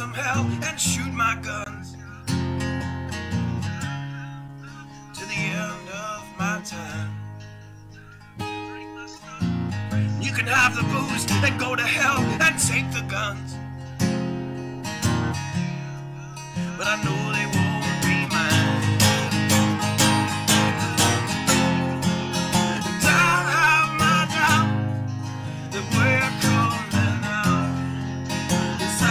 some hell and shoot my guns to the end of my time. You can have the booze and go to hell and take the guns, but I know they won't be mine. And I have my doubt that we're coming out. Yes, I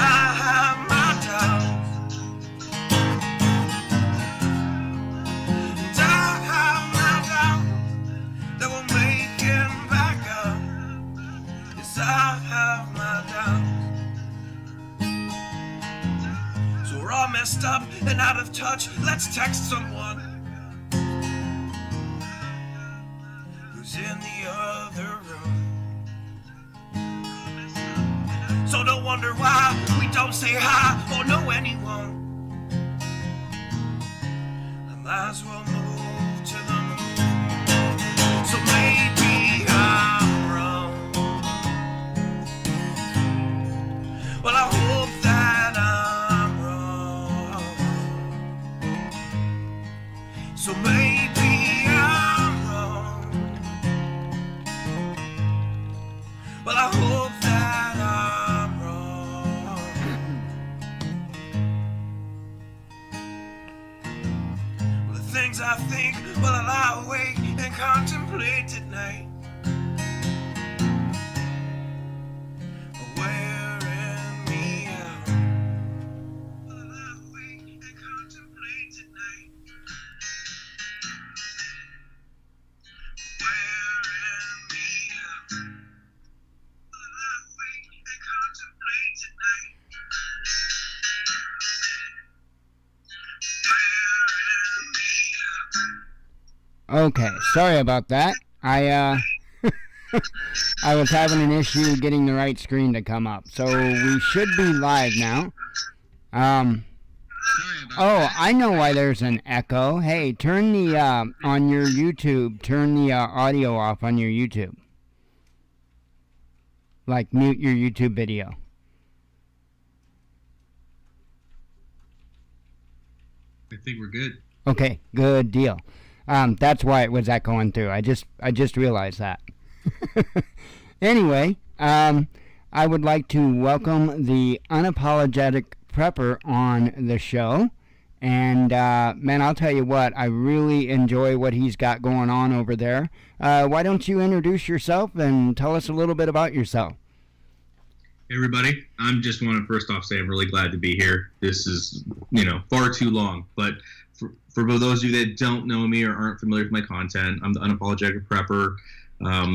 have my doubts. And I have my doubt that we're making back up. Yes, I have my doubts. So we're all messed up and out of touch. Let's text someone who's in the other room. So don't wonder why we don't say hi or know anyone. I might as well move to the moon. So maybe I'm wrong. Well, I hope that I'm wrong. So maybe I'm wrong. Well, I hope that I'm wrong. Well, the things I think, well, I lie awake and contemplate tonight. Wearing me out. Well, I lie awake and contemplate tonight. Wearing me out. Well, I lie awake and contemplate tonight. Wearing me out. Okay, sorry about that. I was having an issue getting the right screen to come up. So we should be live now. Oh, I know why there's an echo. Hey, turn the, on your YouTube, turn the audio off on your YouTube. Like, mute your YouTube video. I think we're good. Okay, good deal. That's why it was echoing through. I just realized that. Anyway, I would like to welcome the Unapologetic Prepper on the show. And, man, I'll tell you what, I really enjoy what he's got going on over there. Why don't you introduce yourself and tell us a little bit about yourself? Hey, everybody. I'm just want to first off say I'm really glad to be here. This is, far too long. But for those of you that don't know me or aren't familiar with my content, I'm the Unapologetic Prepper.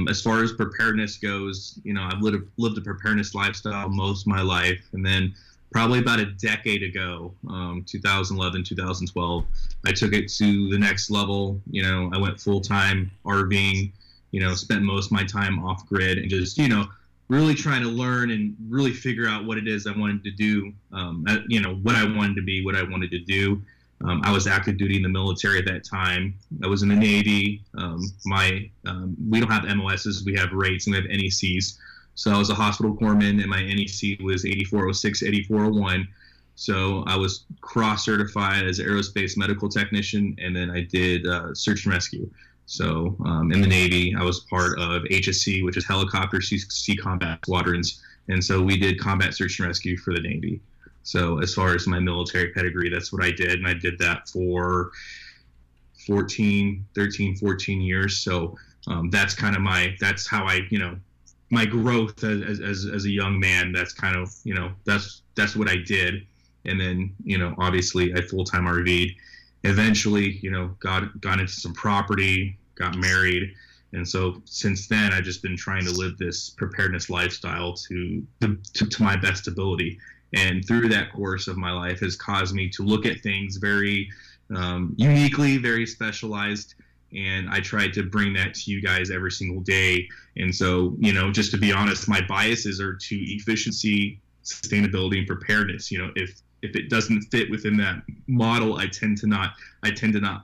As far as preparedness goes, I've lived a preparedness lifestyle most of my life. And then probably about a decade ago, 2011, 2012, I took it to the next level. I went full-time RVing, spent most of my time off-grid and just, really trying to learn and really figure out what it is I wanted to do, what I wanted to be, what I wanted to do. I was active duty in the military at that time. I was in the Navy. We don't have MOSs, we have rates and we have NECs. So I was a hospital corpsman and my NEC was 8406, 8401. So I was cross-certified as an aerospace medical technician, and then I did search and rescue. So in the Navy, I was part of HSC, which is Helicopter Sea Combat Squadrons. And so we did combat search and rescue for the Navy. So as far as my military pedigree, that's what I did. And I did that for 13, 14 years. So that's kind of that's how I, my growth as a young man, that's kind of, that's what I did. And then, obviously I full-time RV'd. Eventually, got into some property, got married. And so since then, I've just been trying to live this preparedness lifestyle to my best ability. And through that course of my life has caused me to look at things very uniquely, very specialized. And I try to bring that to you guys every single day. And so, just to be honest, my biases are to efficiency, sustainability, and preparedness. If it doesn't fit within that model, I tend to not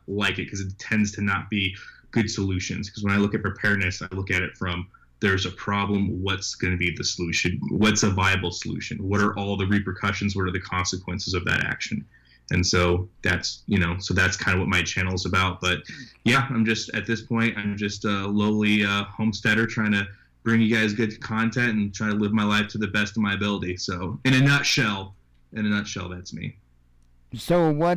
like it because it tends to not be good solutions. Because when I look at preparedness, I look at it from there's a problem, what's going to be the solution? What's a viable solution? What are all the repercussions? What are the consequences of that action? And so that's, so that's kind of what my channel is about. But yeah, I'm just, at this point, I'm just a lowly homesteader trying to bring you guys good content and try to live my life to the best of my ability. So in a nutshell, that's me. So what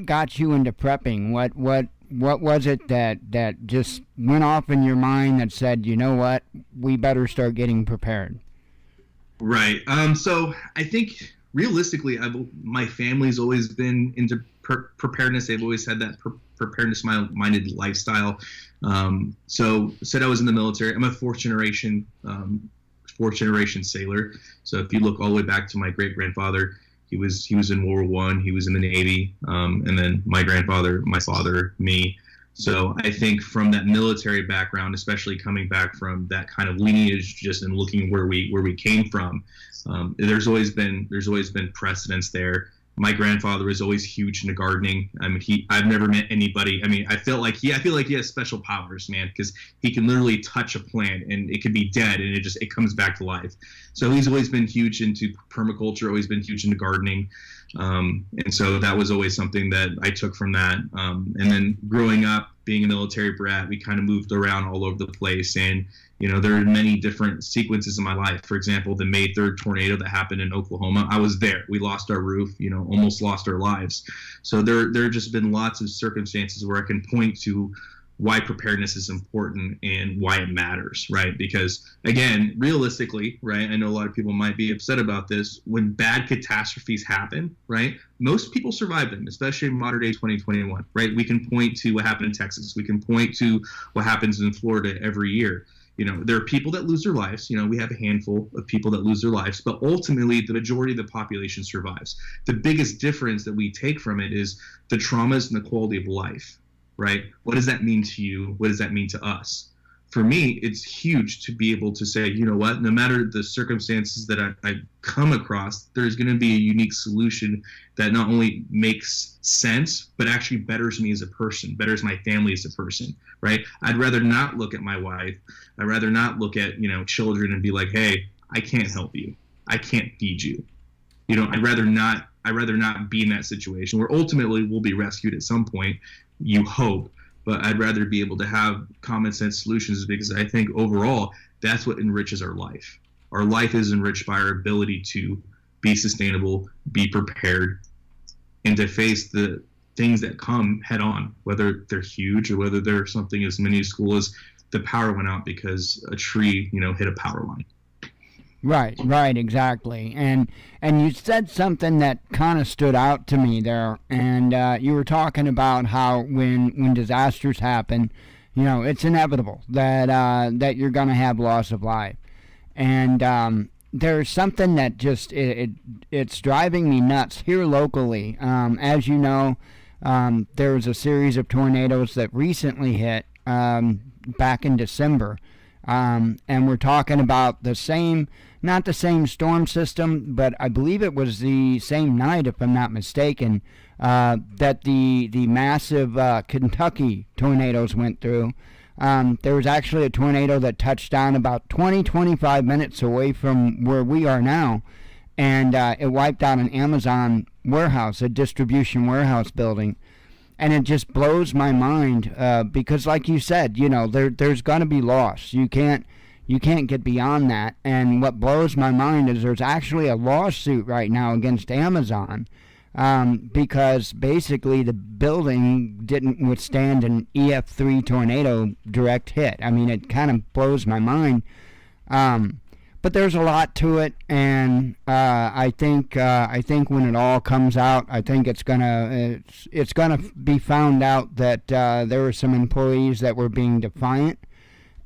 got you into prepping? What was it that just went off in your mind that said, you know what, we better start getting prepared? Right. So I think realistically, my family's always been into preparedness. They've always had that preparedness-minded lifestyle. So said I was in the military. I'm a fourth generation sailor. So if you look all the way back to my great-grandfather, he was in World War I. He was in the Navy, and then my grandfather, my father, me. So I think from that military background, especially coming back from that kind of lineage, just in looking where we came from, there's always been precedence there. My grandfather was always huge into gardening. I mean, I've never met anybody. I mean, I feel like he has special powers, man, because he can literally touch a plant and it could be dead and it comes back to life. So he's always been huge into permaculture, always been huge into gardening. And so that was always something that I took from that. And then growing up, being a military brat, we kind of moved around all over the place. And, there are many different sequences in my life. For example, the May 3rd tornado that happened in Oklahoma, I was there. We lost our roof, almost lost our lives. So there have just been lots of circumstances where I can point to why preparedness is important and why it matters, right? Because again, realistically, right, I know a lot of people might be upset about this. When bad catastrophes happen, right, most people survive them, especially in modern day 2021, right? We can point to what happened in Texas. We can point to what happens in Florida every year. There are people that lose their lives. We have a handful of people that lose their lives, but ultimately the majority of the population survives. The biggest difference that we take from it is the traumas and the quality of life, right? What does that mean to you? What does that mean to us? For me, it's huge to be able to say, you know what, no matter the circumstances that I come across, there's going to be a unique solution that not only makes sense, but actually betters me as a person, betters my family as a person, right? I'd rather not look at my wife. I'd rather not look at, children and be like, hey, I can't help you. I can't feed you. I'd rather not be in that situation where ultimately we'll be rescued at some point, you hope. But I'd rather be able to have common sense solutions because I think overall that's what enriches our life. Our life is enriched by our ability to be sustainable, be prepared, and to face the things that come head on, whether they're huge or whether they're something as minuscule as the power went out because a tree, hit a power line. Right, exactly. And you said something that kind of stood out to me there, and you were talking about how when disasters happen, it's inevitable that you're going to have loss of life. And there's something that just it's driving me nuts here locally. As you know, there was a series of tornadoes that recently hit back in December. And we're talking about not the same storm system, but I believe it was the same night, if I'm not mistaken, that the massive Kentucky tornadoes went through. There was actually a tornado that touched down about 25 minutes away from where we are now, and it wiped out an Amazon warehouse, a distribution warehouse building. And it just blows my mind because, like you said, there's going to be loss. You can't get beyond that. And what blows my mind is there's actually a lawsuit right now against Amazon because basically the building didn't withstand an EF3 tornado direct hit. I mean, it kind of blows my mind. But there's a lot to it, and I think when it all comes out, I think it's gonna be found out that there were some employees that were being defiant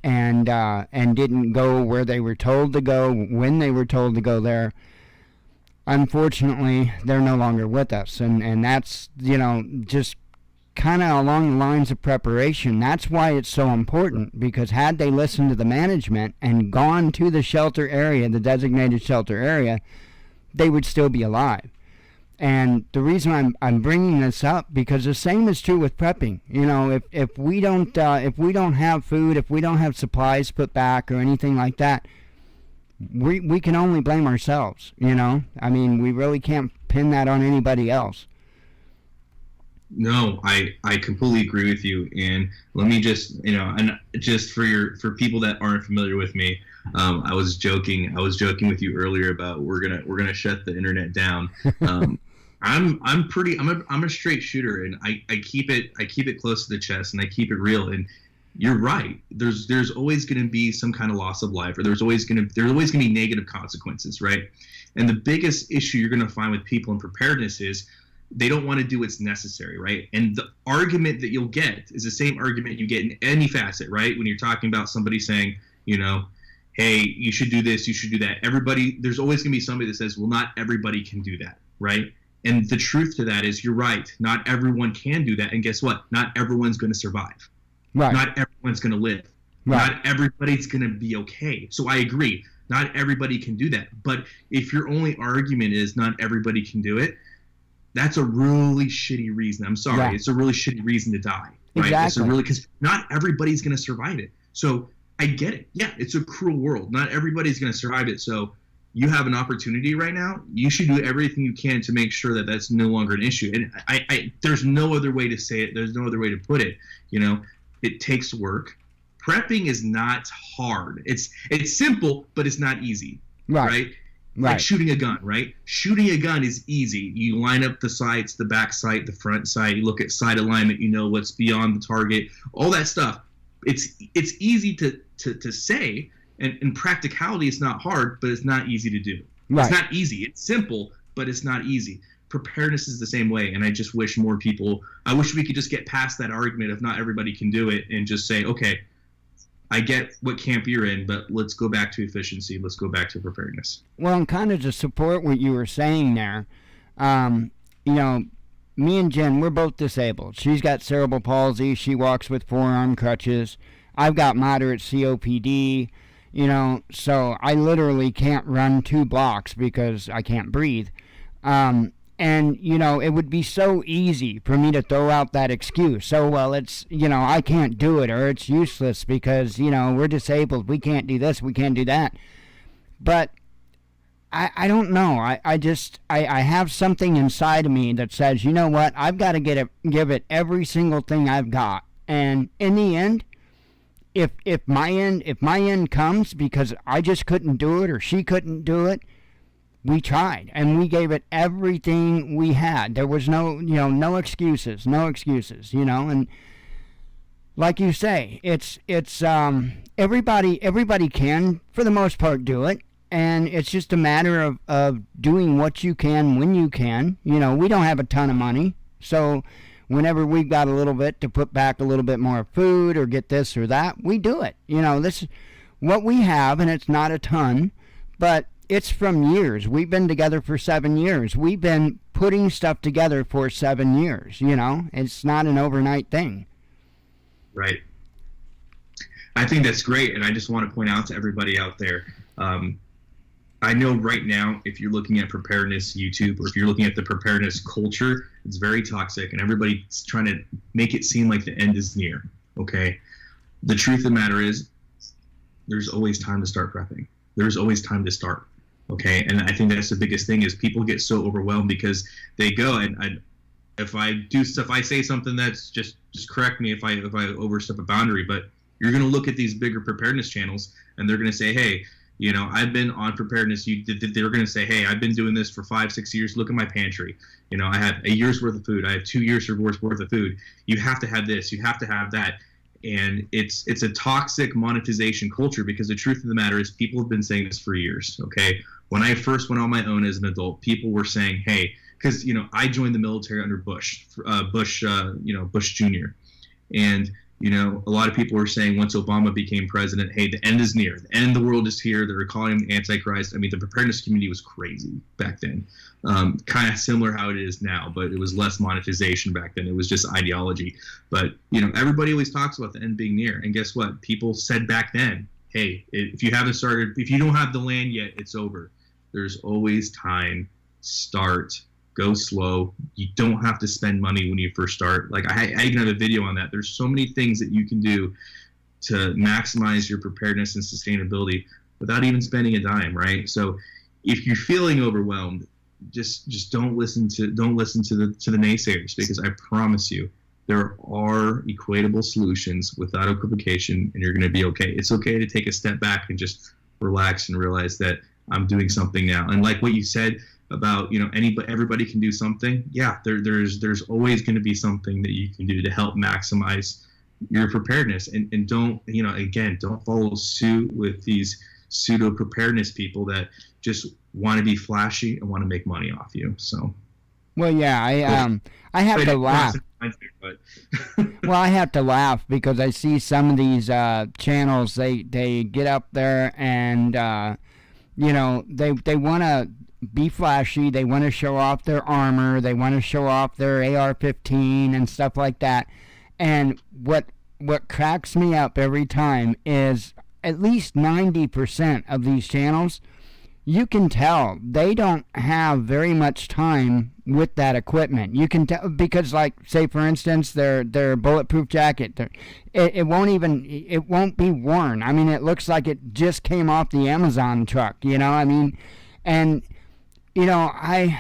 and didn't go where they were told to go when they were told to go there. Unfortunately, they're no longer with us, and that's just kind of along the lines of preparation. That's why it's so important, because had they listened to the management and gone to the shelter area, the designated shelter area, they would still be alive. And the reason I'm bringing this up, because the same is true with prepping. You know, if we don't have food, if we don't have supplies put back or anything like that, we can only blame ourselves. You know, I mean, we really can't pin that on anybody else. No, I completely agree with you. And let me just, and just for people that aren't familiar with me, I was joking with you earlier about we're gonna shut the internet down. I'm a straight shooter, and I keep it close to the chest, and I keep it real. And you're right. There's always going to be some kind of loss of life, or there's always going to be negative consequences, right? And the biggest issue you're going to find with people in preparedness is they don't want to do what's necessary, right? And the argument that you'll get is the same argument you get in any facet, right? When you're talking about somebody saying, hey, you should do this, you should do that. There's always going to be somebody that says, well, not everybody can do that, right? And the truth to that is, you're right. Not everyone can do that. And guess what? Not everyone's going to survive. Right. Not everyone's going to live. Right. Not everybody's going to be okay. So I agree. Not everybody can do that. But if your only argument is not everybody can do it, that's a really shitty reason. I'm sorry. Yeah. It's a really shitty reason to die. Right? Exactly. Because not everybody's going to survive it. So I get it. Yeah, it's a cruel world. Not everybody's going to survive it. So you have an opportunity right now. You should do everything you can to make sure that that's no longer an issue. And I there's no other way to say it. There's no other way to put it. It takes work. Prepping is not hard. It's simple, but it's not easy. Right? Like shooting a gun, right? Shooting a gun is easy. You line up the sights, the back sight, the front sight. You look at sight alignment. You know what's beyond the target. All that stuff. It's easy to say. And in practicality, it's not hard, but it's not easy to do. Right. It's not easy. It's simple, but it's not easy. Preparedness is the same way, and I just wish more people – I wish we could just get past that argument of not everybody can do it and just say, okay, I get what camp you're in, but let's go back to efficiency. Let's go back to preparedness. Well, and kind of to support what you were saying there, me and Jen, we're both disabled. She's got cerebral palsy. She walks with forearm crutches. I've got moderate COPD. So I literally can't run 2 blocks because I can't breathe. And, it would be so easy for me to throw out that excuse. So, well, it's, I can't do it, or it's useless because, we're disabled. We can't do this. We can't do that. But I don't know. I have something inside of me that says, you know what? I've got to give it every single thing I've got. And in the end, if my end comes because I just couldn't do it or she couldn't do it, we tried and we gave it everything we had. There was no excuses, and like you say, it's everybody can for the most part do it, and it's just a matter of doing what you can when you can. We don't have a ton of money, so whenever we've got a little bit to put back a little bit more food or get this or that, we do it. This is what we have, and it's not a ton, but it's from years. We've been together for 7 years. We've been putting stuff together for 7 years, It's not an overnight thing. Right. I think that's great, and I just want to point out to everybody out there, I know right now, if you're looking at preparedness YouTube or if you're looking at the preparedness culture, it's very toxic and everybody's trying to make it seem like the end is near, okay? The truth of the matter is there's always time to start prepping. There's always time to start, okay? And I think that's the biggest thing is people get so overwhelmed because they go and if I say something that's just correct me if I overstep a boundary, but you're going to look at these bigger preparedness channels and they're going to say, hey, I've been on preparedness. They're going to say, hey, I've been doing this for 5-6 years. Look at my pantry. I have a year's worth of food. I have 2 years worth of food. You have to have this. You have to have that. And it's a toxic monetization culture because the truth of the matter is people have been saying this for years, okay? When I first went on my own as an adult, people were saying, hey, because, I joined the military under Bush Jr. And a lot of people were saying once Obama became president, hey, the end is near. The end of the world is here. They were calling him the Antichrist. I mean, the preparedness community was crazy back then. Kind of similar how it is now, but it was less monetization back then. It was just ideology. But, everybody always talks about the end being near. And guess what? People said back then, hey, if you don't have the land yet, it's over. There's always time. Start go slow. You don't have to spend money when you first start. Like I even have a video on that. There's so many things that you can do to maximize your preparedness and sustainability without even spending a dime, right? So if you're feeling overwhelmed, just don't listen to the naysayers, because I promise you there are equatable solutions without equivocation, and you're going to be okay. It's okay to take a step back and just relax and realize that I'm doing something now. And like what you said about, everybody can do something. Yeah, there's always going to be something that you can do to help maximize your preparedness, and don't, again, don't follow suit with these pseudo preparedness people that just want to be flashy and want to make money off you. So, well, yeah, I have to laugh. Well, I have to laugh because I see some of these channels. They get up there and they want to be flashy. They want to show off their armor. They want to show off their AR-15 and stuff like that. And what cracks me up every time is at least 90% of these channels, you can tell they don't have very much time with that equipment. You can tell because, like, say for instance, their bulletproof jacket, it won't be worn. I mean, it looks like it just came off the Amazon truck. I mean, and I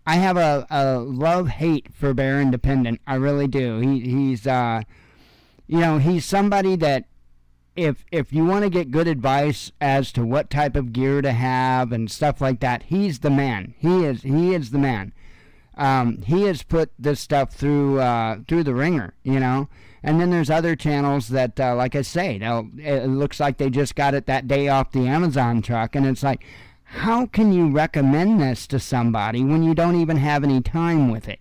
have a love-hate for Bear Independent. I really do. He's somebody that if you want to get good advice as to what type of gear to have and stuff like that, he's the man. He is the man. He has put this stuff through the ringer, And then there's other channels that, like I say, it looks like they just got it that day off the Amazon truck, and it's like, how can you recommend this to somebody when you don't even have any time with it,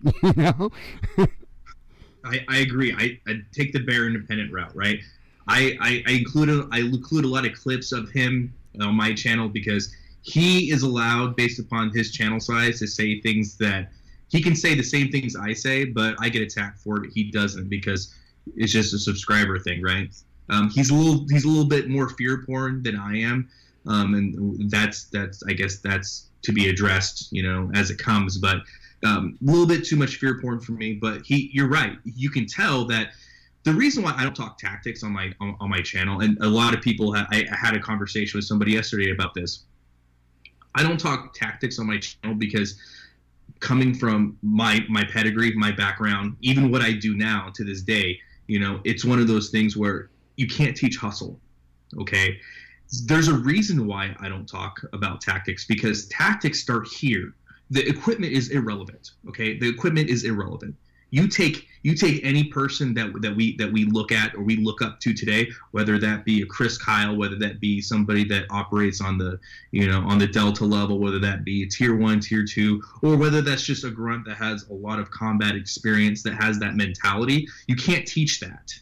I agree. I take the Bear Independent route, right? I include a lot of clips of him on my channel because he is allowed, based upon his channel size, to say things that he can say the same things I say, but I get attacked for it. He doesn't, because it's just a subscriber thing, right? He's a little bit more fear porn than I am, and that's I guess that's to be addressed, as it comes. But a little bit too much fear porn for me. But you're right. You can tell that. The reason why I don't talk tactics on my channel, and a lot of people, I had a conversation with somebody yesterday about this. I don't talk tactics on my channel because, coming from my pedigree, my background, even what I do now to this day, it's one of those things where you can't teach hustle. Okay, there's a reason why I don't talk about tactics, because tactics start here. The equipment is irrelevant. Okay, the equipment is irrelevant. You take any person that we look at or we look up to today, whether that be a Chris Kyle, whether that be somebody that operates on the on the Delta level, whether that be tier 1, tier 2, or whether that's just a grunt that has a lot of combat experience, that has that mentality. You can't teach that.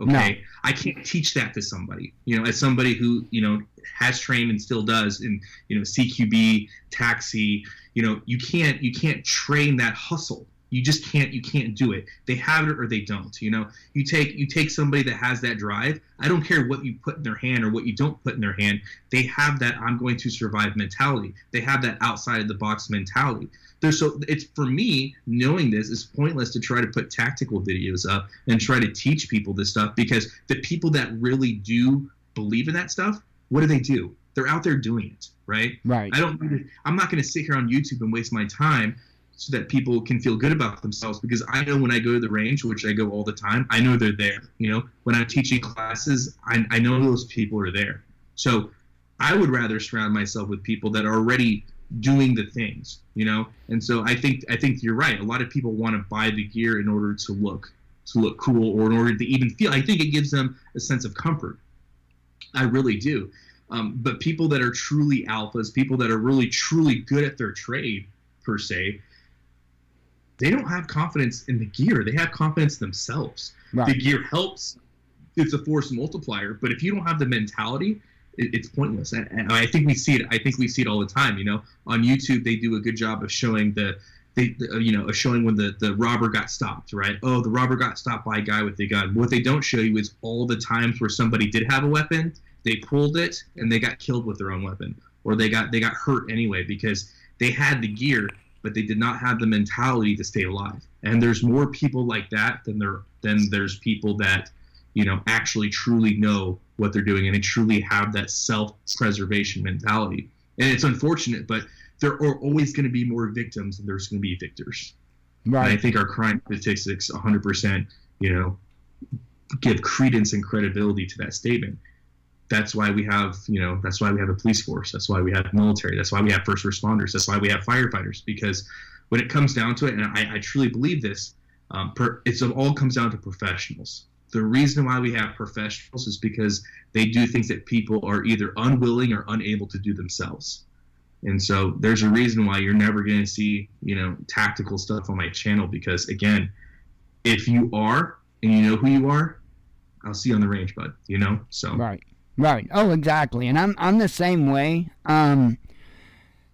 Okay, no. I can't teach that to somebody. As somebody who has trained and still does in CQB, taxi. You can't train that hustle. You just can't. You can't do it. They have it or they don't. You take somebody that has that drive. I don't care what you put in their hand or what you don't put in their hand. They have that I'm going to survive mentality. They have that outside of the box mentality. It's, for me, knowing this is pointless to try to put tactical videos up and try to teach people this stuff, because the people that really do believe in that stuff, what do? They're out there doing it, right? Right. I'm not going to sit here on YouTube and waste my time so that people can feel good about themselves, because I know when I go to the range, which I go all the time, I know they're there. When I'm teaching classes, I know those people are there. So I would rather surround myself with people that are already doing the things, And so I think you're right. A lot of people want to buy the gear in order to look cool, or in order to even feel. I think it gives them a sense of comfort. I really do. But people that are truly alphas, people that are really truly good at their trade per se, they don't have confidence in the gear. They have confidence themselves. Right. The gear helps. It's a force multiplier. But if you don't have the mentality, it's pointless. And I think we see it. I think we see it all the time. On YouTube, they do a good job of showing showing when the robber got stopped, right? Oh, the robber got stopped by a guy with a gun. What they don't show you is all the times where somebody did have a weapon, they pulled it, and they got killed with their own weapon, or they got hurt anyway because they had the gear. but they did not have the mentality to stay alive. And there's more people like that than there's people that, actually truly know what they're doing and they truly have that self-preservation mentality. And it's unfortunate, but there are always going to be more victims than there's going to be victors. Right. And I think our crime statistics 100%, give credence and credibility to that statement. That's why we have, that's why we have a police force. That's why we have military. That's why we have first responders. That's why we have firefighters. Because when it comes down to it, and I truly believe this, it all comes down to professionals. The reason why we have professionals is because they do things that people are either unwilling or unable to do themselves. And so there's a reason why you're never going to see, tactical stuff on my channel, because again, if you are and you know who you are, I'll see you on the range, bud, so. Right. Oh, exactly. And I'm the same way.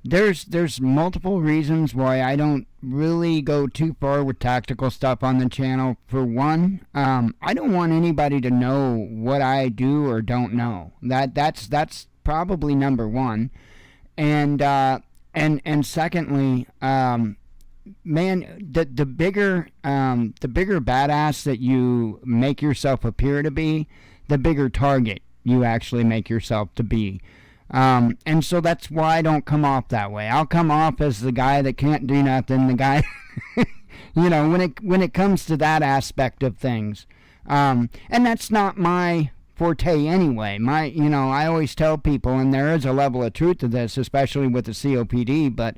There's multiple reasons why I don't really go too far with tactical stuff on the channel. For one, I don't want anybody to know what I do or don't know. That's probably number one. And secondly, man, the bigger badass that you make yourself appear to be, the bigger target you actually make yourself to be. And so that's why I don't come off that way. I'll come off as the guy that can't do nothing, the guy, when it comes to that aspect of things. And that's not my forte anyway. I always tell people, and there is a level of truth to this, especially with the COPD, but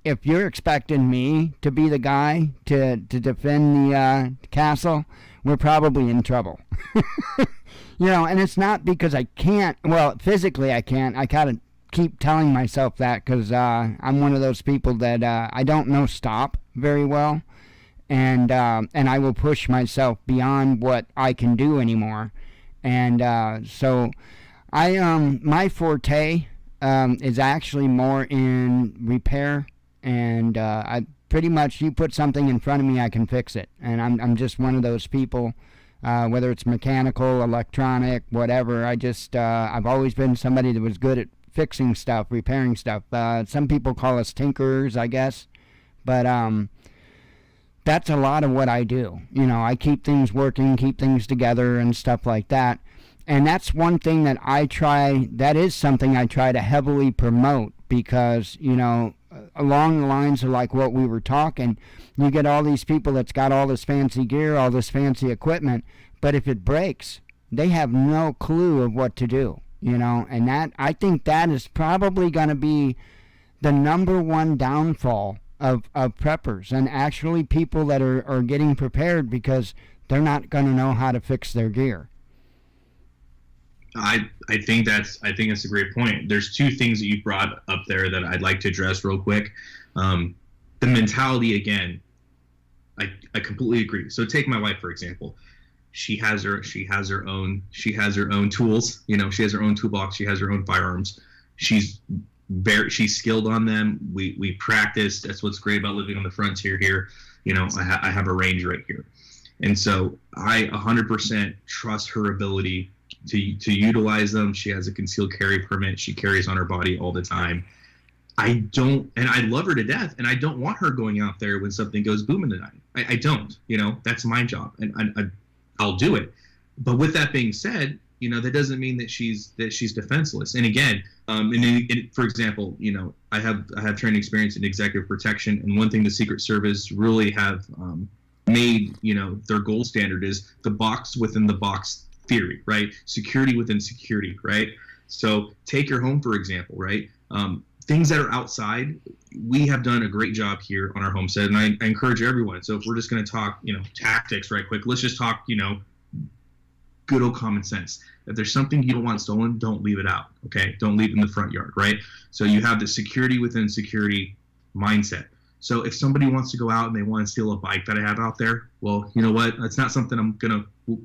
if you're expecting me to be the guy to defend the castle, we're probably in trouble. And it's not because I can't. Well, physically I can't. I gotta keep telling myself that because I'm one of those people that I don't know stop very well, and I will push myself beyond what I can do anymore. And so my forte is actually more in repair, and I pretty much, you put something in front of me, I can fix it. And I'm just one of those people. Whether it's mechanical, electronic, whatever. I've always been somebody that was good at fixing stuff, repairing stuff. Some people call us tinkerers, I guess. But that's a lot of what I do. I keep things working, keep things together and stuff like that. And that's one thing that that is something I try to heavily promote because, along the lines of like what we were talking, you get all these people that's got all this fancy gear, all this fancy equipment, but if it breaks, they have no clue of what to do, and that, I think that is probably going to be the number one downfall of preppers and actually people that are getting prepared because they're not going to know how to fix their gear. I think that's a great point. There's two things that you brought up there that I'd like to address real quick. The mentality again, I completely agree. So take my wife for example. She has her own tools. She has her own toolbox. She has her own firearms. She's skilled on them. We practice. That's what's great about living on the frontier here. I have a range right here, and so I 100% trust her ability to utilize them. She has a concealed carry permit. She carries on her body all the time. I love her to death, and I don't want her going out there when something goes boom in the night. I don't, that's my job, and I'll do it. But with that being said, that doesn't mean that she's defenseless. And again, for example, I have training experience in executive protection, and one thing the Secret Service really have made, their gold standard is the box within the box theory, right? Security within security, right? So take your home, for example, right? Things that are outside, we have done a great job here on our homestead, and I encourage everyone. So if we're just going to talk, tactics right quick, let's just talk, good old common sense. If there's something you don't want stolen, don't leave it out, okay? Don't leave it in the front yard, right? So you have the security within security mindset. So if somebody wants to go out and they want to steal a bike that I have out there, well, you know what? That's not something I'm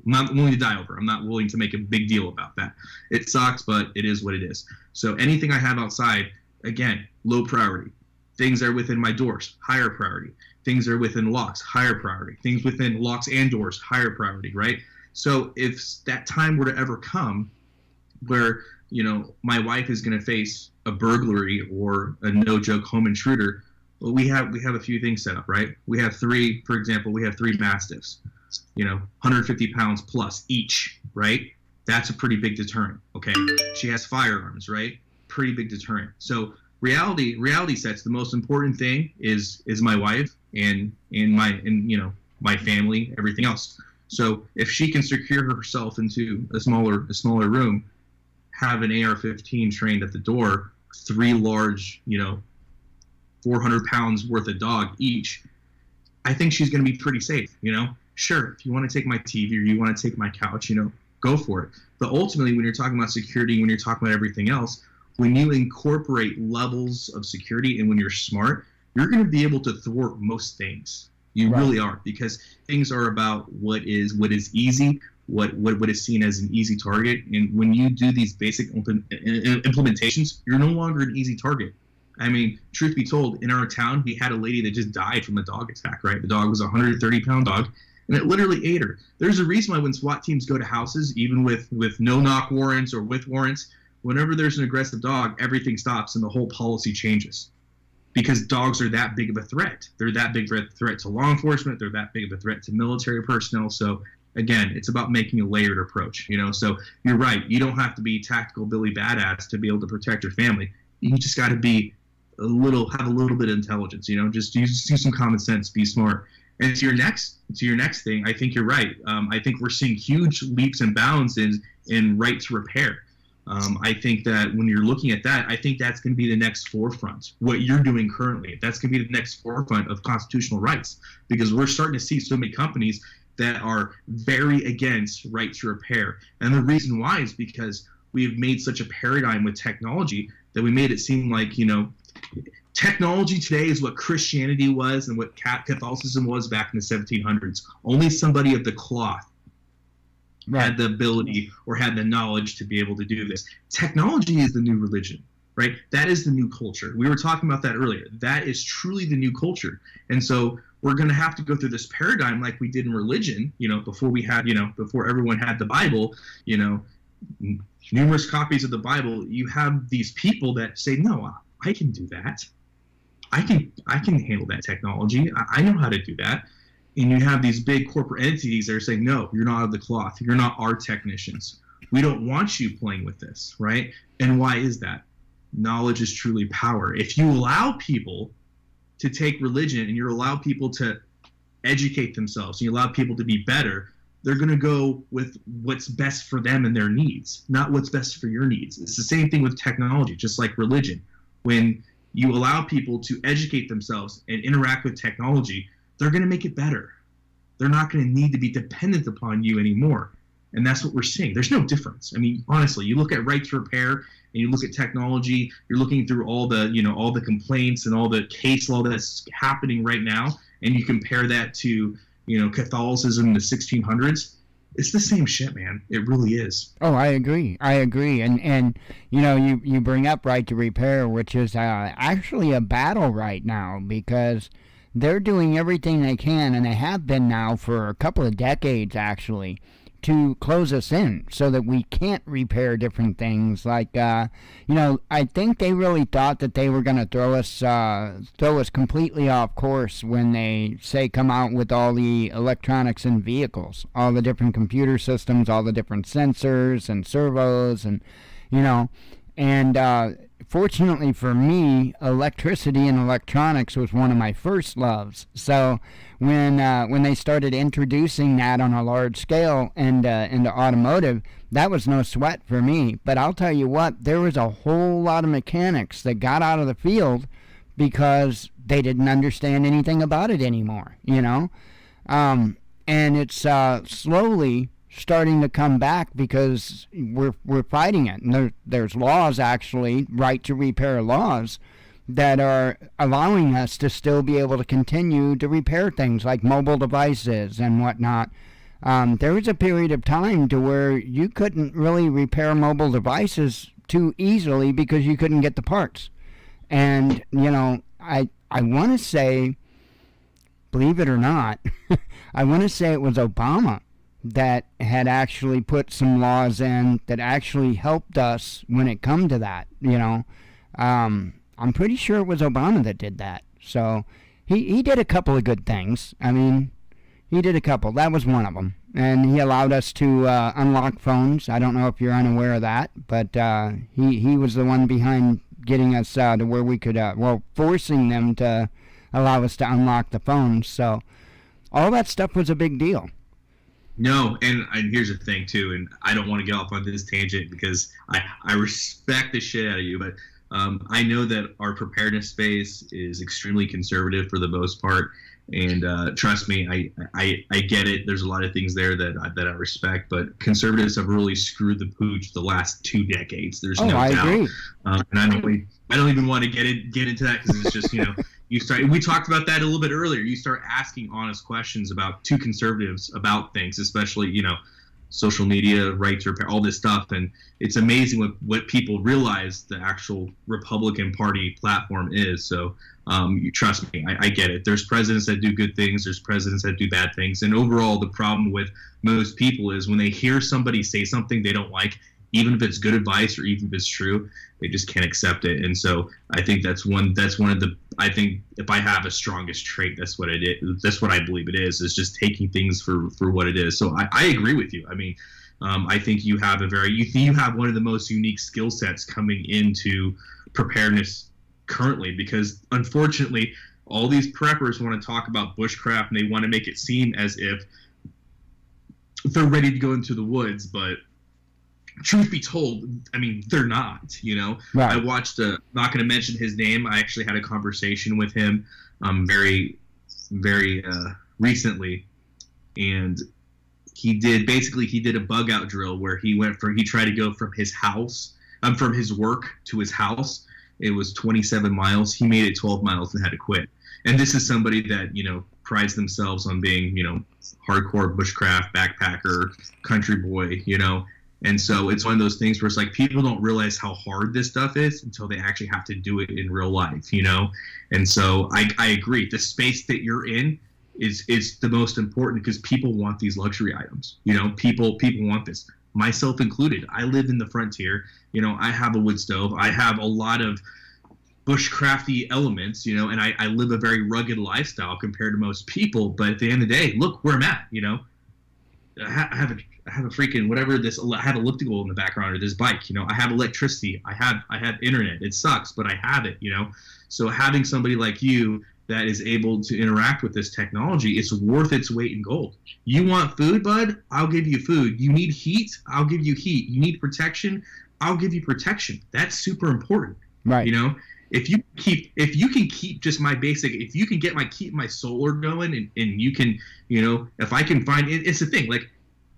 not willing to die over. I'm not willing to make a big deal about that. It sucks, but it is what it is. So anything I have outside, again, low priority. Things that are within my doors, higher priority. Things that are within locks, higher priority. Things within locks and doors, higher priority, right? So if that time were to ever come where, my wife is going to face a burglary or a no-joke home intruder, Well, we have a few things set up, right? We have three, for example, we have three Mastiffs, 150 pounds plus each, right? That's a pretty big deterrent, okay? She has firearms, right? Pretty big deterrent. So reality sets, the most important thing is my wife and my family, everything else. So if she can secure herself into a smaller room, have an AR-15 trained at the door, three large, 400 pounds worth of dog each, I think she's going to be pretty safe. Sure, if you want to take my TV or you want to take my couch, go for it. But ultimately, when you're talking about security, when you're talking about everything else, when you incorporate levels of security and when you're smart, you're going to be able to thwart most things. You really are, because things are about what is easy, what is seen as an easy target. And when you do these basic implementations, you're no longer an easy target. I mean, truth be told, in our town, we had a lady that just died from a dog attack, right? The dog was a 130-pound dog, and it literally ate her. There's a reason why when SWAT teams go to houses, even with no-knock warrants or with warrants, whenever there's an aggressive dog, everything stops and the whole policy changes. Because dogs are that big of a threat. They're that big of a threat to law enforcement. They're that big of a threat to military personnel. So, again, it's about making a layered approach, So you're right. You don't have to be tactical Billy Badass to be able to protect your family. You just got to be have a little bit of intelligence, Just use some common sense, be smart. And to your next thing, I think you're right. I think we're seeing huge leaps and bounds in right to repair. I think that when you're looking at that, I think that's going to be the next forefront. What you're doing currently, that's going to be the next forefront of constitutional rights, because we're starting to see so many companies that are very against right to repair. And the reason why is because we have made such a paradigm with technology that we made it seem like, technology today is what Christianity was and what Catholicism was back in the 1700s. Only somebody of the cloth had the ability or had the knowledge to be able to do this. Technology is the new religion, right? That is the new culture. We were talking about that earlier. That is truly the new culture. And so we're going to have to go through this paradigm like we did in religion, before everyone had the Bible, numerous copies of the Bible. You have these people that say, no, I can do that. I can handle that technology. I know how to do that. And you have these big corporate entities that are saying, no, you're not of the cloth. You're not our technicians. We don't want you playing with this, right? And why is that? Knowledge is truly power. If you allow people to take religion and you allow people to educate themselves, and you allow people to be better, they're going to go with what's best for them and their needs, not what's best for your needs. It's the same thing with technology, just like religion. When you allow people to educate themselves and interact with technology, they're going to make it better. They're not going to need to be dependent upon you anymore. And that's what we're seeing. There's no difference. I mean, honestly, you look at right to repair and you look at technology, you're looking through all the complaints and all the case law that's happening right now, and you compare that to, Catholicism in the 1600s. It's the same shit, man. It really is. Oh, I agree. And you bring up right to repair, which is actually a battle right now, because they're doing everything they can, and they have been now for a couple of decades, actually, to close us in so that we can't repair different things. Like, I think they really thought that they were going to throw us completely off course when they say come out with all the electronics in vehicles, all the different computer systems, all the different sensors and servos, and fortunately for me, electricity and electronics was one of my first loves. So when they started introducing that on a large scale and into automotive, that was no sweat for me. But I'll tell you what, there was a whole lot of mechanics that got out of the field because they didn't understand anything about it anymore, and it's slowly starting to come back because we're fighting it. And there's laws, actually, right to repair laws, that are allowing us to still be able to continue to repair things like mobile devices and whatnot. There was a period of time to where you couldn't really repair mobile devices too easily because you couldn't get the parts. And, I want to say, believe it or not, I want to say it was Obama that had actually put some laws in that actually helped us when it come to that, I'm pretty sure it was Obama that did that. So he did a couple of good things. I mean, he did a couple. That was one of them. And he allowed us to unlock phones. I don't know if you're unaware of that, but he was the one behind getting us to where we could, forcing them to allow us to unlock the phones. So all that stuff was a big deal. No, and here's the thing, too, and I don't want to get off on this tangent because I respect the shit out of you, but I know that our preparedness space is extremely conservative for the most part. And trust me, I get it. There's a lot of things there that I respect, but conservatives have really screwed the pooch the last 2 decades. There's no doubt. Agree. And I don't even want to get into that because it's just we talked about that a little bit earlier. You start asking honest questions to conservatives about things, especially social media, right to repair, all this stuff, and it's amazing what people realize the actual Republican Party platform is. So you trust me, I get it. There's presidents that do good things, there's presidents that do bad things, and overall the problem with most people is when they hear somebody say something they don't like, even if it's good advice or even if it's true, they just can't accept it. And so I think that's one of the, I think if I have a strongest trait, that's what it is. That's what I believe it is just taking things for what it is. So I agree with you. I mean, I think you have you have one of the most unique skill sets coming into preparedness currently, because unfortunately all these preppers want to talk about bushcraft and they want to make it seem as if they're ready to go into the woods, but truth be told, I mean, they're not, Right. I watched, not going to mention his name. I actually had a conversation with him very, very recently. And he did a bug out drill where he tried to go from his work to his house. It was 27 miles. He made it 12 miles and had to quit. And this is somebody that, prides themselves on being, hardcore bushcraft, backpacker, country boy, And so it's one of those things where it's like people don't realize how hard this stuff is until they actually have to do it in real life, And so I agree. The space that you're in is the most important because people want these luxury items. People want this, myself included. I live in the frontier. I have a wood stove. I have a lot of bushcrafty elements, and I live a very rugged lifestyle compared to most people. But at the end of the day, look where I'm at. I have a freaking whatever this. I have elliptical in the background of this bike. I have electricity. I have internet. It sucks, but I have it. So having somebody like you that is able to interact with this technology, it's worth its weight in gold. You want food, bud? I'll give you food. You need heat? I'll give you heat. You need protection? I'll give you protection. That's super important. Right. If you can keep just my basic, if you can keep my solar going and you can, if I can find it, it's the thing, like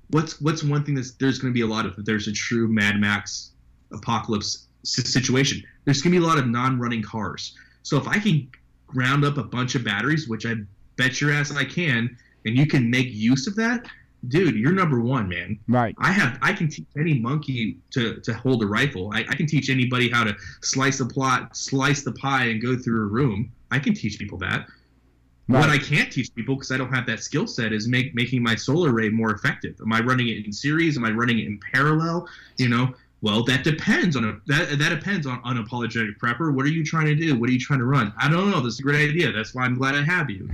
what's one thing there's going to be a lot of, if there's a true Mad Max apocalypse situation, there's going to be a lot of non-running cars. So if I can ground up a bunch of batteries, which I bet your ass I can, and you can make use of that, dude, you're number one, man. Right. I can teach any monkey to hold a rifle. I can teach anybody how to slice the pie and go through a room. I can teach people that. Right. What I can't teach people, because I don't have that skill set, is making my solar array more effective. Am I running it in series? Am I running it in parallel? Well, that depends on that depends on unapologetic prepper. What are you trying to do? What are you trying to run? I don't know. That's a great idea. That's why I'm glad I have you.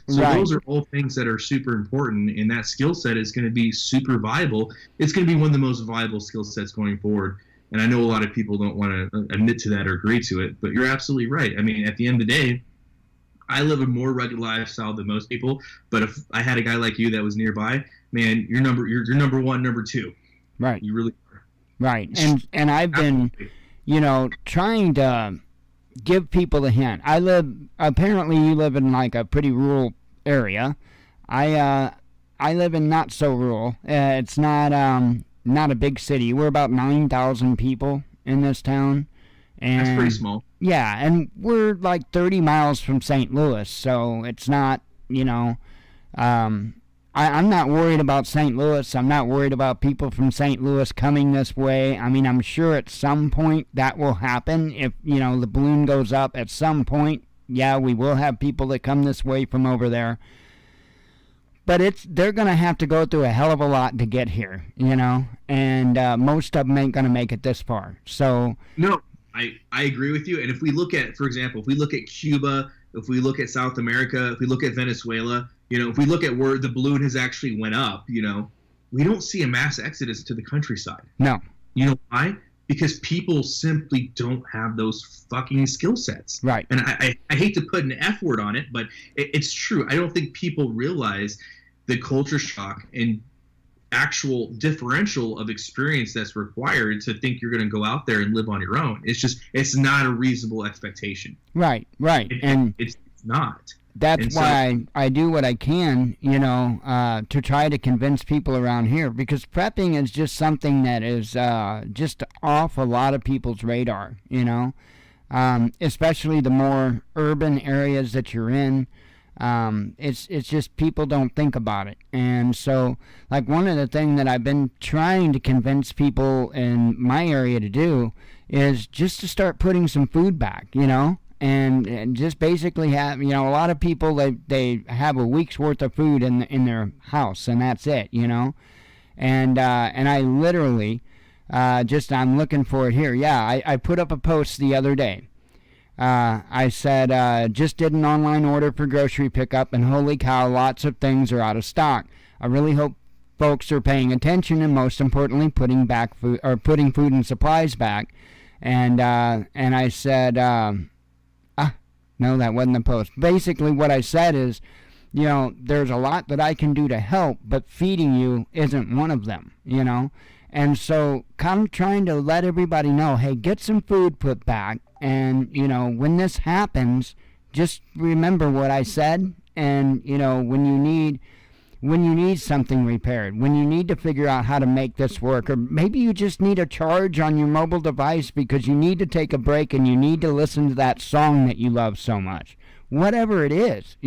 So Right. Those are all things that are super important, and that skill set is going to be super viable. It's going to be one of the most viable skill sets going forward. And I know a lot of people don't want to admit to that or agree to it, but you're absolutely right. I mean, at the end of the day, I live a more rugged lifestyle than most people. But if I had a guy like you that was nearby, man, you're number one, number two. Right. You really. Right. And I've been, trying to give people a hint. Apparently you live in like a pretty rural area. I live in not so rural. It's not a big city. We're about 9,000 people in this town. And that's pretty small. Yeah, and we're like 30 miles from St. Louis, so it's not, I'm not worried about St. Louis. I'm not worried about people from St. Louis coming this way. I mean, I'm sure at some point that will happen. If, the balloon goes up at some point, yeah, we will have people that come this way from over there. But they're going to have to go through a hell of a lot to get here, and most of them ain't going to make it this far. So no, I agree with you. And if we look at, for example, Cuba if we look at South America, if we look at Venezuela, if we look at where the balloon has actually went up, we don't see a mass exodus to the countryside. No. You know why? Because people simply don't have those fucking skill sets. Right. And I hate to put an F word on it, but it's true. I don't think people realize the culture shock and actual differential of experience that's required to think you're going to go out there and live on your own. It's not a reasonable expectation. Right. It's not. That's why I do what I can, to try to convince people around here, because prepping is just something that is just off a lot of people's radar, especially the more urban areas that you're in. It's just people don't think about it. And so, like, one of the things that I've been trying to convince people in my area to do is just to start putting some food back, and just basically have, a lot of people, they have a week's worth of food in their house, and that's it, and I literally I'm looking for it here. Yeah, I put up a post the other day. I said, just did an online order for grocery pickup, and holy cow, lots of things are out of stock. I really hope folks are paying attention, and most importantly, putting food and supplies back. And I said, no, that wasn't the post. Basically, what I said is, there's a lot that I can do to help, but feeding you isn't one of them, And so, kind of trying to let everybody know, hey, get some food put back. And, when this happens, just remember what I said. And, when you need something repaired, when you need to figure out how to make this work, or maybe you just need a charge on your mobile device because you need to take a break and you need to listen to that song that you love so much, whatever it is,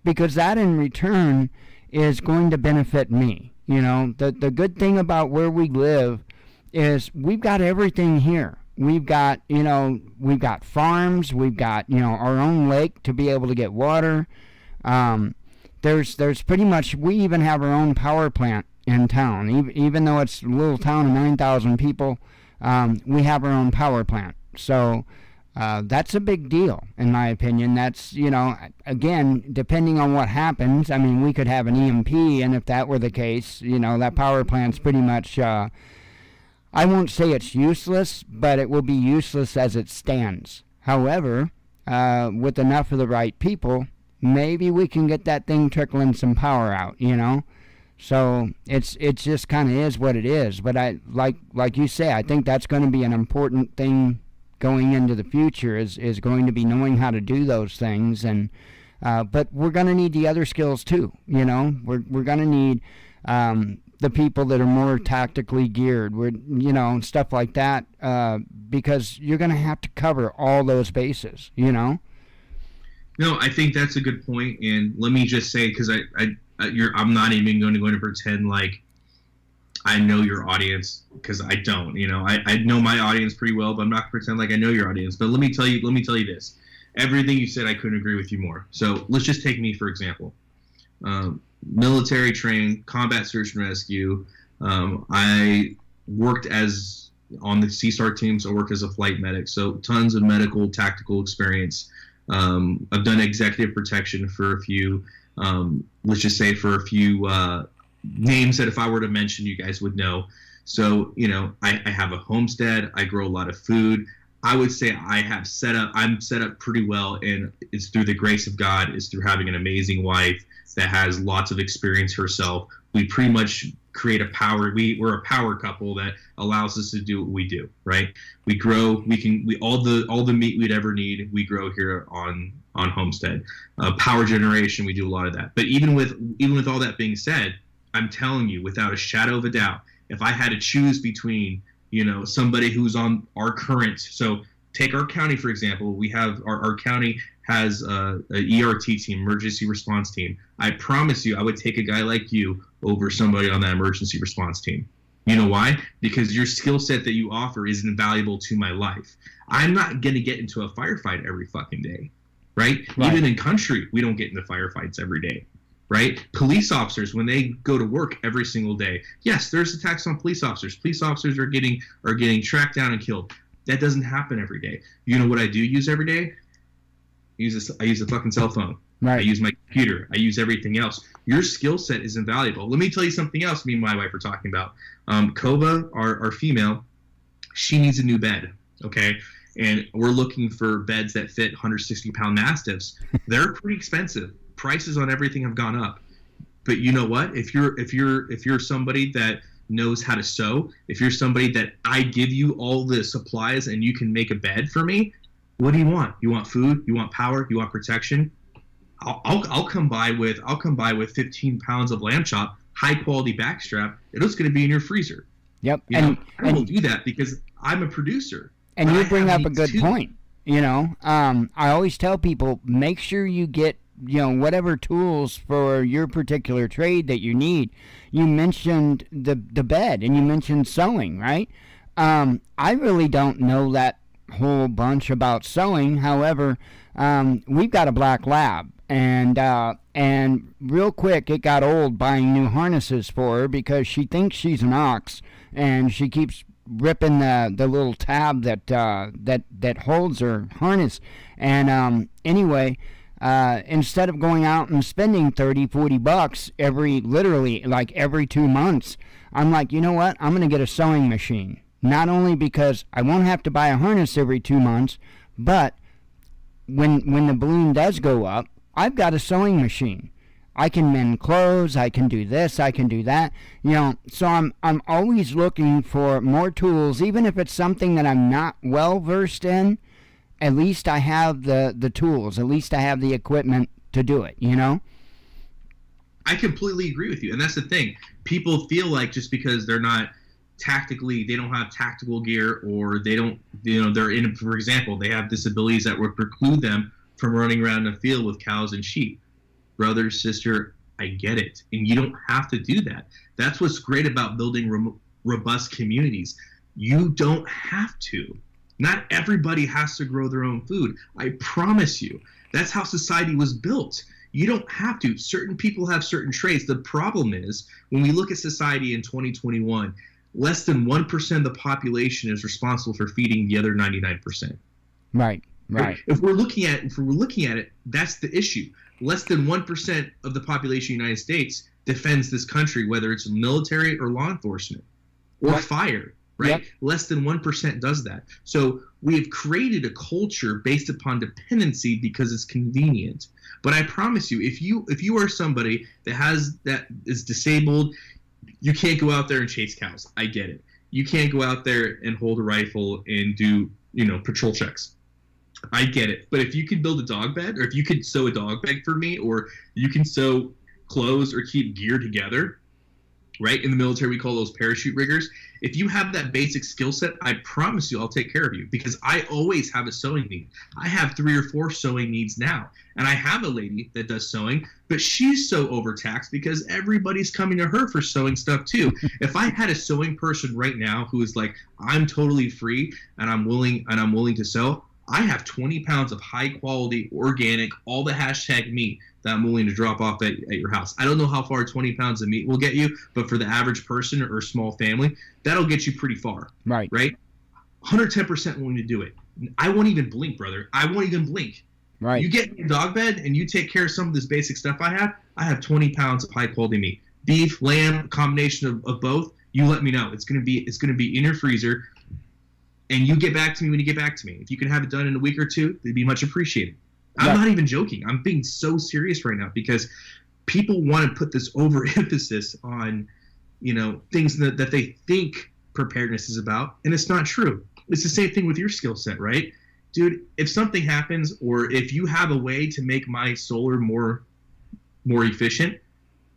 because that in return is going to benefit me. The good thing about where we live is we've got everything here. We've got farms, we've got, our own lake to be able to get water. There's pretty much, we even have our own power plant in town. Even though it's a little town of 9,000 people, we have our own power plant. So that's a big deal, in my opinion. That's, again, depending on what happens, we could have an EMP, and if that were the case, that power plant's pretty much, I won't say it's useless, but it will be useless as it stands. However, with enough of the right people, maybe we can get that thing trickling some power out, So it just kind of is what it is. But I like you say, I think that's going to be an important thing going into the future is going to be knowing how to do those things. And but we're going to need the other skills too. We're going to need the people that are more tactically geared, stuff like that, because you're going to have to cover all those bases. No, I think that's a good point, and let me just say, because I'm not even going to pretend like I know your audience, because I don't. I know my audience pretty well, but I'm not going to pretend like I know your audience. But let me tell you this: everything you said, I couldn't agree with you more. So let's just take me for example. Military trained, combat search and rescue. I worked on the CSAR team, so I worked as a flight medic. So tons of medical tactical experience. I've done executive protection for a few, let's just say for a few names that if I were to mention, you guys would know. So, I have a homestead. I grow a lot of food. I would say I'm set up pretty well, and it's through the grace of God. It's through having an amazing wife that has lots of experience herself. We pretty much create we're a power couple that allows us to do what we do, right? We grow, all the meat we'd ever need, we grow here on homestead. Power generation, we do a lot of that. But even with all that being said, I'm telling you, without a shadow of a doubt, if I had to choose between, somebody who's on our current, so take our county, for example, we have our county has a ERT team, emergency response team. I promise you, I would take a guy like you over somebody on that emergency response team. You know why? Because your skill set that you offer is invaluable to my life. I'm not going to get into a firefight every fucking day, right? Even in country, we don't get into firefights every day, right? Police officers, when they go to work every single day, yes, there's attacks on police officers. Police officers are getting tracked down and killed. That doesn't happen every day. You know what I do use every day? I use a fucking cell phone. Right. I use my computer. I use everything else. Your skill set is invaluable. Let me tell you something else me and my wife are talking about. Kova, our female, she needs a new bed, okay? And we're looking for beds that fit 160-pound mastiffs. They're pretty expensive. Prices on everything have gone up. But you know what? If you're somebody that knows how to sew, if you're somebody that I give you all the supplies and you can make a bed for me, what do you want? You want food? You want power? You want protection? I'll come by with 15 pounds of lamb chop, high quality backstrap. It's going to be in your freezer. Yep. I will do that because I'm a producer. And you bring up a good point. I always tell people, make sure you get whatever tools for your particular trade that you need. You mentioned the bed and you mentioned sewing, right? I really don't know that whole bunch about sewing. However, we've got a black lab, and real quick it got old buying new harnesses for her because she thinks she's an ox, and she keeps ripping the little tab that holds her harness. And anyway, instead of going out and spending $30-40 every 2 months, I'm like, you know what? I'm going to get a sewing machine. Not only because I won't have to buy a harness every 2 months, but when the balloon does go up, I've got a sewing machine. I can mend clothes, I can do this, I can do that. So I'm always looking for more tools, even if it's something that I'm not well versed in. At least I have the tools. At least I have the equipment to do it, I completely agree with you. And that's the thing. People feel like just because they're not they don't have tactical gear, or they don't, they're in, for example, they have disabilities that would preclude them from running around in a field with cows and sheep. Brother, sister, I get it. And you don't have to do that. That's what's great about building robust communities. You don't have to. Not everybody has to grow their own food. I promise you. That's how society was built. You don't have to. Certain people have certain traits. The problem is, when we look at society in 2021, less than 1% of the population is responsible for feeding the other 99%. Right. If we're looking at it, that's the issue. Less than 1% of the population of the United States defends this country, whether it's military or law enforcement or fire. Right? Yep. Less than 1% does that. So we have created a culture based upon dependency because it's convenient. But I promise you, if you are somebody that is disabled, you can't go out there and chase cows. I get it. You can't go out there and hold a rifle and do, patrol checks. I get it. But if you can build a dog bed, or if you could sew a dog bed for me, or you can sew clothes or keep gear together, right? In the military, we call those parachute riggers. If you have that basic skill set, I promise you I'll take care of you, because I always have a sewing need. I have 3 or 4 sewing needs now. And I have a lady that does sewing, but she's so overtaxed because everybody's coming to her for sewing stuff too. If I had a sewing person right now who is like, I'm totally free and I'm willing to sew, I have 20 pounds of high quality, organic, all the hashtag meat that I'm willing to drop off at your house. I don't know how far 20 pounds of meat will get you, but for the average person or small family, that'll get you pretty far. Right. 110% willing to do it. I won't even blink, brother. I won't even blink. Right. You get me a dog bed and you take care of some of this basic stuff I have 20 pounds of high quality meat. Beef, lamb, combination of both. You let me know. It's gonna be in your freezer. And you get back to me when you get back to me. If you can have it done in a week or two, it'd be much appreciated. I'm not even joking. I'm being so serious right now, because people want to put this overemphasis on, things that they think preparedness is about, and it's not true. It's the same thing with your skill set, right? Dude, if something happens, or if you have a way to make my solar more efficient,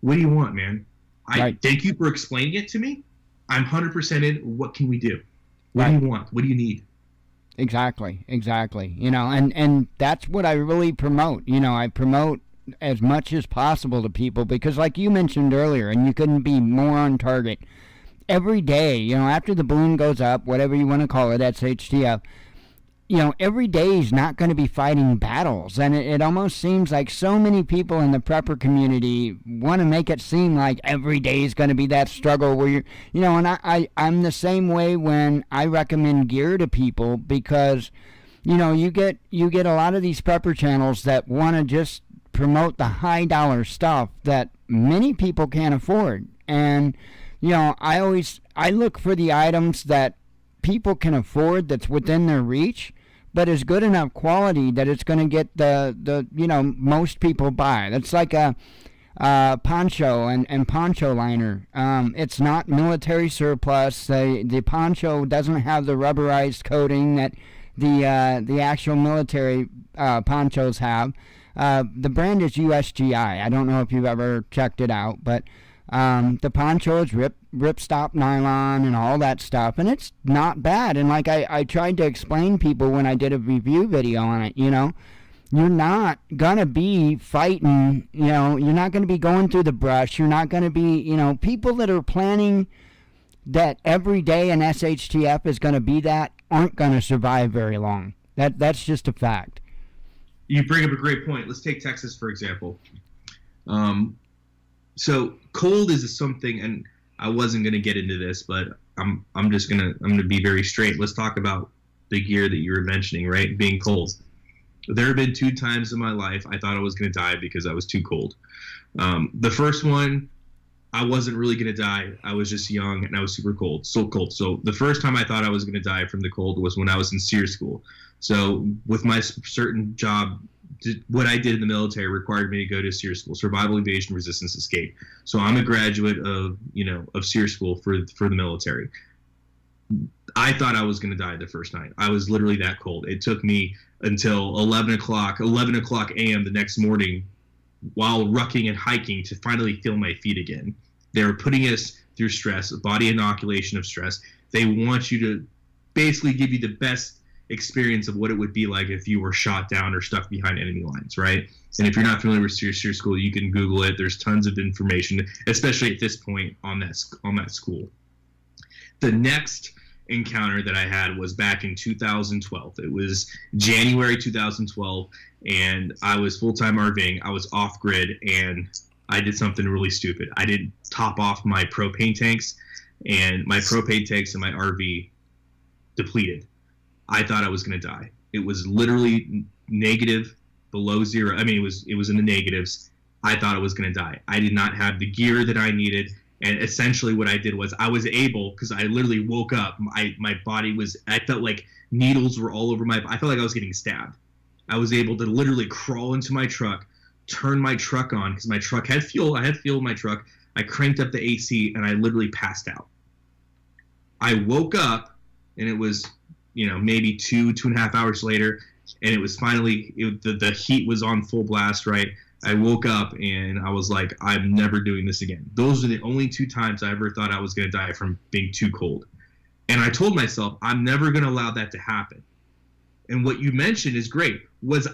what do you want, man? I thank you for explaining it to me. I'm 100% in. What can we do? What do you want? What do you need? Exactly. And that's what I really promote. I promote as much as possible to people, because like you mentioned earlier, and you couldn't be more on target, every day, after the balloon goes up, whatever you want to call it, that's HTF, every day is not going to be fighting battles. And it almost seems like so many people in the prepper community want to make it seem like every day is going to be that struggle where you're, and I'm the same way when I recommend gear to people, because you get a lot of these prepper channels that want to just promote the high dollar stuff that many people can't afford. And I look for the items that people can afford, that's within their reach, but is good enough quality that it's going to get the most people buy. That's like a poncho and poncho liner. It's not military surplus. The poncho doesn't have the rubberized coating that the actual military ponchos have. The brand is USGI. I don't know if you've ever checked it out, but the poncho is ripstop nylon and all that stuff, and it's not bad. And like I tried to explain people when I did a review video on it, you're not going to be fighting, you're not going to be going through the brush. You're not going to be, people that are planning that every day an SHTF is going to be that aren't going to survive very long. That's just a fact. You bring up a great point. Let's take Texas, for example. So cold is something, and I wasn't going to get into this, but I'm going to be very straight. Let's talk about the gear that you were mentioning, right? Being cold. There have been 2 times in my life I thought I was going to die because I was too cold. The first one, I wasn't really going to die. I was just young and I was super cold, so cold. So the first time I thought I was going to die from the cold was when I was in SEER school. So with my certain job, what I did in the military required me to go to SEER school, Survival, Evasion, Resistance, Escape. So I'm a graduate of SEER school for the military. I thought I was going to die the first night. I was literally that cold. It took me until 11 o'clock a.m. the next morning while rucking and hiking to finally feel my feet again. They were putting us through stress, a body inoculation of stress. They want you to basically give you the best experience of what it would be like if you were shot down or stuck behind enemy lines, right? And if you're not familiar with SEER school, you can Google it. There's tons of information, especially at this point on that school. The next encounter that I had was back in 2012. It was January 2012, and I was full-time RVing. I was off-grid, and I did something really stupid. I didn't top off my propane tanks, and my propane tanks in my RV depleted. I thought I was going to die. It was literally negative, below zero. I mean, it was in the negatives. I thought I was going to die. I did not have the gear that I needed. And essentially what I did was I was able, because I literally woke up, my body was, I felt like needles were all over I felt like I was getting stabbed. I was able to literally crawl into my truck, turn my truck on, because my truck had fuel. I had fuel in my truck. I cranked up the AC, and I literally passed out. I woke up, and it was, maybe 2.5 hours later, and it was finally, the heat was on full blast, right? I woke up and I was like, I'm never doing this again. Those are the only 2 times I ever thought I was going to die from being too cold. And I told myself, I'm never going to allow that to happen. And what you mentioned is great. This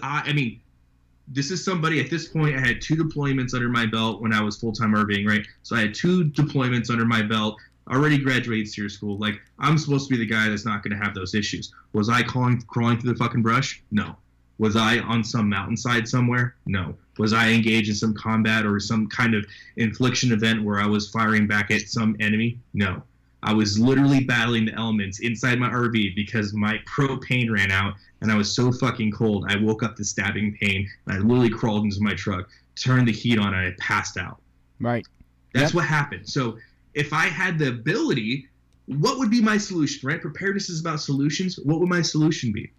is somebody, at this point, I had 2 deployments under my belt when I was full-time RVing, right? So I had 2 deployments under my belt, already graduated SEER school. Like, I'm supposed to be the guy that's not going to have those issues. Was I crawling through the fucking brush? No. Was I on some mountainside somewhere? No. Was I engaged in some combat or some kind of infliction event where I was firing back at some enemy? No. I was literally battling the elements inside my RV because my propane ran out and I was so fucking cold. I woke up to stabbing pain and I literally crawled into my truck, turned the heat on, and I passed out. Right. That's what happened. So if I had the ability, what would be my solution, right? Preparedness is about solutions. What would my solution be?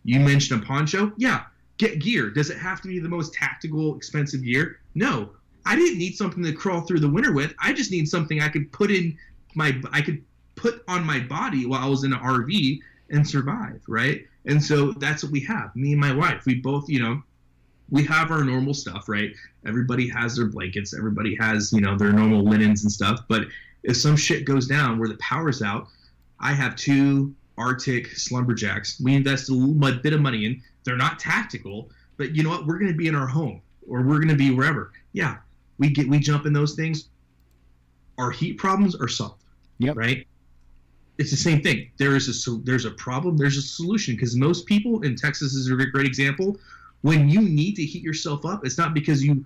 You mentioned a poncho? Yeah. Get gear. Does it have to be the most tactical, expensive gear? No. I didn't need something to crawl through the winter with. I just need something I could put on my body while I was in an RV and survive, right? And so that's what we have. Me and my wife, we both, we have our normal stuff, right? Everybody has their blankets. Everybody has, their normal linens and stuff. But if some shit goes down where the power's out, I have 2 Arctic Slumberjacks. We invest a bit of money in. They're not tactical, but you know what? We're going to be in our home, or we're going to be wherever. Yeah, we jump in those things. Our heat problems are solved. Yep. Right. It's the same thing. There's a problem. There's a solution, because most people, in Texas is a great example. When you need to heat yourself up, it's not because you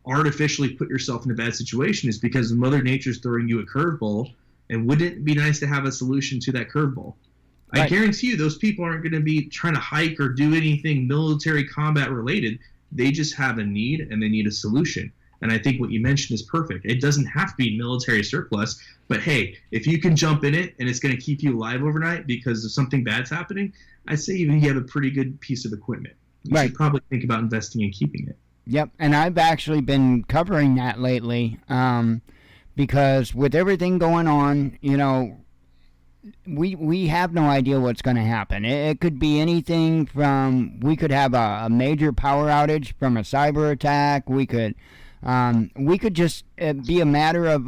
artificially put yourself in a bad situation. It's because Mother Nature's throwing you a curveball, and wouldn't it be nice to have a solution to that curveball? I guarantee you those people aren't going to be trying to hike or do anything military combat related. They just have a need and they need a solution. And I think what you mentioned is perfect. It doesn't have to be military surplus, but hey, if you can jump in it and it's going to keep you alive overnight because of something bad's happening, I'd say even you have a pretty good piece of equipment. You should probably think about investing in keeping it. Yep, and I've actually been covering that lately because with everything going on, we have no idea what's going to happen. It could be anything from, we could have a major power outage from a cyber attack. We could just be a matter of,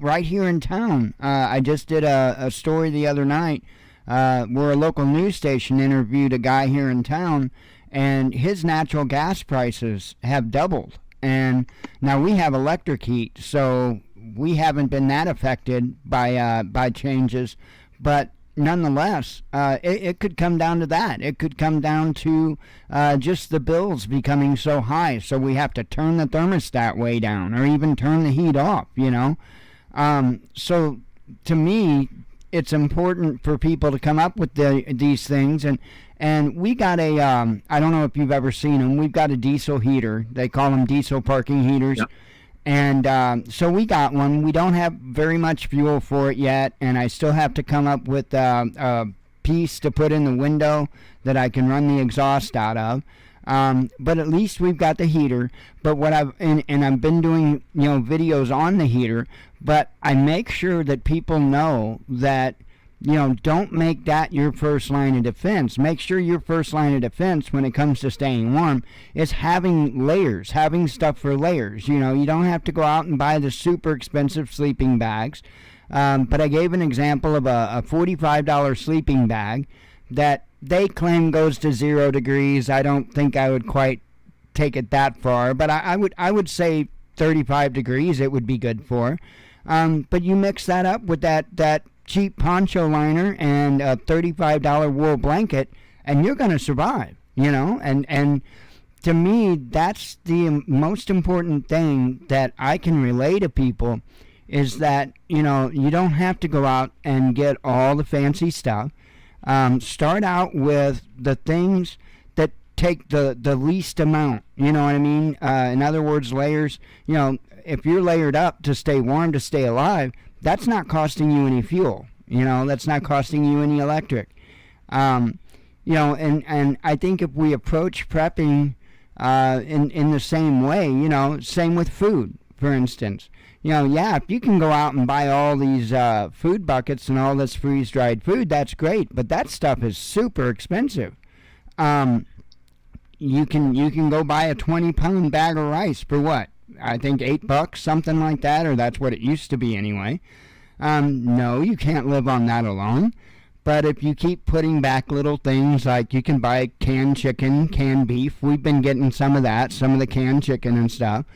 right here in town. I just did a story the other night where a local news station interviewed a guy here in town, and his natural gas prices have doubled. And now we have electric heat, so we haven't been that affected by changes. But nonetheless, it could come down to that. It could come down to just the bills becoming so high, so we have to turn the thermostat way down or even turn the heat off, So to me, it's important for people to come up with these things. And we got a, I don't know if you've ever seen them, we've got a diesel heater. They call them diesel parking heaters. Yep. And so we got one. We don't have very much fuel for it yet, and I still have to come up with a piece to put in the window that I can run the exhaust out of. But at least we've got the heater. But what I've been doing, videos on the heater, but I make sure that people know that, don't make that your first line of defense. Make sure your first line of defense when it comes to staying warm is having layers, having stuff for layers. You don't have to go out and buy the super expensive sleeping bags. But I gave an example of a $45 sleeping bag that they claim goes to 0 degrees. I don't think I would quite take it that far, but I would say 35 degrees it would be good for. But you mix that up with that cheap poncho liner and a $35 wool blanket, and you're going to survive, and to me, that's the most important thing that I can relay to people is that, you don't have to go out and get all the fancy stuff. Start out with the things that take the least amount, you know what I mean? In other words, layers, if you're layered up to stay warm, to stay alive, that's not costing you any fuel. That's not costing you any electric. And I think if we approach prepping in the same way, same with food, for instance. If you can go out and buy all these food buckets and all this freeze-dried food, that's great, but that stuff is super expensive. You can go buy a 20-pound bag of rice for what? I think $8, something like that, or that's what it used to be anyway. No, you can't live on that alone. But if you keep putting back little things like you can buy canned chicken, canned beef, we've been getting some of that, some of the canned chicken and stuff.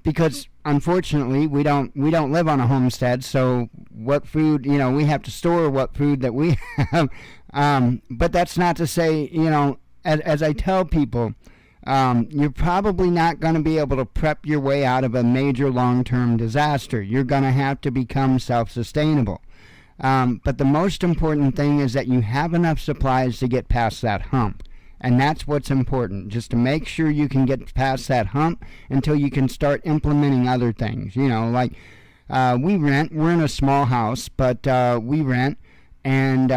Because unfortunately we don't live on a homestead, so what food, we have to store what food that we have. But that's not to say, as I tell people, you're probably not going to be able to prep your way out of a major long-term disaster. You're going to have to become self-sustainable. But the most important thing is that you have enough supplies to get past that hump. And that's what's important, just to make sure you can get past that hump until you can start implementing other things. Like we rent. We're in a small house, but we rent. And,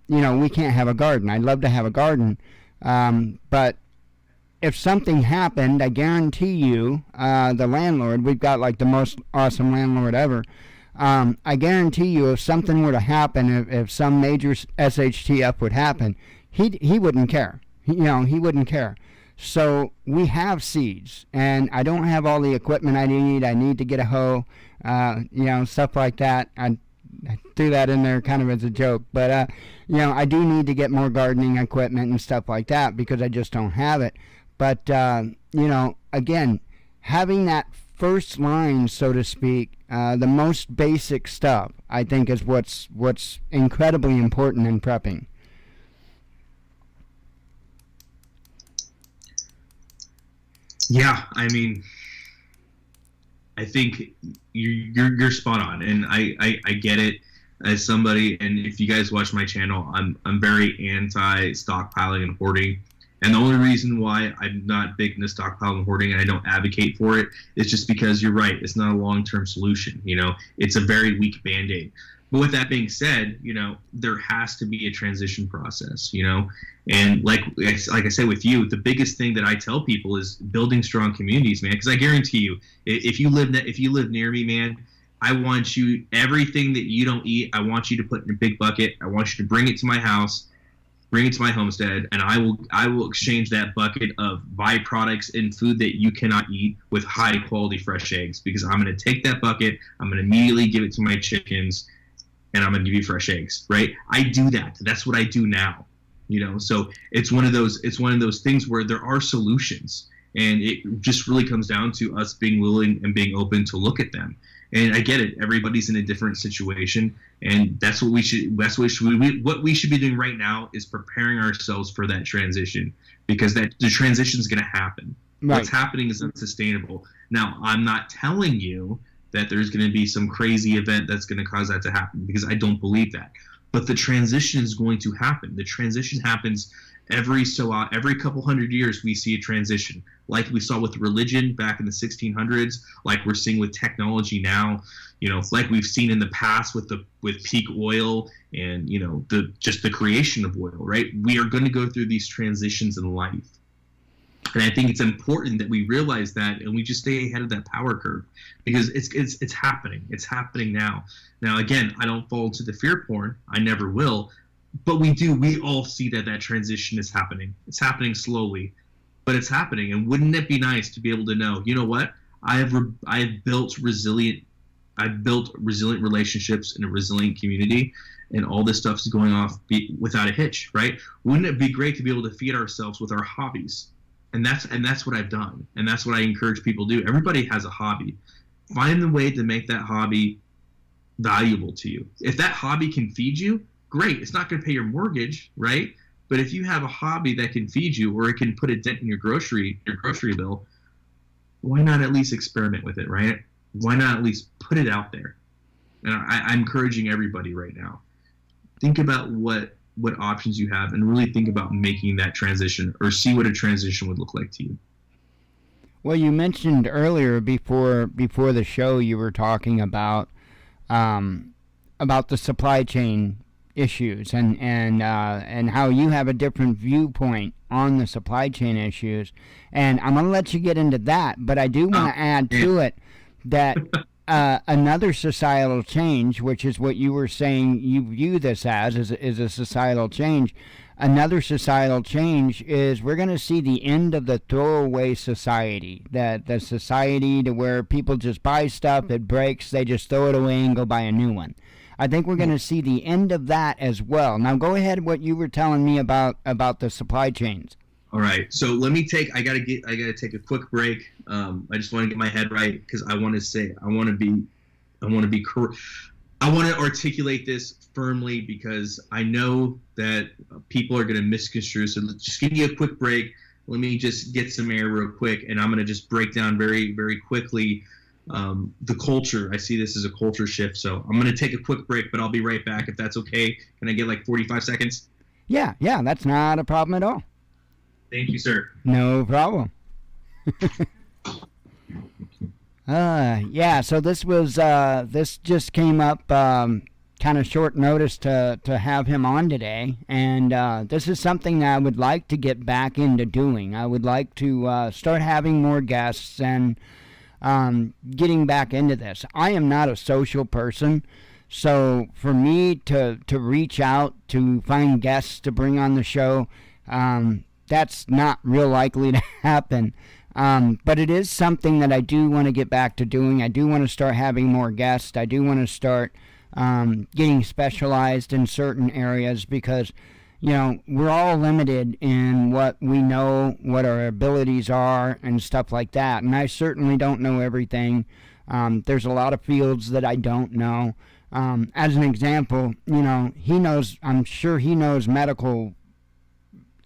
we can't have a garden. I'd love to have a garden. But if something happened, I guarantee you, the landlord, we've got like the most awesome landlord ever. I guarantee you if something were to happen, if some major SHTF would happen, he wouldn't care. He wouldn't care. So we have seeds, and I don't have all the equipment I need. I need to get a hoe, stuff like that. I threw that in there kind of as a joke, but I do need to get more gardening equipment and stuff like that because I just don't have it. But again, having that first line, so to speak, the most basic stuff, I think is what's incredibly important in prepping. Yeah, I mean, I think you're spot on, and I get it. as somebody, and if you guys watch my channel, I'm very anti stockpiling and hoarding. And the only reason why I'm not big into stockpiling and hoarding and I don't advocate for it is just because you're right. It's not a long-term solution. It's a very weak Band-Aid. But with that being said, there has to be a transition process, and like I said with you, the biggest thing that I tell people is building strong communities, man, because I guarantee you, if you live near me, man, I want you, everything that you don't eat, I want you to put in a big bucket. I want you to bring it to my house, bring it to my homestead, and I will exchange that bucket of byproducts and food that you cannot eat with high quality fresh eggs, because I'm going to take that bucket, I'm going to immediately give it to my chickens, and I'm going to give you fresh eggs, right? I do that. That's what I do now, so it's one of those things where there are solutions, and it just really comes down to us being willing and being open to look at them. And I get it. Everybody's in a different situation, and that's what we should. What we should be doing right now is preparing ourselves for that transition, because the transition is going to happen. Right. What's happening is unsustainable. Now, I'm not telling you that there's going to be some crazy event that's going to cause that to happen, because I don't believe that. But the transition is going to happen. The transition happens every couple hundred years. We see a transition, like we saw with religion back in the 1600s, like we're seeing with technology now, like we've seen in the past with peak oil and the creation of oil, right? We are going to go through these transitions in life. And I think it's important that we realize that, and we just stay ahead of that power curve, because it's happening. It's happening now. Now, again, I don't fall into the fear porn. I never will. But we all see that transition is happening. It's happening slowly, but it's happening. And wouldn't it be nice to be able to know, you know what? I have built resilient relationships in a resilient community, and all this stuff is going off without a hitch, right? Wouldn't it be great to be able to feed ourselves with our hobbies? And that's what I've done, and that's what I encourage people to do. Everybody has a hobby. Find the way to make that hobby valuable to you. If that hobby can feed you, great. It's not going to pay your mortgage, right? But if you have a hobby that can feed you, or it can put a dent in your grocery bill, why not at least experiment with it, right? Why not at least put it out there? And I'm encouraging everybody right now. Think about what options you have, and really think about making that transition, or see what a transition would look like to you. Well, you mentioned earlier before the show, you were talking about the supply chain issues and how you have a different viewpoint on the supply chain issues, and I'm gonna let you get into that, but I do want to add to it that another societal change, which is what you were saying you view this as a societal change. Another societal change is we're going to see the end of the throwaway society, that the society to where people just buy stuff, it breaks, they just throw it away and go buy a new one. I think we're going to see the end of that as well. Now go ahead, what you were telling me about the supply chains. All right, so I gotta take a quick break. I just want to get my head right, because I want to articulate this firmly, because I know that people are going to misconstrue. So just give me a quick break. Let me just get some air real quick, and I'm going to just break down very, very quickly the culture. I see this as a culture shift, so I'm going to take a quick break, but I'll be right back if that's okay. Can I get like 45 seconds? Yeah, that's not a problem at all. Thank you, sir. No problem. So this just came up kind of short notice to have him on today, and this is something that I would like to get back into doing. I would like to start having more guests and getting back into this. I am not a social person, so for me to reach out to find guests to bring on the show, that's not real likely to happen. But it is something that I do want to get back to doing. I do want to start having more guests. I do want to start getting specialized in certain areas, because, we're all limited in what we know, what our abilities are, and stuff like that. And I certainly don't know everything. There's a lot of fields that I don't know. As an example, I'm sure he knows medical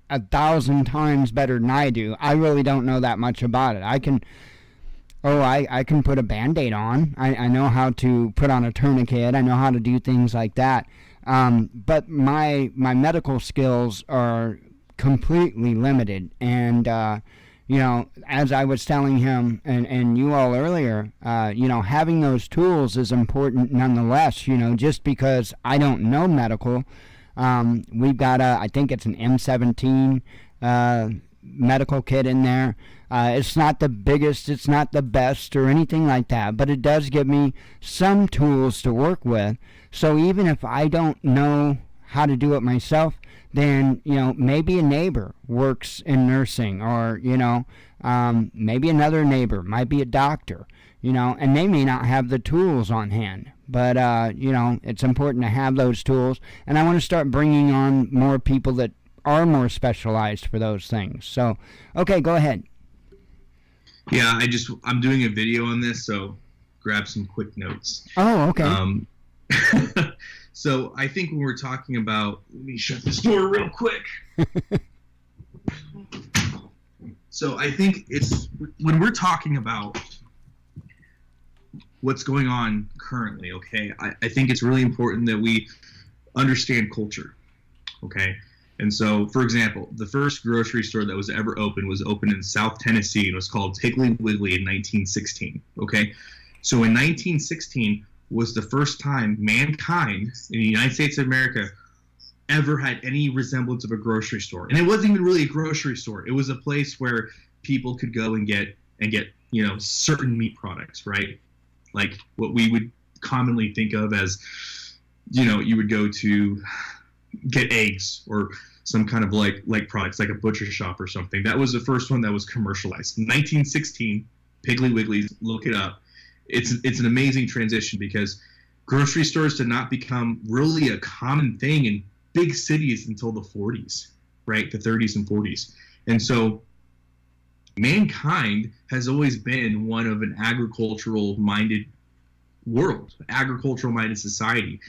1,000 times better than I do. I really don't know that much about it. Oh, I can put a Band-Aid on. I know how to put on a tourniquet. I know how to do things like that. But my medical skills are completely limited. And, as I was telling him and you all earlier, having those tools is important nonetheless, just because I don't know medical. We've got I think it's an M17 medical kit in there. It's not the biggest, it's not the best or anything like that, but it does give me some tools to work with. So even if I don't know how to do it myself, then, maybe a neighbor works in nursing, or, maybe another neighbor might be a doctor, and they may not have the tools on hand. But, it's important to have those tools. And I want to start bringing on more people that are more specialized for those things. So, okay, go ahead. Yeah, I'm doing a video on this, so grab some quick notes. Oh, okay. So I think when we're talking about, let me shut this door real quick. So I think it's when we're talking about what's going on currently, okay, I think it's really important that we understand culture, okay? And so, for example, the first grocery store that was ever opened was opened in South Tennessee. It was called Piggly Wiggly in 1916, okay? So in 1916 was the first time mankind in the United States of America ever had any resemblance of a grocery store. And it wasn't even really a grocery store. It was a place where people could go and get certain meat products, right? Like what we would commonly think of as, you would go to get eggs or some kind of like products, like a butcher shop or something. That was the first one that was commercialized. 1916, Piggly Wiggly's, look it up. It's an amazing transition because grocery stores did not become really a common thing in big cities until the 40s, right? The 30s and 40s. And so mankind has always been one of an agricultural-minded world, agricultural-minded society.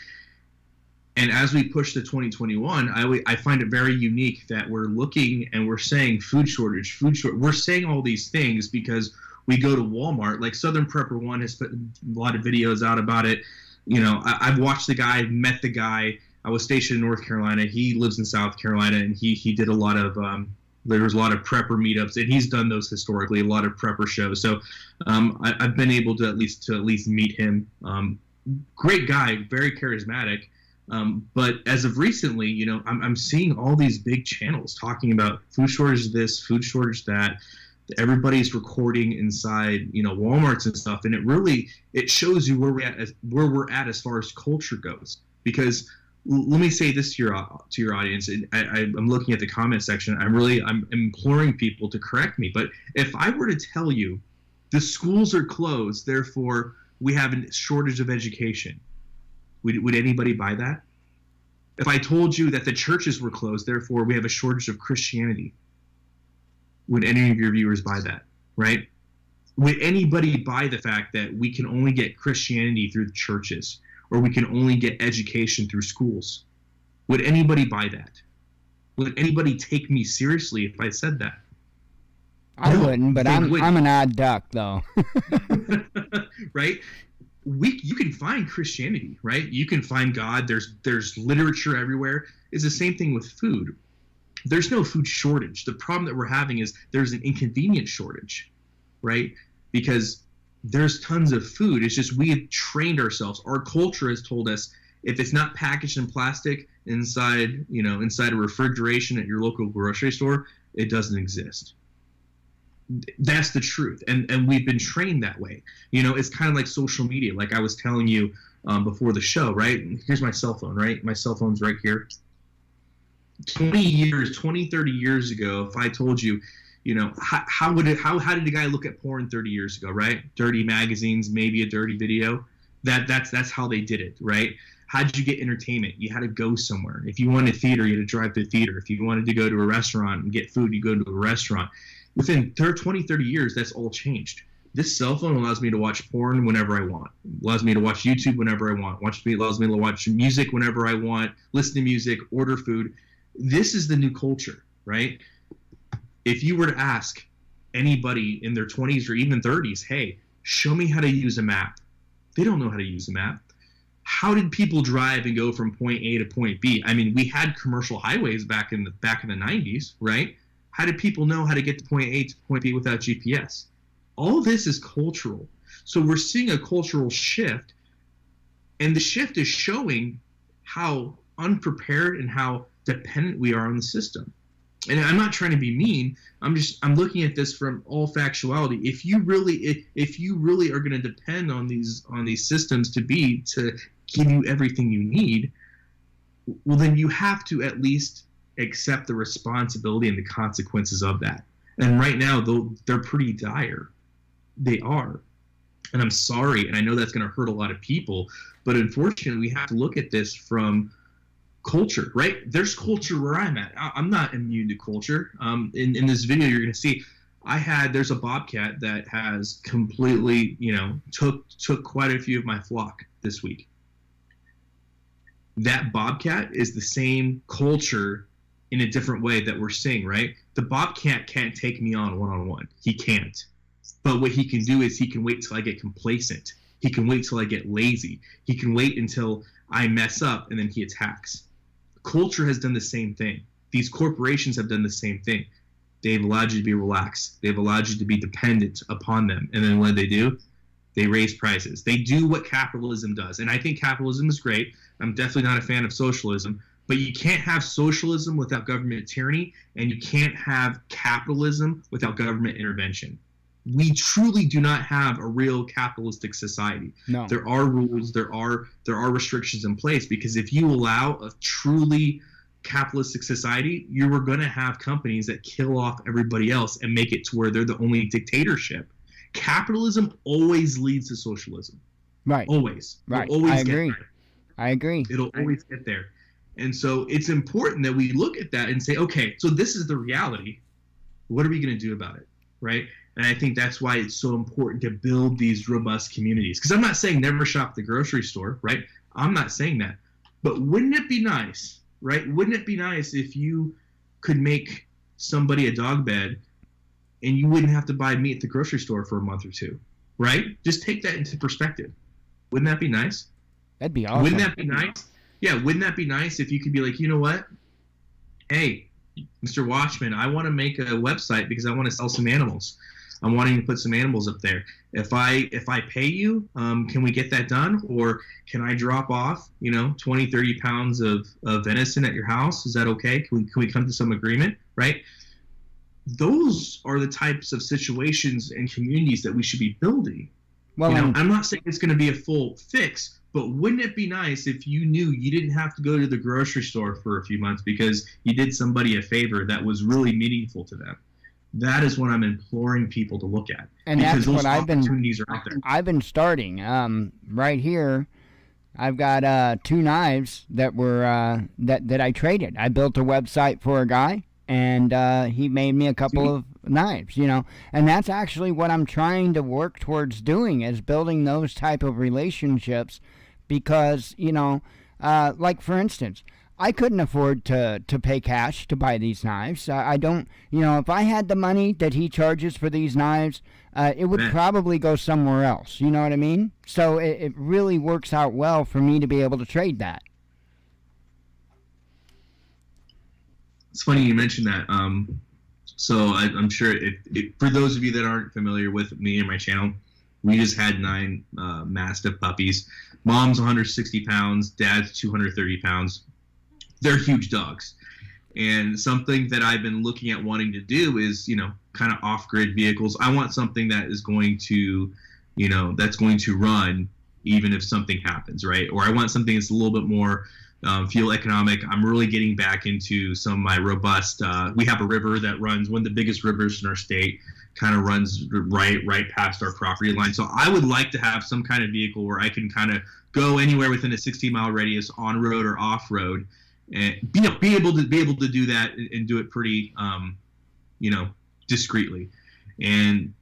And as we push to 2021, I find it very unique that we're looking and we're saying food shortage. We're saying all these things because we go to Walmart. Like Southern Prepper One has put a lot of videos out about it. I've watched the guy, met the guy. I was stationed in North Carolina. He lives in South Carolina, and he did a lot of there was a lot of prepper meetups, and he's done those historically, a lot of prepper shows. So I've been able to at least meet him. Great guy, very charismatic. But as of recently, I'm seeing all these big channels talking about food shortage this, food shortage that. Everybody's recording inside, Walmarts and stuff, and it shows you where we're at as far as culture goes. Because let me say this to your audience, and I'm looking at the comment section. I'm imploring people to correct me, but if I were to tell you the schools are closed, therefore we have a shortage of education, would anybody buy that? If I told you that the churches were closed, therefore we have a shortage of Christianity, would any of your viewers buy that, right? Would anybody buy the fact that we can only get Christianity through the churches, or we can only get education through schools? Would anybody buy that? Would anybody take me seriously if I said that? I wouldn't, but I'm an odd duck, though. Right? You can find Christianity, right? You can find God. There's literature everywhere. It's the same thing with food. There's no food shortage. The problem that we're having is there's an inconvenience shortage, right? Because there's tons of food. It's just we have trained ourselves. Our culture has told us if it's not packaged in plastic inside a refrigeration at your local grocery store, it doesn't exist. That's the truth. And we've been trained that way. It's kind of like social media. Like I was telling you before the show, right? Here's my cell phone, right? My cell phone's right here. 30 years ago, if I told you, how did a guy look at porn 30 years ago, right? Dirty magazines, maybe a dirty video. That's how they did it, right? How did you get entertainment? You had to go somewhere. If you wanted theater, you had to drive to the theater. If you wanted to go to a restaurant and get food, you go to a restaurant. Within 20, 30 years, that's all changed. This cell phone allows me to watch porn whenever I want. Allows me to watch YouTube whenever I want. Allows me to watch music whenever I want, listen to music, order food. This is the new culture, right? If you were to ask anybody in their 20s or even 30s, hey, show me how to use a map. They don't know how to use a map. How did people drive and go from point A to point B? I mean, we had commercial highways back in the 90s, right? How did people know how to get to point A to point B without GPS? All of this is cultural. So we're seeing a cultural shift, and the shift is showing how unprepared and how dependent we are on the system. And I'm not trying to be mean. I'm looking at this from all factuality. If you really are going to depend on these systems to give you everything you need, well, then you have to at least accept the responsibility and the consequences of that. And right now, they're pretty dire. They are. And I'm sorry, and I know that's going to hurt a lot of people, but unfortunately, we have to look at this from culture, right? There's culture where I'm at. I'm not immune to culture. In this video, you're going to see there's a bobcat that has completely, took quite a few of my flock this week. That bobcat is the same culture in a different way that we're seeing, right? The bobcat can't take me on one-on-one. He can't. But what he can do is he can wait till I get complacent. He can wait till I get lazy. He can wait until I mess up, and then he attacks. Culture has done the same thing. These corporations have done the same thing. They've allowed you to be relaxed. They've allowed you to be dependent upon them. And then what do? They raise prices. They do what capitalism does. And I think capitalism is great. I'm definitely not a fan of socialism. But you can't have socialism without government tyranny, and you can't have capitalism without government intervention. We truly do not have a real capitalistic society. No. There are rules, there are restrictions in place, because if you allow a truly capitalistic society, you are going to have companies that kill off everybody else and make it to where they're the only dictatorship. Capitalism always leads to socialism. Right. Always. Right. It'll always I agree. get there. I agree. It'll always get there. And so it's important that we look at that and say, okay, so this is the reality. What are we going to do about it? Right? And I think that's why it's so important to build these robust communities. Because I'm not saying never shop at the grocery store, right? I'm not saying that. But wouldn't it be nice, right? Wouldn't it be nice if you could make somebody a dog bed and you wouldn't have to buy meat at the grocery store for a month or two, right? Just take that into perspective. Wouldn't that be nice? That'd be awesome. Wouldn't that be nice? Yeah, wouldn't that be nice if you could be like, you know what? Hey, Mr. Watchman, I want to make a website because I want to sell some animals. I'm wanting to put some animals up there. If I pay you, can we get that done? Or can I drop off, 20, 30 pounds of venison at your house? Is that okay? Can we come to some agreement, right? Those are the types of situations and communities that we should be building. Well, I'm not saying it's going to be a full fix, but wouldn't it be nice if you knew you didn't have to go to the grocery store for a few months because you did somebody a favor that was really meaningful to them? That is what I'm imploring people to look at. And because that's what opportunities are out there. I've been starting. Right here, I've got 2 knives that were that I traded. I built a website for a guy, and he made me a couple of knives, And that's actually what I'm trying to work towards doing, is building those type of relationships, because, like for instance, I couldn't afford to pay cash to buy these knives. I don't, if I had the money that he charges for these knives, it would probably go somewhere else. You know what I mean? So it really works out well for me to be able to trade that. It's funny you mentioned that. So I'm sure for those of you that aren't familiar with me and my channel, we just had 9 Mastiff puppies. Mom's 160 pounds, dad's 230 pounds. They're huge dogs. And something that I've been looking at wanting to do is, kind of off-grid vehicles. I want something that is going to, that's going to run even if something happens, right? Or I want something that's a little bit more fuel economic. I'm really getting back into some of my robust, we have a river that runs, one of the biggest rivers in our state, kind of runs right past our property line. So I would like to have some kind of vehicle where I can kind of go anywhere within a 60-mile radius, on-road or off-road, and be able to do that and do it pretty, discreetly. And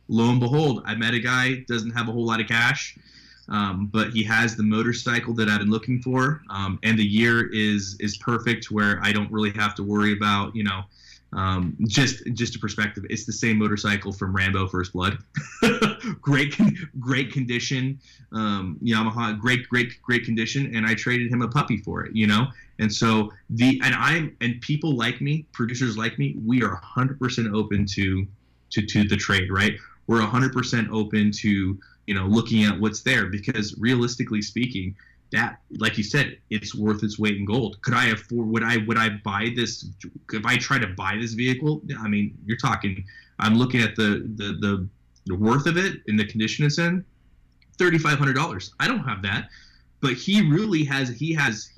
lo and behold, I met a guy, doesn't have a whole lot of cash, but he has the motorcycle that I've been looking for, and the year is perfect, where I don't really have to worry about, Just a perspective, it's the same motorcycle from Rambo First Blood. great condition, Yamaha, great condition, and I traded him a puppy for it, And so and people like me, producers like me, we are 100% open to the trade, right? We're 100% open to looking at what's there, because realistically speaking, that, like you said, it's worth its weight in gold. Could I afford? Would I buy this? If I try to buy this vehicle, I mean, you're talking. I'm looking at the worth of it and the condition it's in. $3,500. I don't have that, but he really has. He has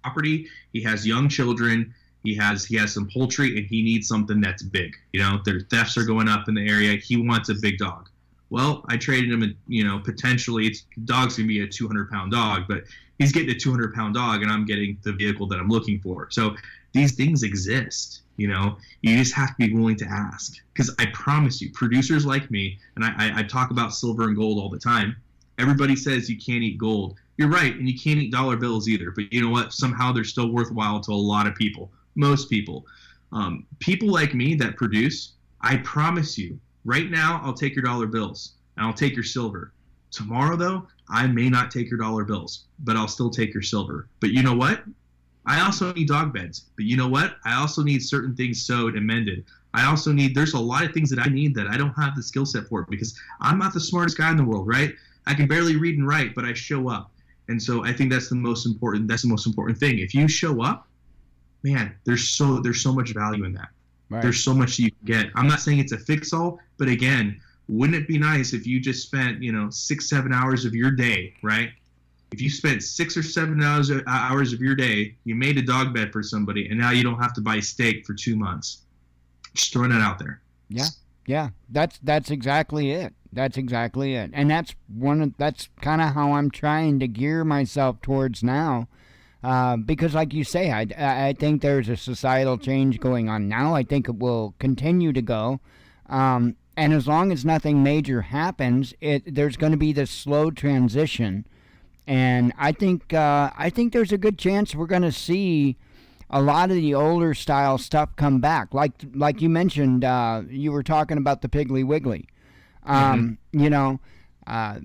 property. He has young children. He has some poultry, and he needs something that's big. Their thefts are going up in the area. He wants a big dog. Well, I traded him, potentially, dog's going to be a 200-pound dog, but he's getting a 200-pound dog, and I'm getting the vehicle that I'm looking for. So these things exist, You just have to be willing to ask. Because I promise you, producers like me, and I talk about silver and gold all the time, everybody says you can't eat gold. You're right, and you can't eat dollar bills either. But you know what? Somehow they're still worthwhile to a lot of people, most people. People like me that produce, I promise you, right now, I'll take your dollar bills, and I'll take your silver. Tomorrow, though, I may not take your dollar bills, but I'll still take your silver. But you know what? I also need dog beds. But you know what? I also need certain things sewed and mended. There's a lot of things that I need that I don't have the skill set for, because I'm not the smartest guy in the world, right? I can barely read and write, but I show up. And so I think that's the most important thing. If you show up, man, there's so much value in that. Right. There's so much you can get. I'm not saying it's a fix-all, but again, wouldn't it be nice if you just spent, 6-7 hours of your day, right? If you spent 6 or 7 hours of your day, you made a dog bed for somebody, and now you don't have to buy steak for 2 months. Just throwing it out there. Yeah. That's exactly it. And that's kind of how I'm trying to gear myself towards now. Because like you say, I think there's a societal change going on now. I think it will continue to go. And as long as nothing major happens, there's going to be this slow transition. And I think there's a good chance we're going to see a lot of the older style stuff come back. Like you mentioned, you were talking about the Piggly Wiggly.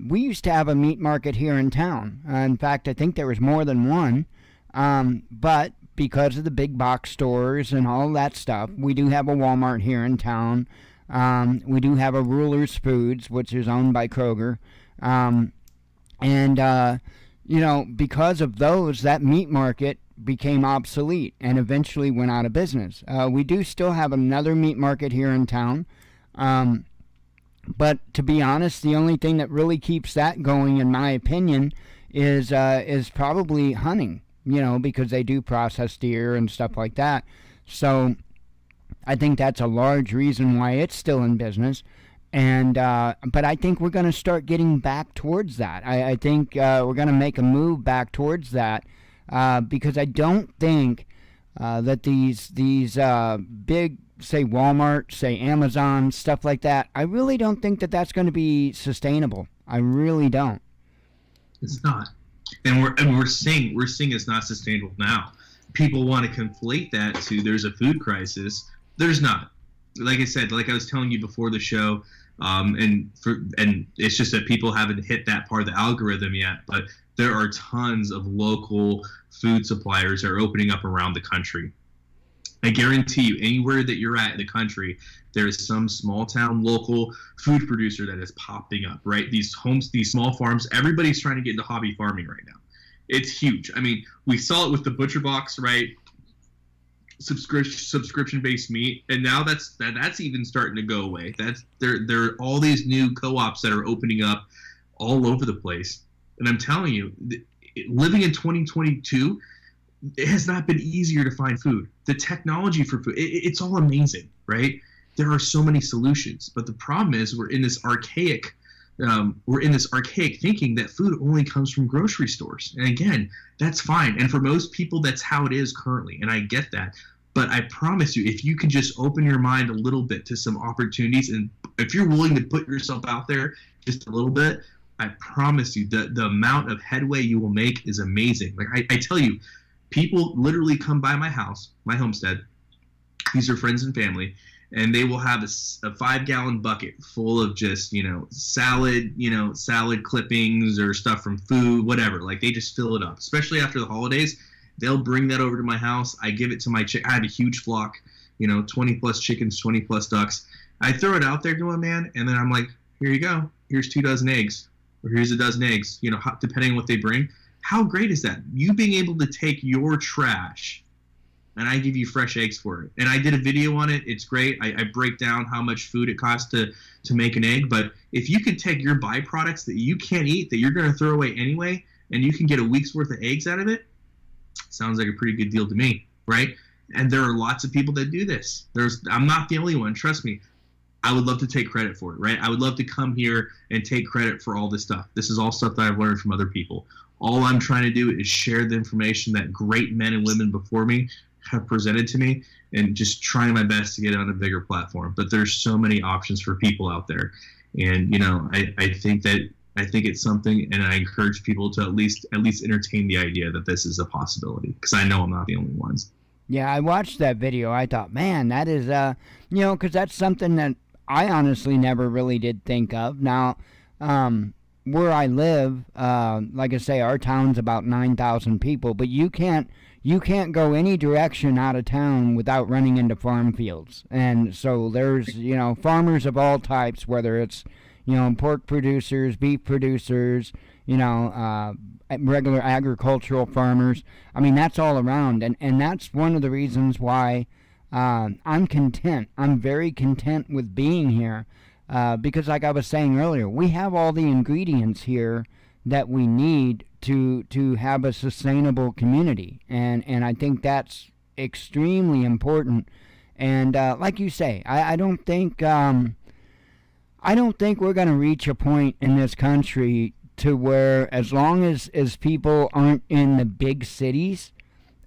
We used to have a meat market here in town. In fact, I think there was more than one. But because of the big box stores and all that stuff, we do have a Walmart here in town. We do have a Ruler's Foods, which is owned by Kroger. Because of those, that meat market became obsolete and eventually went out of business. We do still have another meat market here in town. But to be honest, the only thing that really keeps that going, in my opinion, is probably hunting. Because they do process deer and stuff like that. So I think that's a large reason why it's still in business. And but I think we're going to start getting back towards that. I think we're going to make a move back towards that because I don't think that these big, say Walmart, say Amazon, stuff like that, I really don't think that that's going to be sustainable. I really don't. It's not. And we're seeing it's not sustainable now. People want to conflate that to there's a food crisis. There's not. Like I said, like I was telling you before the show, and it's just that people haven't hit that part of the algorithm yet. But there are tons of local food suppliers that are opening up around the country. I guarantee you, anywhere that you're at in the country, there is some small town local food producer that is popping up, right? These homes, these small farms, everybody's trying to get into hobby farming right now. It's huge. I mean, we saw it with the Butcher Box, right? Subscription-based meat, and now that's even starting to go away. There are all these new co-ops that are opening up all over the place. And I'm telling you, living in 2022, it has not been easier to find food. The technology for food, it's all amazing, right? There are so many solutions, but the problem is we're in this archaic thinking that food only comes from grocery stores. And again, that's fine. And for most people, that's how it is currently. And I get that. But I promise you, if you can just open your mind a little bit to some opportunities, and if you're willing to put yourself out there just a little bit, I promise you the amount of headway you will make is amazing. Like I tell you, people literally come by my house, my homestead, These are friends and family, and they will have a 5-gallon bucket full of just, salad clippings or stuff from food, whatever. Like, they just fill it up, especially after the holidays. They'll bring that over to my house. I give it to my I have a huge flock, 20 plus chickens, 20 plus ducks. I throw it out there to a man, and then I'm like, here you go. Here's 2 dozen eggs, or here's a dozen eggs, depending on what they bring. How great is that? You being able to take your trash, and I give you fresh eggs for it. And I did a video on it. It's great. I break down how much food it costs to make an egg. But if you could take your byproducts that you can't eat, that you're going to throw away anyway, and you can get a week's worth of eggs out of it, sounds like a pretty good deal to me, right? And there are lots of people that do this. I'm not the only one. Trust me. I would love to take credit for it, right? I would love to come here and take credit for all this stuff. This is all stuff that I've learned from other people. All I'm trying to do is share the information that great men and women before me have presented to me, and just trying my best to get it on a bigger platform. But there's so many options for people out there. And, I think it's something, and I encourage people to at least entertain the idea that this is a possibility, because I know I'm not the only ones. Yeah, I watched that video. I thought, man, that is, because that's something that I honestly never really did think of. Now, where I live, like I say, our town's about 9,000 people, but you can't go any direction out of town without running into farm fields. And so there's, farmers of all types, whether it's, pork producers, beef producers, regular agricultural farmers. I mean, that's all around. And that's one of the reasons why I'm content. I'm very content with being here because, like I was saying earlier, we have all the ingredients here that we need to have a sustainable community. And I think that's extremely important. And like you say, I don't think we're going to reach a point in this country to where, as long as people aren't in the big cities,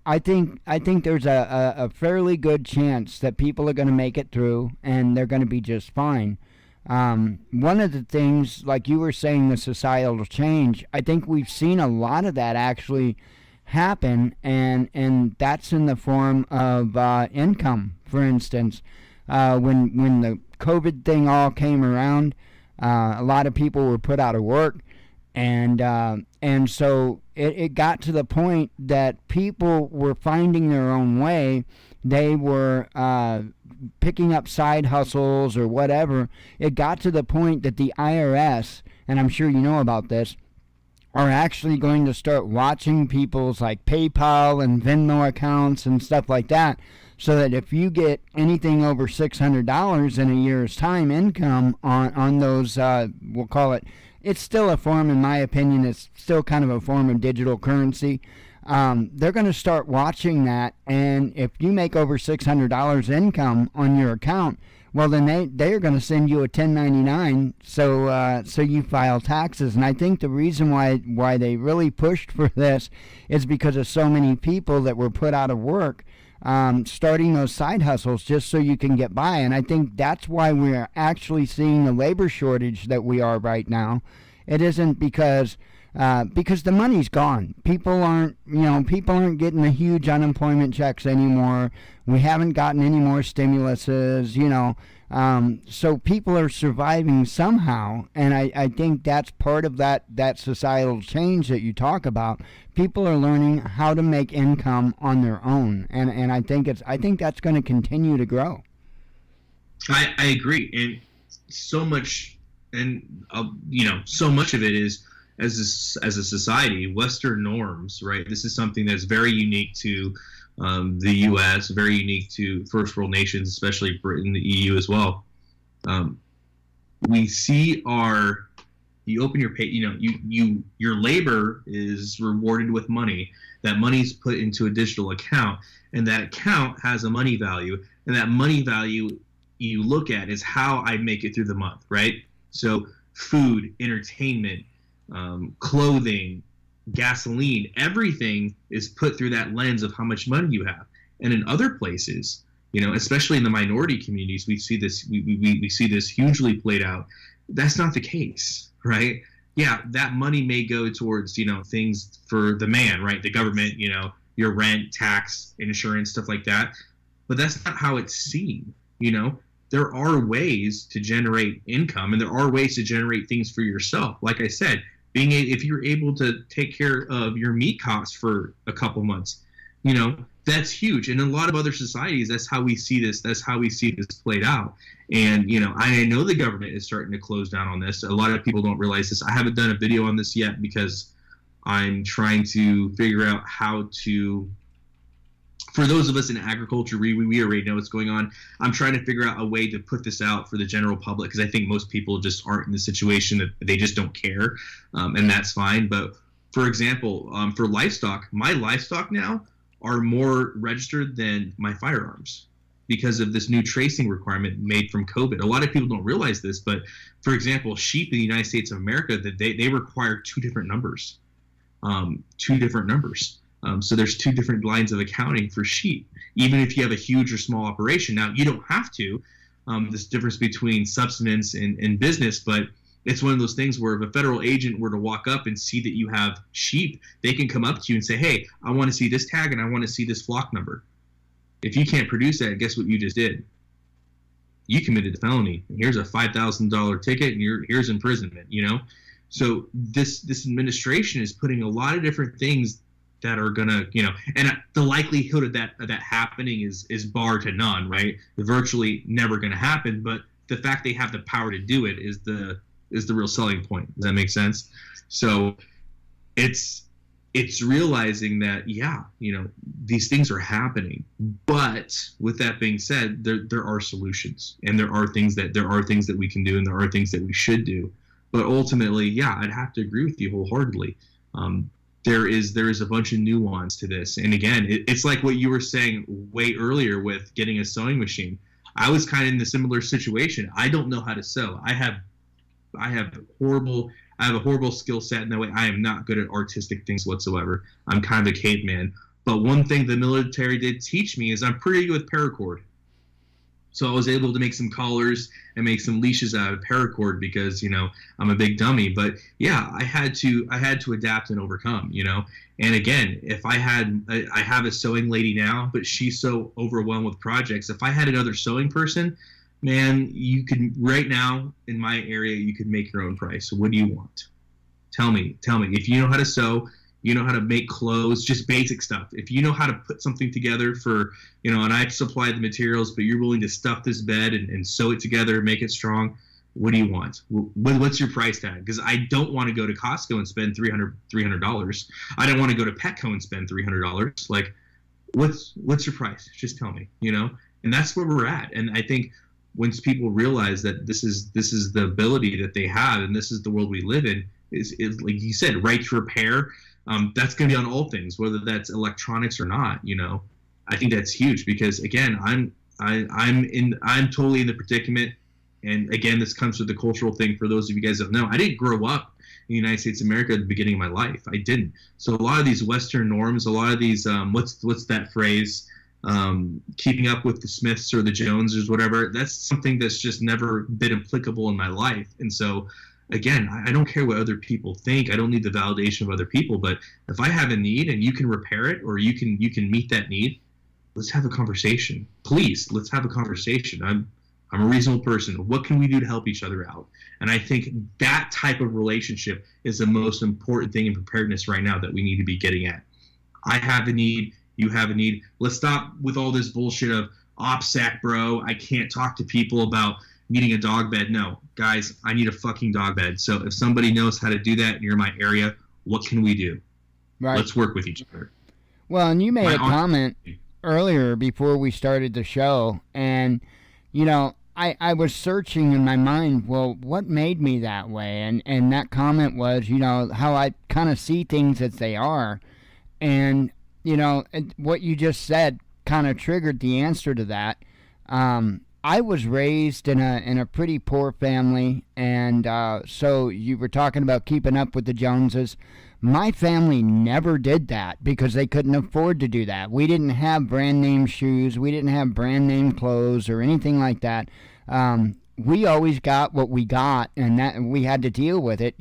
I think there's a fairly good chance that people are going to make it through and they're going to be just fine. One of the things, like you were saying, the societal change, I think we've seen a lot of that actually happen, and that's in the form of income. For instance, when the COVID thing all came around, a lot of people were put out of work, and so it got to the point that people were finding their own way. They were picking up side hustles or whatever. It got to the point that the IRS, and I'm sure you know about this, are actually going to start watching people's like PayPal and Venmo accounts and stuff like that, so that if you get anything over $600 in a year's time income on those, we'll call it, it's still a form, in my opinion, it's still kind of a form of digital currency. They're going to start watching that, and if you make over $600 income on your account, well, then they are going to send you a 1099, so you file taxes. And I think the reason why they really pushed for this is because of so many people that were put out of work, starting those side hustles just so you can get by. And I think that's why we're actually seeing the labor shortage that we are right now. It isn't because the money's gone. People aren't getting the huge unemployment checks anymore. We haven't gotten any more stimuluses, so people are surviving somehow, and I think that's part of that societal change that you talk about. People are learning how to make income on their own, and I think that's going to continue to grow. I agree, and so much of it is, as a society, Western norms, right? This is something that's very unique to the U.S., very unique to first world nations, especially Britain, the EU as well. We see you open your pay, your labor is rewarded with money. That money's put into a digital account, and that account has a money value, and that money value you look at is how I make it through the month, right? So food, entertainment, clothing, gasoline, everything is put through that lens of how much money you have. And in other places, especially in the minority communities, we see this we see this hugely played out. That's not the case, right? Yeah, that money may go towards things for the man, right? The government, your rent, tax, insurance, stuff like that. but that's not how it's seen. There are ways to generate income, and there are ways to generate things for yourself. Like I said, if you're able to take care of your meat costs for a couple months, that's huge. And in a lot of other societies, that's how we see this. That's how we see this played out. And, I know the government is starting to close down on this. A lot of people don't realize this. I haven't done a video on this yet because I'm trying to figure out how to, for those of us in agriculture, we already know what's going on. I'm trying to figure out a way to put this out for the general public, because I think most people just aren't in the situation that they just don't care, and that's fine. But for example, for livestock, my livestock now are more registered than my firearms because of this new tracing requirement made from COVID. A lot of people don't realize this, but for example, sheep in the United States of America, that they require two different numbers. So there's two different lines of accounting for sheep, even if you have a huge or small operation. Now, you don't have to. This difference between subsistence and business, but it's one of those things where if a federal agent were to walk up and see that you have sheep, they can come up to you and say, hey, I want to see this tag and I want to see this flock number. If you can't produce that, guess what you just did? You committed a felony. Here's a $5,000 ticket and here's imprisonment, So this administration is putting a lot of different things that are gonna, and the likelihood of that happening is bar to none, right? Virtually never gonna happen, but the fact they have the power to do it is the real selling point. Does that make sense? So it's realizing that, these things are happening, but with that being said, there are solutions, and there are things that we can do, and there are things that we should do. But ultimately, I'd have to agree with you wholeheartedly. There is a bunch of nuance to this. And again, it's like what you were saying way earlier with getting a sewing machine. I was kind of in a similar situation. I don't know how to sew. I have a horrible skill set in that way. I am not good at artistic things whatsoever. I'm kind of a caveman. But one thing the military did teach me is I'm pretty good with paracord. So I was able to make some collars and make some leashes out of paracord because, I'm a big dummy. But I had to adapt and overcome, And again, if I have a sewing lady now, but she's so overwhelmed with projects. If I had another sewing person, man, you could right now in my area, you could make your own price. So what do you want? Tell me. If you know how to sew, you know how to make clothes, just basic stuff. If you know how to put something together for, and I've supplied the materials, but you're willing to stuff this bed and sew it together, make it strong, what do you want? What's your price tag? Because I don't want to go to Costco and spend $300. I don't want to go to Petco and spend $300. Like, what's your price? Just tell me, And that's where we're at. And I think once people realize that this is the ability that they have, and this is the world we live in, is like you said, right to repair. That's going to be on all things, whether that's electronics or not. I think that's huge because again, I'm totally in the predicament. And again, this comes with the cultural thing. For those of you guys that know, I didn't grow up in the United States of America at the beginning of my life. I didn't. So a lot of these Western norms, a lot of these, what's that phrase? Keeping up with the Smiths or the Joneses, whatever. That's something that's just never been applicable in my life. And so, again, I don't care what other people think. I don't need the validation of other people. But if I have a need and you can repair it or you can meet that need, let's have a conversation. Please, let's have a conversation. I'm a reasonable person. What can we do to help each other out? And I think that type of relationship is the most important thing in preparedness right now that we need to be getting at. I have a need. You have a need. Let's stop with all this bullshit of OPSEC, bro. I can't talk to people about needing a dog bed. No, guys, I need a fucking dog bed. So if somebody knows how to do that near my area, what can we do? Right. Let's work with each other. Well, and you made a comment earlier before we started the show, and, I was searching in my mind, well, what made me that way? And that comment was, how I kind of see things as they are. And, what you just said kind of triggered the answer to that. I was raised in a pretty poor family, and so you were talking about keeping up with the Joneses. My family never did that because they couldn't afford to do that. We didn't have brand name shoes. We didn't have brand name clothes or anything like that. We always got what we got, and that we had to deal with it,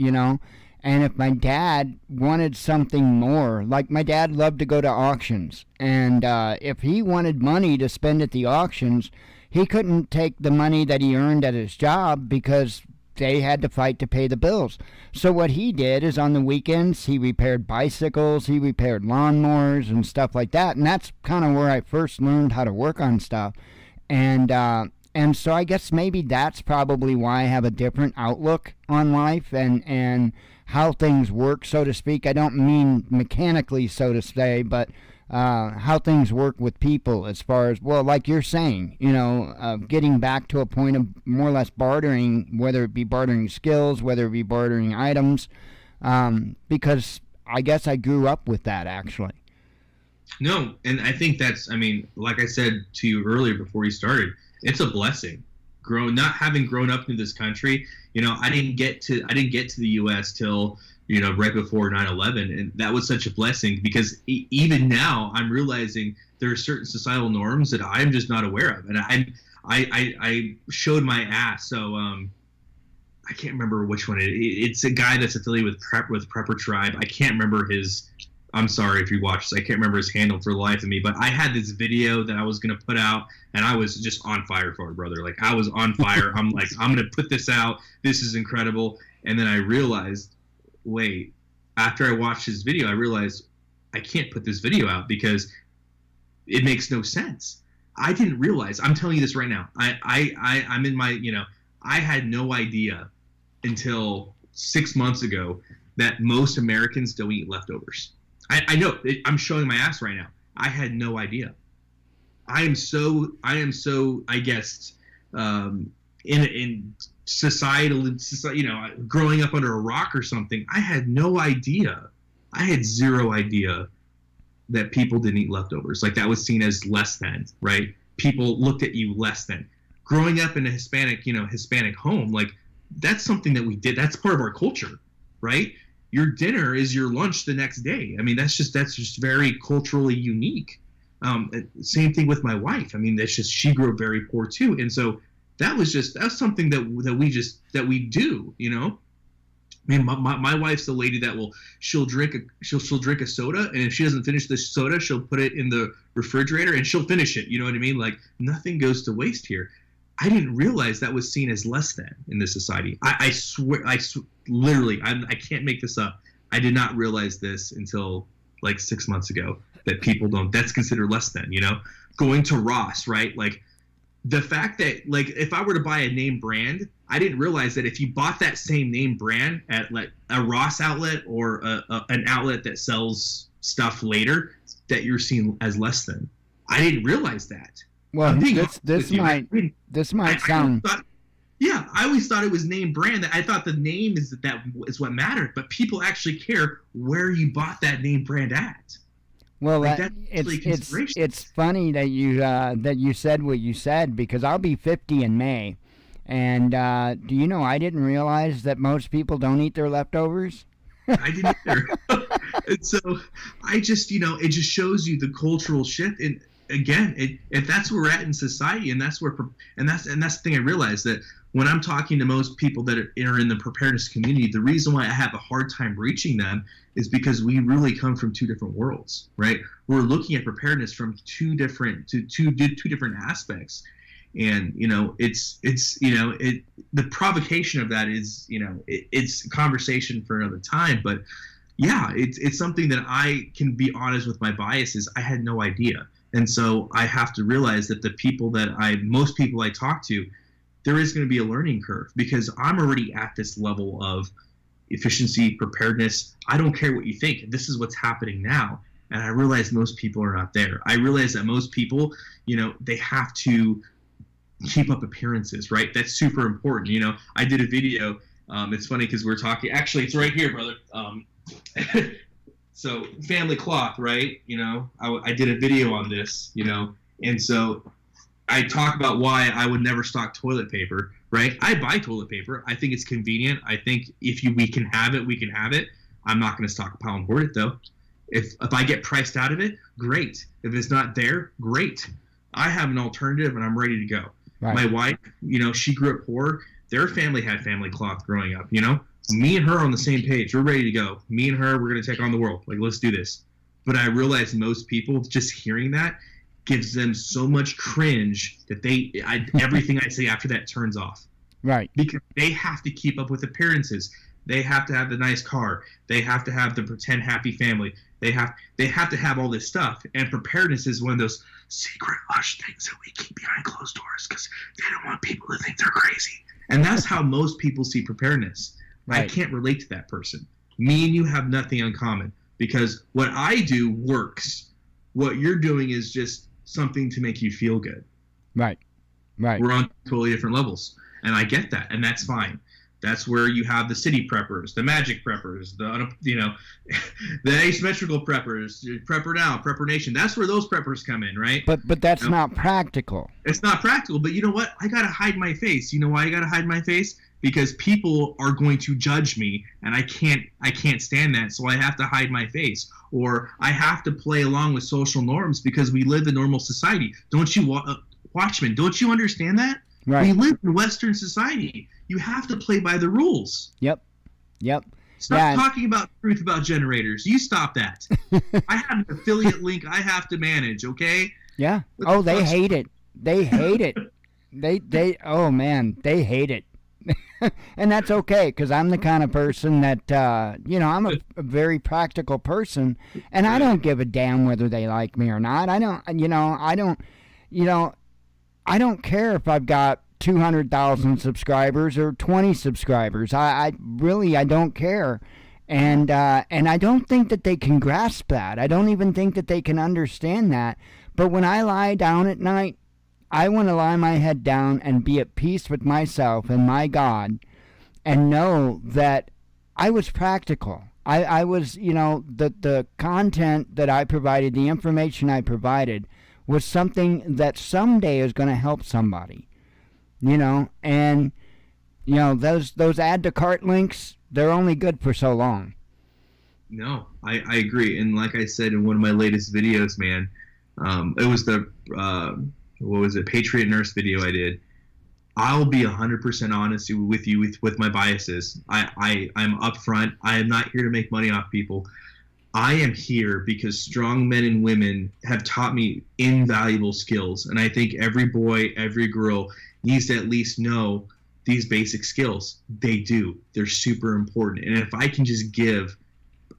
And if my dad wanted something more, like my dad loved to go to auctions, and if he wanted money to spend at the auctions, he couldn't take the money that he earned at his job because they had to fight to pay the bills. So what he did is on the weekends, he repaired bicycles, he repaired lawnmowers and stuff like that. And that's kind of where I first learned how to work on stuff. And so I guess maybe that's probably why I have a different outlook on life and how things work, so to speak. I don't mean mechanically, so to say, but how things work with people as far as, well, like you're saying, getting back to a point of more or less bartering, whether it be bartering skills, whether it be bartering items, because I guess I grew up with that, actually. No, and I think that's, like I said to you earlier before you started, it's a blessing. Not having grown up in this country, I didn't get to the U.S. till right before 9/11, and that was such a blessing because even now I'm realizing there are certain societal norms that I'm just not aware of, and I showed my ass. So I can't remember which one it's a guy that's affiliated with Prepper Tribe. I can't remember his. I'm sorry if you watch this. I can't remember his handle for the life of me, but I had this video that I was going to put out, and I was just on fire for it, brother. Like, I was on fire. I'm like, I'm going to put this out. This is incredible. And then I realized, wait, after I watched his video, I realized I can't put this video out because it makes no sense. I didn't realize. I'm telling you this right now. I'm in my, I had no idea until 6 months ago that most Americans don't eat leftovers. I know. I'm showing my ass right now. I had no idea. I am so. I guess in societal, growing up under a rock or something. I had no idea. I had zero idea that people didn't eat leftovers. Like, that was seen as less than, right? People looked at you less than. Growing up in a Hispanic home, like, that's something that we did. That's part of our culture, right? Your dinner is your lunch the next day. That's just very culturally unique. Same thing with my wife. She grew up very poor too, and so that's something that we do. My wife's the lady that she'll drink a soda, and if she doesn't finish the soda, she'll put it in the refrigerator and she'll finish it. You know what I mean? Like, nothing goes to waste here. I didn't realize that was seen as less than in this society. I swear, literally, I can't make this up. I did not realize this until like 6 months ago, that people that's considered less than, going to Ross, right? Like, the fact that, like, if I were to buy a name brand, I didn't realize that if you bought that same name brand at like a Ross outlet or an outlet that sells stuff later, that you're seen as less than. I didn't realize that. Well, this might sound. I always thought it was name brand. I thought the name is what mattered, but people actually care where you bought that name brand at. Well, like, it's funny that you said what you said, because I'll be 50 in May, and do you know I didn't realize that most people don't eat their leftovers? I didn't either. And so it just shows you the cultural shift. And again, if that's where we're at in society, and that's the thing I realized, that when I'm talking to most people that are in the preparedness community, the reason why I have a hard time reaching them is because we really come from two different worlds, right? We're looking at preparedness from two different aspects, and the provocation of that is it's a conversation for another time, but yeah, it's something that I can be honest with my biases. I had no idea. And so I have to realize that most people I talk to, there is going to be a learning curve, because I'm already at this level of efficiency, preparedness. I don't care what you think. This is what's happening now. And I realize most people are not there. I realize that most people, they have to keep up appearances, right? That's super important. I did a video. It's funny because we're talking. Actually, it's right here, brother. So family cloth, right? I did a video on this, and so I talk about why I would never stock toilet paper, right? I buy toilet paper. I think it's convenient. I think if we can have it, we can have it. I'm not going to stockpile and hoard it, though. If I get priced out of it, great. If it's not there, great. I have an alternative, and I'm ready to go. Right. My wife, she grew up poor. Their family had family cloth growing up, you know? Me and her on the same page. We're ready to go. Me and her, we're going to take on the world. Like, let's do this. But I realize most people, just hearing that gives them so much cringe that everything I say after that turns off. Right. Because they have to keep up with appearances. They have to have the nice car. They have to have the pretend happy family. They have to have all this stuff. And preparedness is one of those secret hush things that we keep behind closed doors because they don't want people to think they're crazy. And that's how most people see preparedness. Right. I can't relate to that person. Me and you have nothing in common because what I do works. What you're doing is just something to make you feel good. Right. We're on totally different levels. And I get that. And that's fine. That's where you have the city preppers, the magic preppers, the asymmetrical preppers, Prepper Now, Prepper Nation. That's where those preppers come in, right? But that's not practical. It's not practical. But you know what? I got to hide my face. You know why I got to hide my face? Because people are going to judge me, and I can't stand that. So I have to hide my face, or I have to play along with social norms because we live in normal society. Don't you, Watchman? Don't you understand that? Right. We live in Western society. You have to play by the rules. Yep. Stop talking about truth about generators. You stop that. I have an affiliate link I have to manage, okay? Yeah. They hate it. They hate it. Oh, man, they hate it. And that's okay, because I'm the kind of person that, I'm a very practical person, and I don't give a damn whether they like me or not. I don't care if I've got 200,000 subscribers or 20 subscribers. I really don't care. And I don't think that they can grasp that. I don't even think that they can understand that. But when I lie down at night, I want to lie my head down and be at peace with myself and my God and know that I was practical. I was, the content that I provided, the information I provided was something that someday is going to help somebody, and, those add to cart links, they're only good for so long. No, I agree. And like I said in one of my latest videos, man, it was the, Patriot Nurse video I did. I'll be 100% honest with you with my biases. I'm upfront. I am not here to make money off people. I am here because strong men and women have taught me invaluable skills. And I think every boy, every girl needs to at least know these basic skills. They do. They're super important. And if I can just give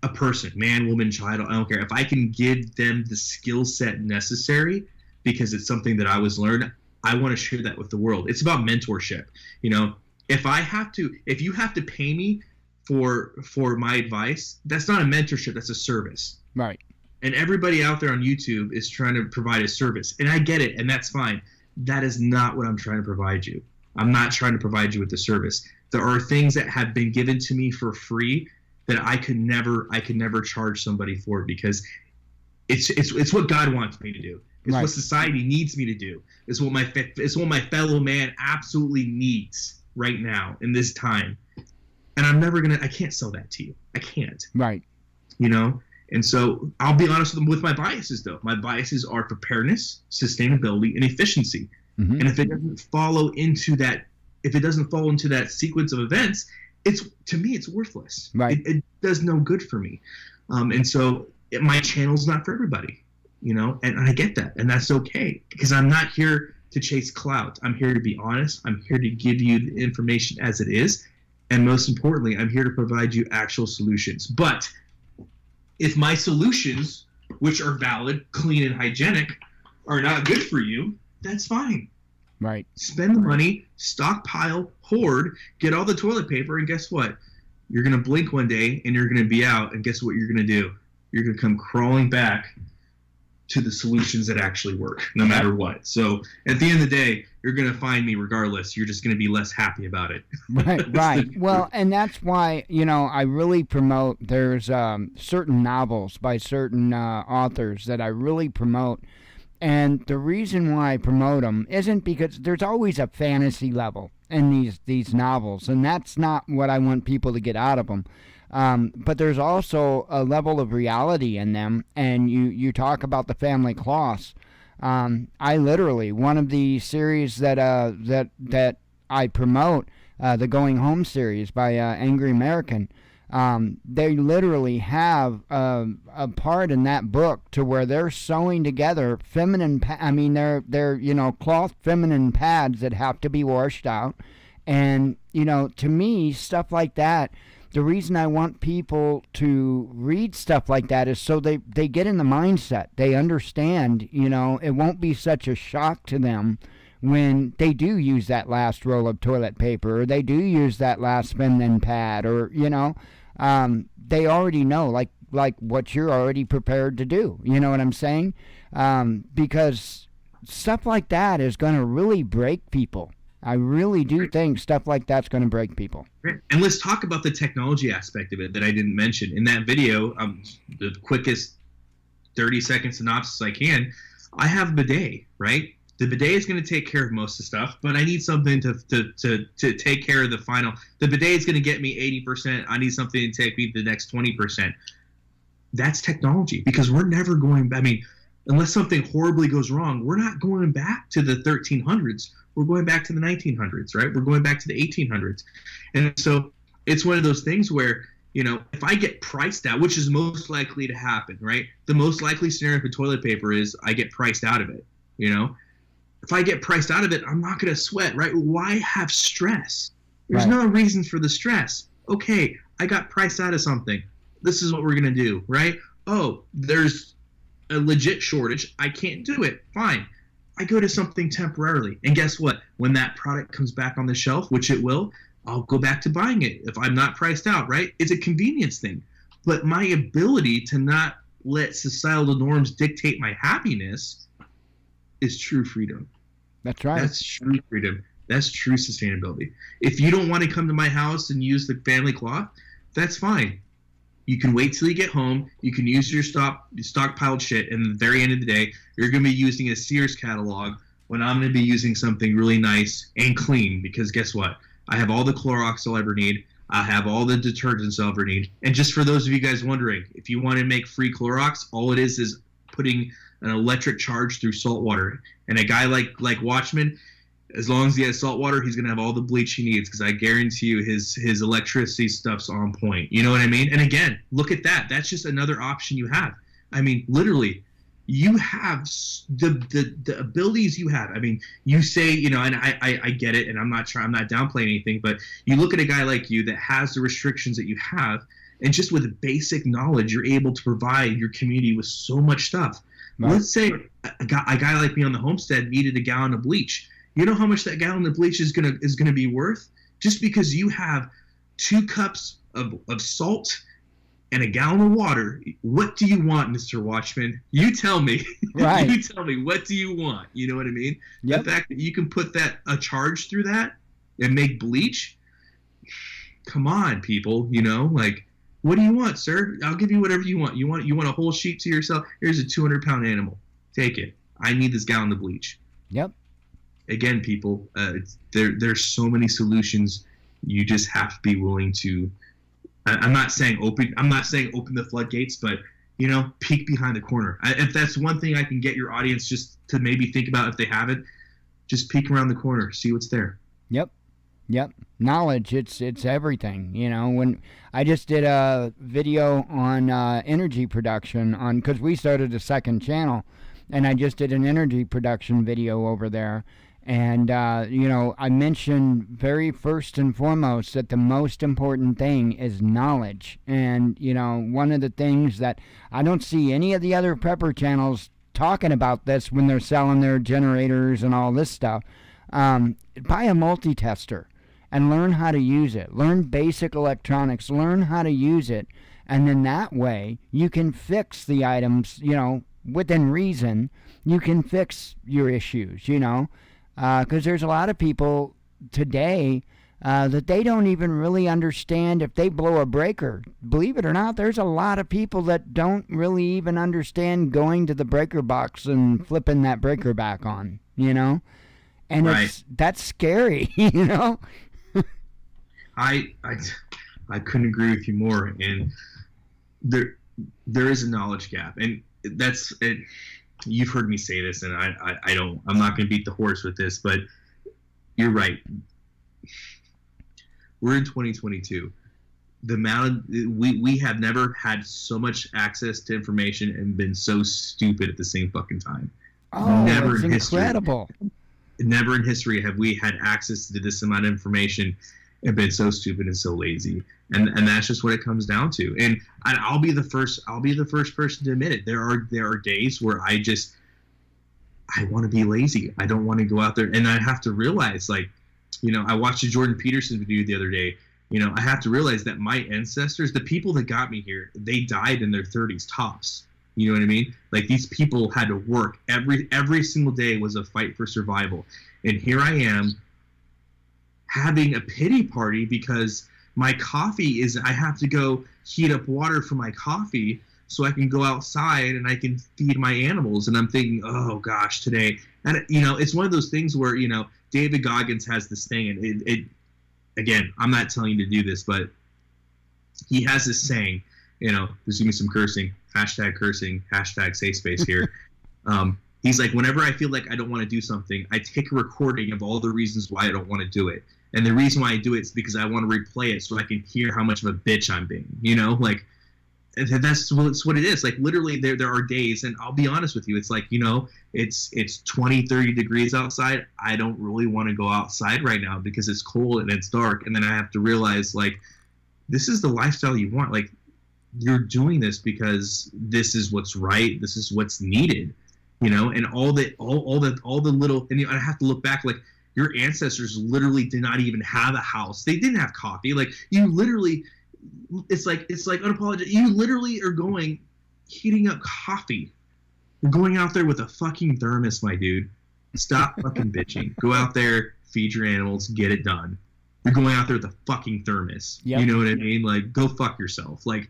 a person, man, woman, child, I don't care, if I can give them the skill set necessary because it's something that I was learned, I want to share that with the world. It's about mentorship. If you have to pay me for my advice, that's not a mentorship, that's a service. Right. And everybody out there on YouTube is trying to provide a service. And I get it, and that's fine. That is not what I'm trying to provide you. I'm not trying to provide you with a service. There are things that have been given to me for free that I could never charge somebody for because it's what God wants me to do. It's what society needs me to do. It's what my fellow man absolutely needs right now in this time. And I can't sell that to you. I can't. Right. And so I'll be honest with my biases, though. My biases are preparedness, sustainability, and efficiency. Mm-hmm. And if it doesn't fall into that sequence of events, to me, it's worthless. Right. It does no good for me. And so my channel's not for everybody. And I get that, and that's okay, because I'm not here to chase clout. I'm here to be honest. I'm here to give you the information as it is, and most importantly, I'm here to provide you actual solutions. But if my solutions, which are valid, clean, and hygienic, are not good for you, that's fine. Right. Spend the money, stockpile, hoard, get all the toilet paper, and guess what? You're going to blink one day, and you're going to be out, and guess what you're going to do? You're going to come crawling back to the solutions that actually work, no matter what. So at the end of the day, you're going to find me regardless. You're just going to be less happy about it. Right. Well, and that's why, I really promote, there's certain novels by certain authors that I really promote. And the reason why I promote them isn't because there's always a fantasy level in these novels, and that's not what I want people to get out of them. But there's also a level of reality in them, and you talk about the family cloths. I literally, one of the series that I promote, the Going Home series by Angry American. They literally have a part in that book to where they're sewing together feminine. They're cloth feminine pads that have to be washed out, and to me, stuff like that. The reason I want people to read stuff like that is so they get in the mindset. They understand. It won't be such a shock to them when they do use that last roll of toilet paper, or they do use that last feminine pad, or they already know, like what you're already prepared to do. You know what I'm saying? Because stuff like that is going to really break people. I really do think stuff like that's going to break people. And let's talk about the technology aspect of it that I didn't mention. In that video, the quickest 30-second synopsis I can, I have a bidet, right? The bidet is going to take care of most of the stuff, but I need something to take care of the final. The bidet is going to get me 80%. I need something to take me the next 20%. That's technology, because we're never going back. I mean, unless something horribly goes wrong, we're not going back to the 1300s. We're going back to the 1900s, right? We're going back to the 1800s. And so it's one of those things where, if I get priced out, which is most likely to happen, right? The most likely scenario for toilet paper is I get priced out of it, If I get priced out of it, I'm not going to sweat, right? Why have stress? There's no reason for the stress. Okay, I got priced out of something. This is what we're going to do, right? Oh, there's a legit shortage. I can't do it. Fine. I go to something temporarily. And guess what? When that product comes back on the shelf, which it will, I'll go back to buying it if I'm not priced out, right? It's a convenience thing. But my ability to not let societal norms dictate my happiness is true freedom. That's right. That's true freedom. That's true sustainability. If you don't want to come to my house and use the family cloth, that's fine. You can wait till you get home. You can use your stockpiled shit, and at the very end of the day, you're going to be using a Sears catalog when I'm going to be using something really nice and clean, because guess what? I have all the Clorox I'll ever need. I have all the detergents I'll ever need. And just for those of you guys wondering, if you want to make free Clorox, all it is putting an electric charge through salt water. And a guy like Watchman, as long as he has salt water, he's going to have all the bleach he needs, because I guarantee you his electricity stuff's on point. You know what I mean? And again, look at that. That's just another option you have. I mean, literally, you have the abilities you have. I mean, you say, and I get it, and I'm not downplaying anything, but you look at a guy like you that has the restrictions that you have, and just with basic knowledge, you're able to provide your community with so much stuff. Right. Let's say a guy like me on the homestead needed a gallon of bleach. You know how much that gallon of bleach is gonna be worth? Just because you have 2 cups of salt and a gallon of water. What do you want, Mr. Watchman? You tell me. Right. You tell me, what do you want? You know what I mean? Yep. The fact that you can put a charge through that and make bleach. Come on, people. What do you want, sir? I'll give you whatever you want. You want a whole sheep to yourself? Here's a 200-pound animal. Take it. I need this gallon of bleach. Yep. Again, people, there's so many solutions. You just have to be willing to. I'm not saying open the floodgates, but peek behind the corner. If that's one thing I can get your audience just to maybe think about, if they haven't, just peek around the corner, see what's there. Yep. Knowledge, it's everything. When I just did a video on energy production because we started a second channel, and I just did an energy production video over there. And, I mentioned very first and foremost that the most important thing is knowledge. And, one of the things that I don't see any of the other prepper channels talking about this when they're selling their generators and all this stuff, buy a multi-tester and learn how to use it. Learn basic electronics. Learn how to use it. And then that way you can fix the items, within reason. You can fix your issues, because there's a lot of people today that they don't even really understand if they blow a breaker. Believe it or not, there's a lot of people that don't really even understand going to the breaker box and flipping that breaker back on, and right. That's scary, I couldn't agree with you more. And there is a knowledge gap, and that's it. You've heard me say this, and I'm not going to beat the horse with this, but you're right. we're in 2022. The amount of, we have never had so much access to information and been so stupid at the same fucking time. Oh, never that's in incredible. Never in history have we had access to this amount of information and been so stupid and so lazy. And that's just what it comes down to. And I'll be the first person to admit it. There are days where I want to be lazy. I don't want to go out there, and I have to realize, like, I watched a Jordan Peterson video the other day. I have to realize that my ancestors, the people that got me here, they died in their 30s tops. You know what I mean? Like, these people had to work. Every single day was a fight for survival. And here I am having a pity party because my coffee I have to go heat up water for my coffee so I can go outside and I can feed my animals. And I'm thinking, oh gosh, today. And, it's one of those things where, David Goggins has this thing, and it again, I'm not telling you to do this, but he has this saying, there's going to be some cursing, cursing, safe space here. He's like, whenever I feel like I don't want to do something, I take a recording of all the reasons why I don't want to do it. And the reason why I do it is because I want to replay it so I can hear how much of a bitch I'm being, like, that's what it is. Like, literally there are days, and I'll be honest with you, it's like, it's 20, 30 degrees outside. I don't really want to go outside right now because it's cold and it's dark. And then I have to realize, like, this is the lifestyle you want. Like, you're doing this because this is what's right. This is what's needed, and all the little, and I have to look back, like, your ancestors literally did not even have a house. They didn't have coffee. Like, you literally, it's like unapologetic. You literally are heating up coffee. You're going out there with a fucking thermos, my dude. Stop fucking bitching. Go out there, feed your animals, get it done. You're going out there with a fucking thermos. Yep. You know what I mean? Like, go fuck yourself. Like,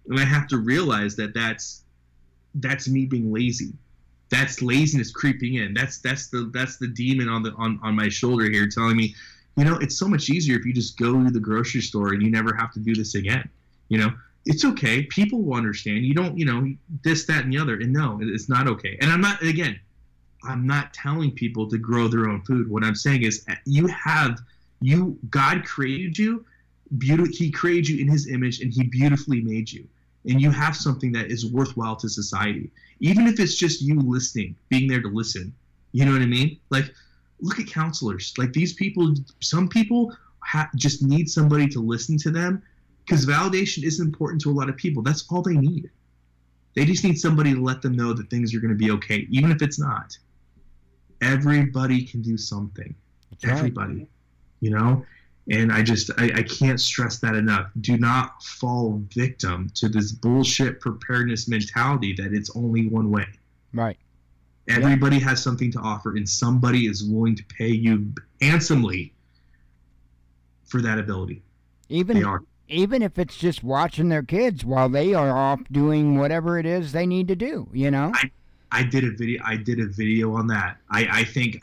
and I have to realize that that's me being lazy. That's laziness creeping in. That's the demon on my shoulder here telling me, it's so much easier if you just go to the grocery store and you never have to do this again. It's okay. People will understand. You don't, this, that, and the other. And no, it's not okay. And I'm not telling people to grow their own food. What I'm saying is God created you. He created you in his image, and he beautifully made you. And you have something that is worthwhile to society. Even if it's just you listening, being there to listen. You know what I mean? Like, look at counselors. Like, these people, some people just need somebody to listen to them, because validation is important to a lot of people. That's all they need. They just need somebody to let them know that things are going to be okay, even if it's not. Everybody can do something. That's everybody. Right. And I can't stress that enough. Do not fall victim to this bullshit preparedness mentality that it's only one way. Right. Everybody has something to offer, and somebody is willing to pay you handsomely for that ability. Even if it's just watching their kids while they are off doing whatever it is they need to do, I did a video on that. I think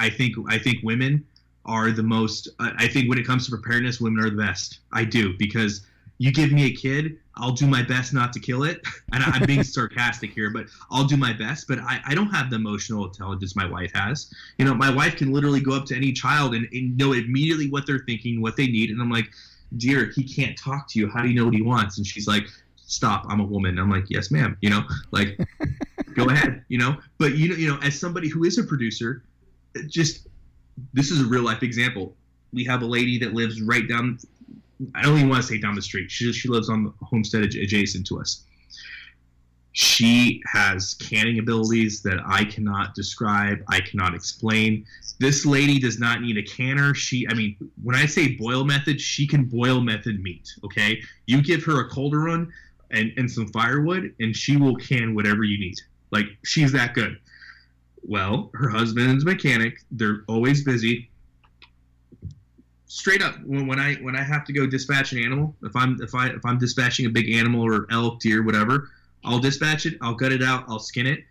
women are the most. I think when it comes to preparedness, women are the best. I do, because you give me a kid, I'll do my best not to kill it. And I'm being sarcastic here, but I'll do my best. But I don't have the emotional intelligence my wife has. My wife can literally go up to any child and know immediately what they're thinking, what they need. And I'm like, dear, he can't talk to you. How do you know what he wants? And she's like, stop, I'm a woman. I'm like, yes, ma'am. Like, go ahead. But as somebody who is a producer, this is a real life example. We have a lady that lives right down, I don't even want to say down the street. She lives on the homestead adjacent to us. She has canning abilities that I cannot describe. I cannot explain. This lady does not need a canner. When I say boil method, she can boil method meat. Okay, you give her a cauldron and some firewood, and she will can whatever you need. Like, she's that good. Well, her husband's a mechanic. They're always busy. Straight up, when I have to go dispatch an animal, if I'm dispatching a big animal or elk, deer, whatever, I'll dispatch it. I'll gut it out. I'll skin it,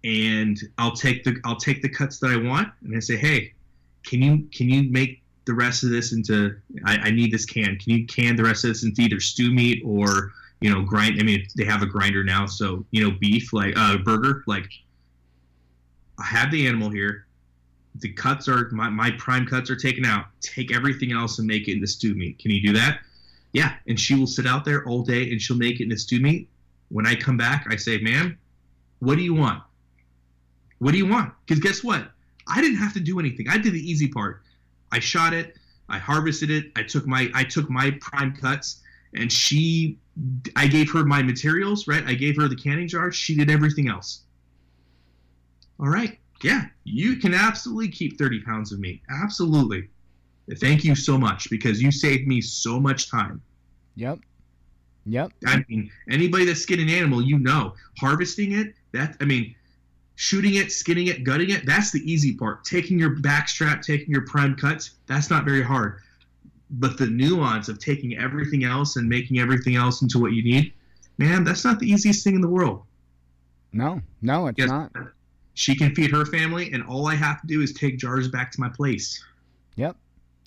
and I'll take the cuts that I want, and I say, hey, can you make the rest of this into? I need this can. Can you can the rest of this into either stew meat or grind? They have a grinder now, so beef, like burger, like. I have the animal here. the cuts are my prime cuts are taken out. Take everything else and make it into stew meat. Can you do that? Yeah. And she will sit out there all day and she'll make it into stew meat. When I come back, I say, ma'am, what do you want? What do you want? Because guess what? I didn't have to do anything. I did the easy part. I shot it. I harvested it. I took my prime cuts, and I gave her my materials, right? I gave her the canning jar. She did everything else. All right. Yeah, you can absolutely keep 30 pounds of meat. Absolutely. Thank you so much, because you saved me so much time. Yep. I mean, anybody that's skinned an animal, harvesting it, shooting it, skinning it, gutting it, that's the easy part. Taking your backstrap, taking your prime cuts, that's not very hard. But the nuance of taking everything else and making everything else into what you need, man, that's not the easiest thing in the world. No, it's not. She can feed her family, and all I have to do is take jars back to my place. Yep.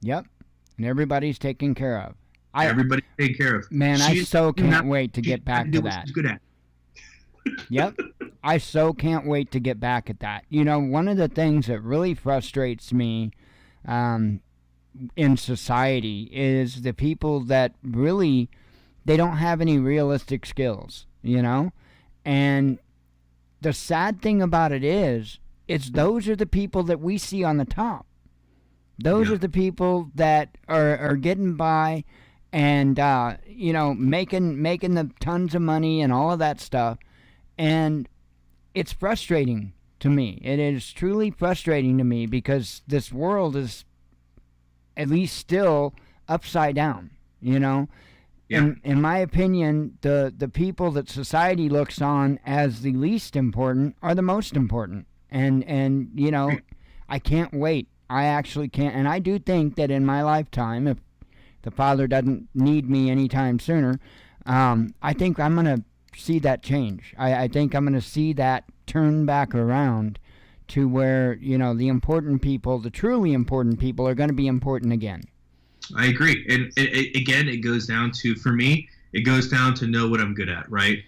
And everybody's taken care of. Everybody's taken care of. Man, I so can't wait to get back to that. She's good at. Yep. I so can't wait to get back at that. One of the things that really frustrates me in society is the people that really, they don't have any realistic skills, And the sad thing about it is those are the people that we see on the top. Those are the people that are getting by and, making the tons of money and all of that stuff. And it's frustrating to me. It is truly frustrating to me, because this world is at least still upside down, Yeah. In my opinion, the people that society looks on as the least important are the most important. And I can't wait. I actually can't. And I do think that in my lifetime, if the Father doesn't need me anytime sooner, I think I'm going to see that change. I think I'm going to see that turn back around to where, the important people, the truly important people, are going to be important again. I agree. And again, it goes down to, for me, it goes down to know what I'm good at, right?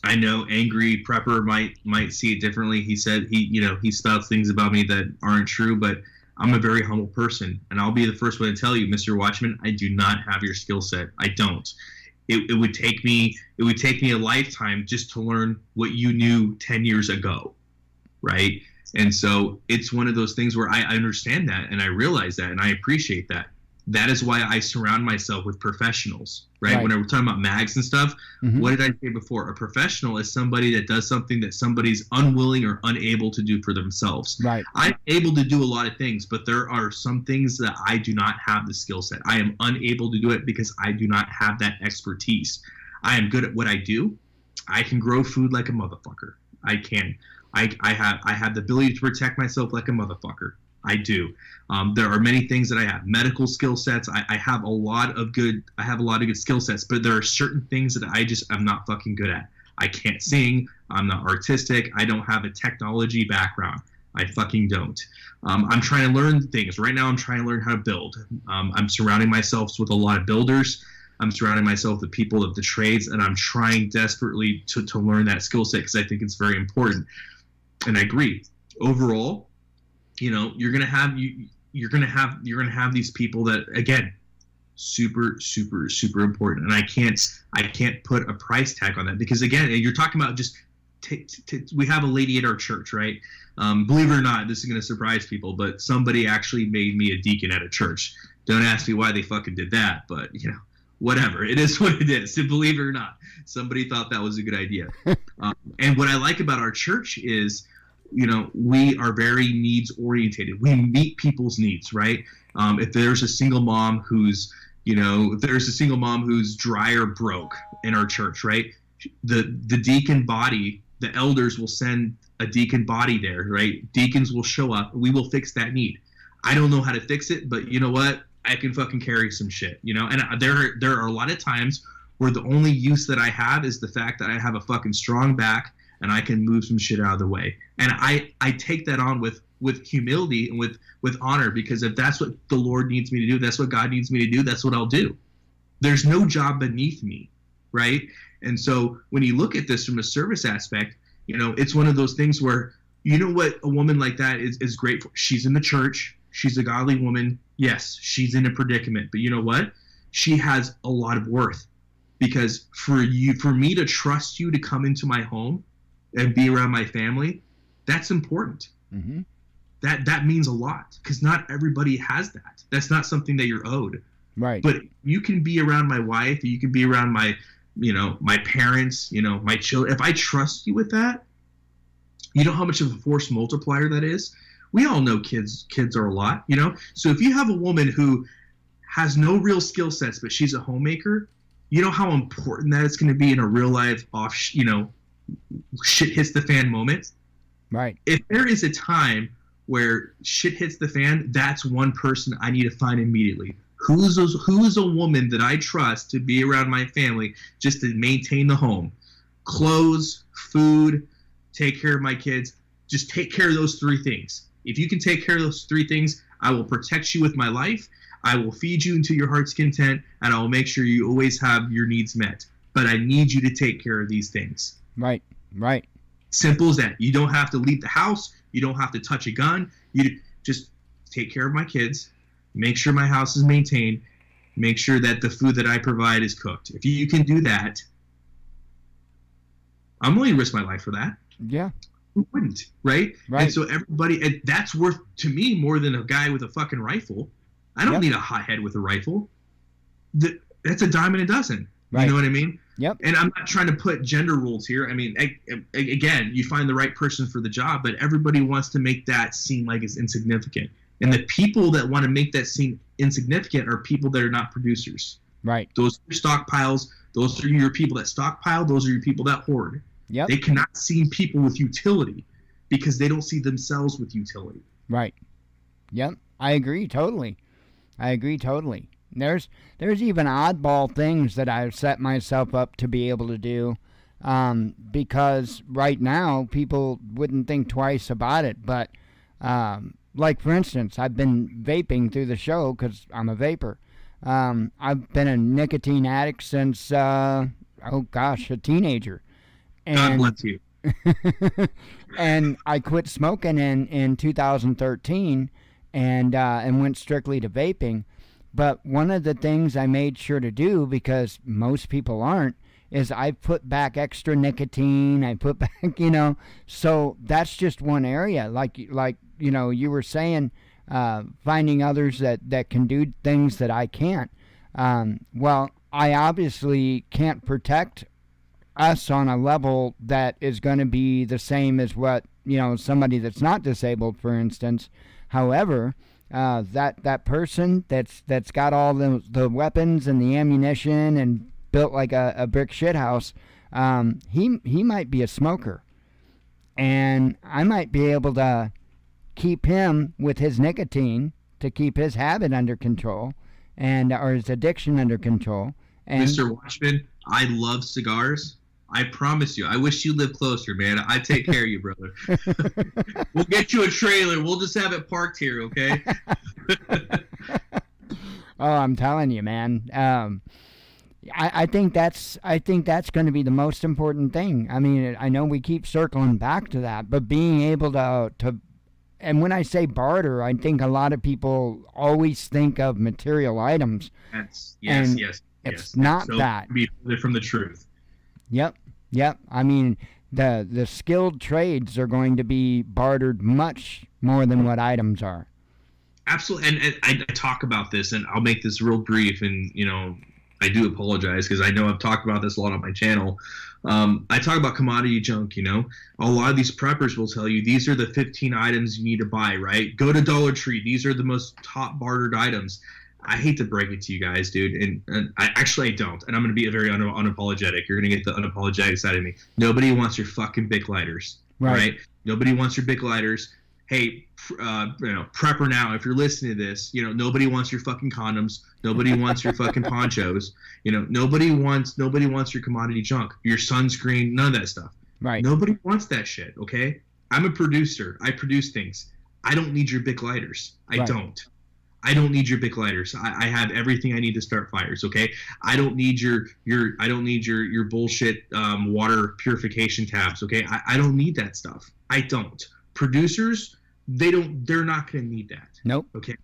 I know Angry Prepper might see it differently. He said he spouts things about me that aren't true, but I'm a very humble person, and I'll be the first one to tell you, Mr. Watchman, I do not have your skill set. I don't. It would take me a lifetime just to learn what you knew 10 years ago, right? And so it's one of those things where I understand that, and I realize that, and I appreciate that. That is why I surround myself with professionals, right? When we're talking about mags and stuff, what did I say before? A professional is somebody that does something that somebody's unwilling or unable to do for themselves. Right. I'm able to do a lot of things, but there are some things that I do not have the skill set. I am unable to do it because I do not have that expertise. I am good at what I do. I can grow food like a motherfucker. I can. I have the ability to protect myself like a motherfucker. I do. There are many things that I have. Medical skill sets. I have a lot of good skill sets, but there are certain things that I'm not fucking good at. I can't sing. I'm not artistic. I don't have a technology background. I fucking don't. I'm trying to learn things. Right now I'm trying to learn how to build. I'm surrounding myself with a lot of builders. I'm surrounding myself with people of the trades, and I'm trying desperately to learn that skill set because I think it's very important. And I agree. Overall, you're gonna have these people that, again, super, super, super important. And I can't put a price tag on that, because again, you're talking about just we have a lady at our church, right? Believe it or not, this is gonna surprise people, but somebody actually made me a deacon at a church. Don't ask me why they fucking did that, but whatever. It is what it is. To believe it or not, somebody thought that was a good idea. And what I like about our church is, we are very needs orientated. We meet people's needs, right? If there's a single mom who's dry or broke in our church, right? The deacon body, the elders will send a deacon body there, right? Deacons will show up. We will fix that need. I don't know how to fix it, but you know what? I can fucking carry some shit, And there are a lot of times where the only use that I have is the fact that I have a fucking strong back and I can move some shit out of the way. And I take that on with humility and with honor, because if that's what the Lord needs me to do, that's what God needs me to do, that's what I'll do. There's no job beneath me, right? And so when you look at this from a service aspect, it's one of those things where You know what a woman like that is great for? She's in the church. She's a godly woman. Yes, she's in a predicament. But you know what? She has a lot of worth. Because for me to trust you to come into my home and be around my family, that's important. Mm-hmm. That means a lot. Because not everybody has that. That's not something that you're owed. Right. But you can be around my wife. You can be around my parents, my children. If I trust you with that, you know how much of a force multiplier that is? We all know kids are a lot, So if you have a woman who has no real skill sets, but she's a homemaker, you know how important that is going to be in a real life shit hits the fan moment? Right. If there is a time where shit hits the fan, that's one person I need to find immediately. Who is a woman that I trust to be around my family just to maintain the home? Clothes, food, take care of my kids. Just take care of those 3 things. If you can take care of those 3 things, I will protect you with my life. I will feed you until your heart's content, and I will make sure you always have your needs met. But I need you to take care of these things. Right. Simple as that. You don't have to leave the house. You don't have to touch a gun. You just take care of my kids. Make sure my house is maintained. Make sure that the food that I provide is cooked. If you can do that, I'm willing to risk my life for that. Yeah. Who wouldn't, right? Right. And so everybody, that's worth to me more than a guy with a fucking rifle. I don't need a hothead with a rifle. That's a dime and a dozen. Right. You know what I mean? Yep. And I'm not trying to put gender rules here. I mean, again, you find the right person for the job, but everybody wants to make that seem like it's insignificant. And the people that want to make that seem insignificant are people that are not producers. Right. Those are stockpiles. Those are your people that stockpile. Those are your people that hoard. Yep. They cannot see people with utility because they don't see themselves with utility. Right. Yep. I agree totally. There's even oddball things that I've set myself up to be able to do because right now people wouldn't think twice about it. But like, for instance, I've been vaping through the show because I'm a vapor. I've been a nicotine addict since, a teenager. God bless you. And I quit smoking in 2013 and went strictly to vaping. But one of the things I made sure to do, because most people aren't, is I put back extra nicotine. I put back, so that's just one area. Like you were saying, finding others that can do things that I can't. Well, I obviously can't protect us on a level that is going to be the same as what, somebody that's not disabled, for instance. However, that person that's got all the weapons and the ammunition and built like a brick shit house, he might be a smoker, and I might be able to keep him with his nicotine to keep his habit under control or his addiction under control. And Mr. Watchman, I love cigars. I promise you. I wish you lived closer, man. I take care of you, brother. We'll get you a trailer. We'll just have it parked here, okay? Oh, I'm telling you, man. I think that's going to be the most important thing. I mean, I know we keep circling back to that, but being able to and when I say barter, I think a lot of people always think of material items. Yes. It's not so that. Be from the truth. Yep. I mean, the skilled trades are going to be bartered much more than what items are. Absolutely, and I talk about this, and I'll make this real brief, and I do apologize because I know I've talked about this a lot on my channel. I talk about commodity junk. A lot of these preppers will tell you these are the 15 items you need to buy. Right? Go to Dollar Tree. These are the most top bartered items. I hate to break it to you guys, dude, and I don't. And I'm going to be very unapologetic. You're going to get the unapologetic side of me. Nobody wants your fucking Bic lighters, right? Nobody wants your Bic lighters. Hey, prepper now, if you're listening to this, nobody wants your fucking condoms. Nobody wants your fucking ponchos. Nobody wants your commodity junk, your sunscreen, none of that stuff. Right. Nobody wants that shit, okay? I'm a producer. I produce things. I don't need your Bic lighters. I don't need your Bic lighters. I have everything I need to start fires. Okay. I don't need your bullshit water purification tabs. Okay. I don't need that stuff. I don't. Producers, they're not going to need that. Nope. Okay.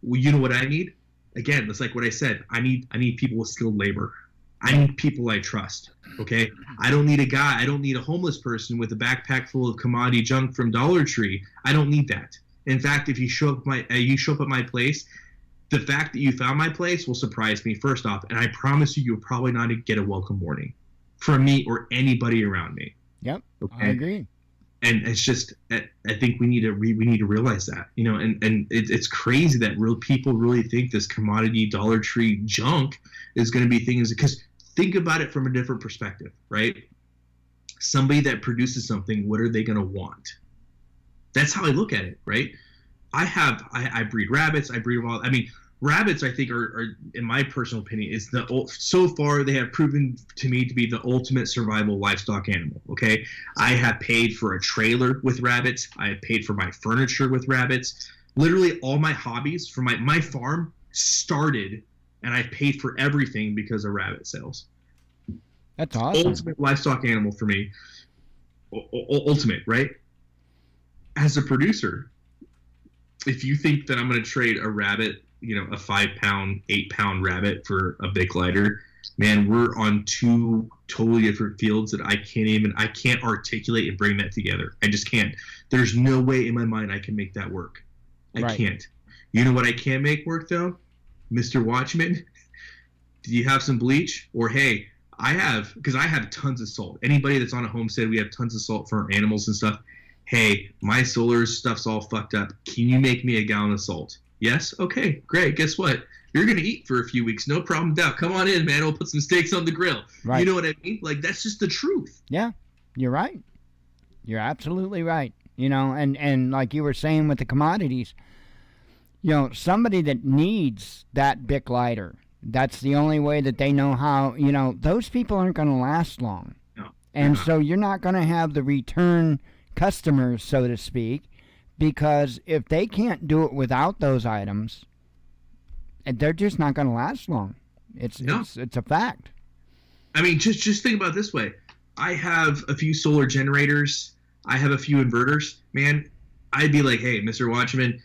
Well, you know what I need? Again, it's like what I said. I need people with skilled labor. I need people I trust. Okay. I don't need a homeless person with a backpack full of commodity junk from Dollar Tree. I don't need that. In fact, if you show up at my place, the fact that you found my place will surprise me, first off, and I promise you'll probably not get a welcome warning from me or anybody around me. Yep. Okay? I agree. And it's just, I think we need to realize that, and it's crazy that real people really think this commodity Dollar Tree junk is going to be things, because think about it from a different perspective, right? Somebody that produces something, what are they going to want? That's how I look at it, right? I breed rabbits. Rabbits, I think, are in my personal opinion, so far they have proven to me to be the ultimate survival livestock animal. Okay, I have paid for a trailer with rabbits. I have paid for my furniture with rabbits. Literally, all my hobbies for my farm started, and I've paid for everything because of rabbit sales. That's awesome. Ultimate livestock animal for me. Ultimate, right? As a producer, if you think that I'm going to trade a rabbit, a 5-pound, 8-pound rabbit for a big lighter, man, we're on two totally different fields that I can't articulate and bring that together. I just can't. There's no way in my mind I can make that work. I can't. You know what I can make work though? Mr. Watchman, do you have some bleach? Or hey, because I have tons of salt. Anybody that's on a homestead, we have tons of salt for our animals and stuff. Hey, my solar stuff's all fucked up. Can you make me a gallon of salt? Yes? Okay, great. Guess what? You're going to eat for a few weeks. No problem doubt. Come on in, man. We'll put some steaks on the grill. Right. You know what I mean? Like, that's just the truth. Yeah, you're right. You're absolutely right. And like you were saying with the commodities, somebody that needs that Bic lighter, that's the only way that they know how, those people aren't going to last long. No. And so you're not going to have the return customers, so to speak, because if they can't do it without those items, they're just not going to last long. It's a fact. I mean, just think about it this way. I have a few solar generators. I have a few inverters. Man, I'd be like, hey, Mr. Watchman,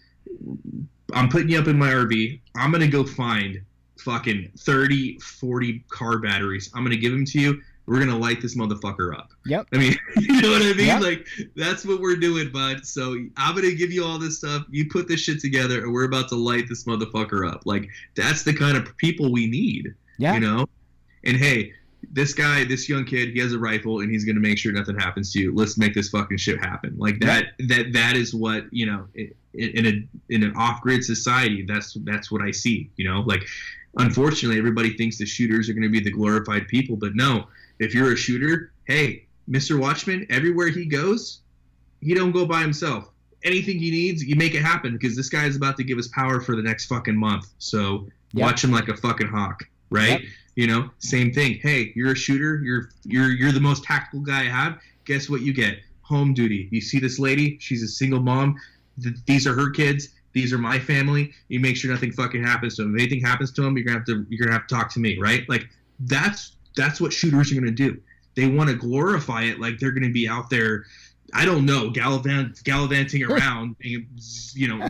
I'm putting you up in my RV. I'm going to go find fucking 30, 40 car batteries. I'm going to give them to you. We're going to light this motherfucker up. Yep. I mean, you know what I mean? Yep. Like, that's what we're doing, bud. So I'm going to give you all this stuff. You put this shit together, and we're about to light this motherfucker up. Like, that's the kind of people we need, And hey, this young kid, he has a rifle, and he's going to make sure nothing happens to you. Let's make this fucking shit happen. Like, that is what, in an off-grid society, that's what I see, Like, unfortunately, everybody thinks the shooters are going to be the glorified people, but no. If you're a shooter, hey, Mr. Watchman, everywhere he goes, he don't go by himself. Anything he needs, you make it happen, because this guy is about to give us power for the next fucking month. So watch him like a fucking hawk, right? Yep. Same thing. Hey, you're a shooter. You're the most tactical guy I have. Guess what you get? Home duty. You see this lady? She's a single mom. These are her kids. These are my family. You make sure nothing fucking happens to them. If anything happens to them, you're gonna have to talk to me, right? Like, that's what shooters are going to do. They want to glorify it like they're going to be out there, I don't know, gallivanting around,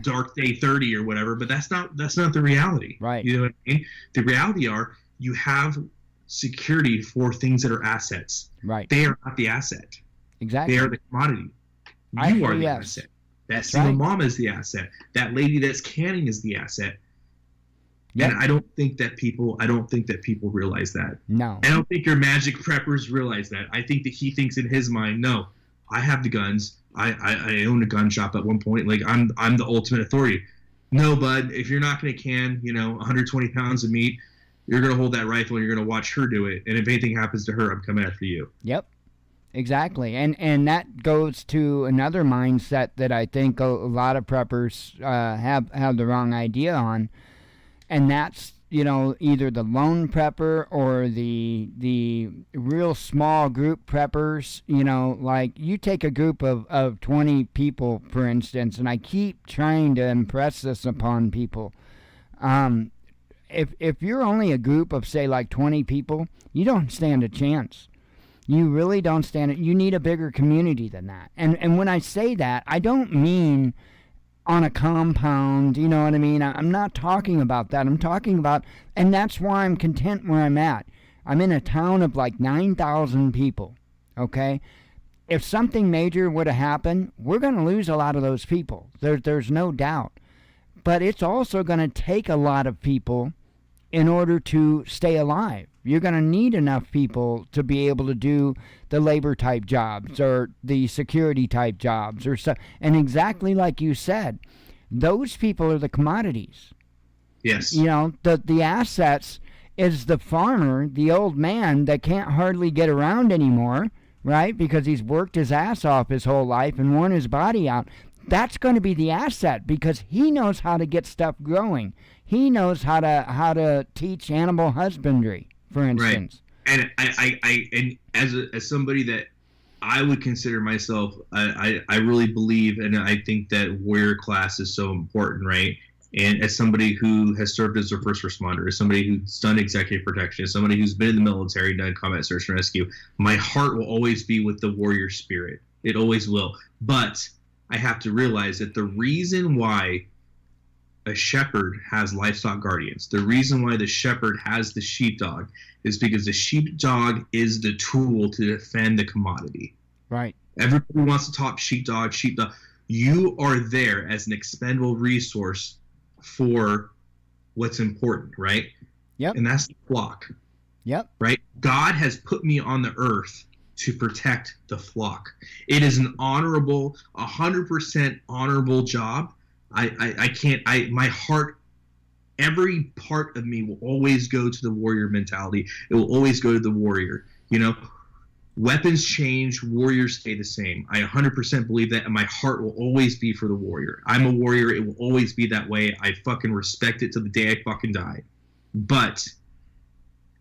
dark day 30 or whatever, but that's not the reality. Right. You know what I mean? The reality are you have security for things that are assets. Right. They are not the asset. Exactly. They are the commodity. You are the asset. That single mom is the asset. That lady that's canning is the asset. Yep. And I don't think that people realize that. No. I don't think your magic preppers realize that. I think that he thinks in his mind, no, I have the guns. I owned a gun shop at one point. Like, I'm the ultimate authority. No, bud, if you're not going to can, 120 pounds of meat, you're going to hold that rifle and you're going to watch her do it. And if anything happens to her, I'm coming after you. Yep. Exactly. And that goes to another mindset that I think a lot of preppers have the wrong idea on. And that's, either the lone prepper or the real small group preppers, like you take a group of 20 people, for instance, and I keep trying to impress this upon people. If you're only a group of, say, like 20 people, you don't stand a chance. You really don't stand it. You need a bigger community than that. And when I say that, I don't mean on a compound, you know what I mean? I'm not talking about that. I'm talking about, and that's why I'm content where I'm at. I'm in a town of like 9,000 people, okay? If something major would have happened, we're going to lose a lot of those people. There's no doubt. But it's also going to take a lot of people in order to stay alive. You're going to need enough people to be able to do the labor type jobs or the security type jobs or so. And exactly like you said, those people are the commodities. Yes. You know, the assets is the farmer, the old man that can't hardly get around anymore, right? Because he's worked his ass off his whole life and worn his body out. That's going to be the asset because he knows how to get stuff growing. He knows how to teach animal husbandry, for instance. Right. And and as somebody that I would consider myself, I really believe, and I think that warrior class is so important, right? And as somebody who has served as a first responder, as somebody who's done executive protection, as somebody who's been in the military, done combat search and rescue, my heart will always be with the warrior spirit. It always will. But I have to realize that the reason why a shepherd has livestock guardians, the reason why the shepherd has the sheepdog is because the sheepdog is the tool to defend the commodity. Right. Everybody wants to talk sheepdog. You are there as an expendable resource for what's important, right? Yep. And that's the flock. Yep. Right? God has put me on the earth to protect the flock. It is an honorable, 100% honorable job. My heart, every part of me will always go to the warrior mentality. It will always go to the warrior. You know, weapons change, warriors stay the same. I 100% believe that, and my heart will always be for the warrior. I'm a warrior. It will always be that way. I fucking respect it to the day I fucking die. But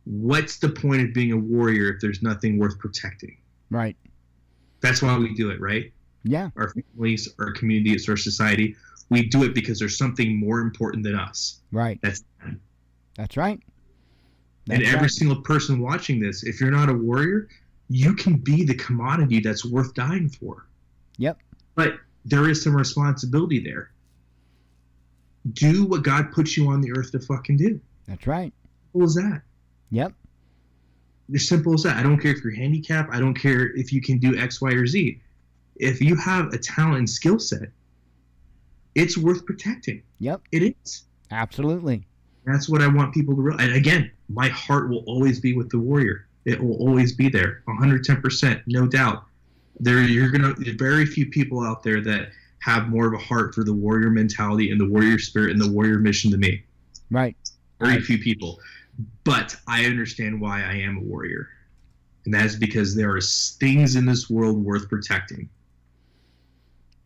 what's the point of being a warrior if there's nothing worth protecting? Right. That's why we do it, right? Yeah. Our families, our communities, our society. We do it because there's something more important than us. Right. That's right. And every single person watching this, if you're not a warrior, you can be the commodity that's worth dying for. Yep. But there is some responsibility there. Do what God puts you on the earth to fucking do. That's right. Simple as that. Yep. As simple as that. I don't care if you're handicapped. I don't care if you can do X, Y, or Z. If you have a talent and skill set, it's worth protecting. Yep. It is. Absolutely. That's what I want people to realize. And again, my heart will always be with the warrior. It will always be there. 110%, no doubt. Very few people out there that have more of a heart for the warrior mentality and the warrior spirit and the warrior mission than me. Right. Very few people. But I understand why I am a warrior. And that is because there are things in this world worth protecting.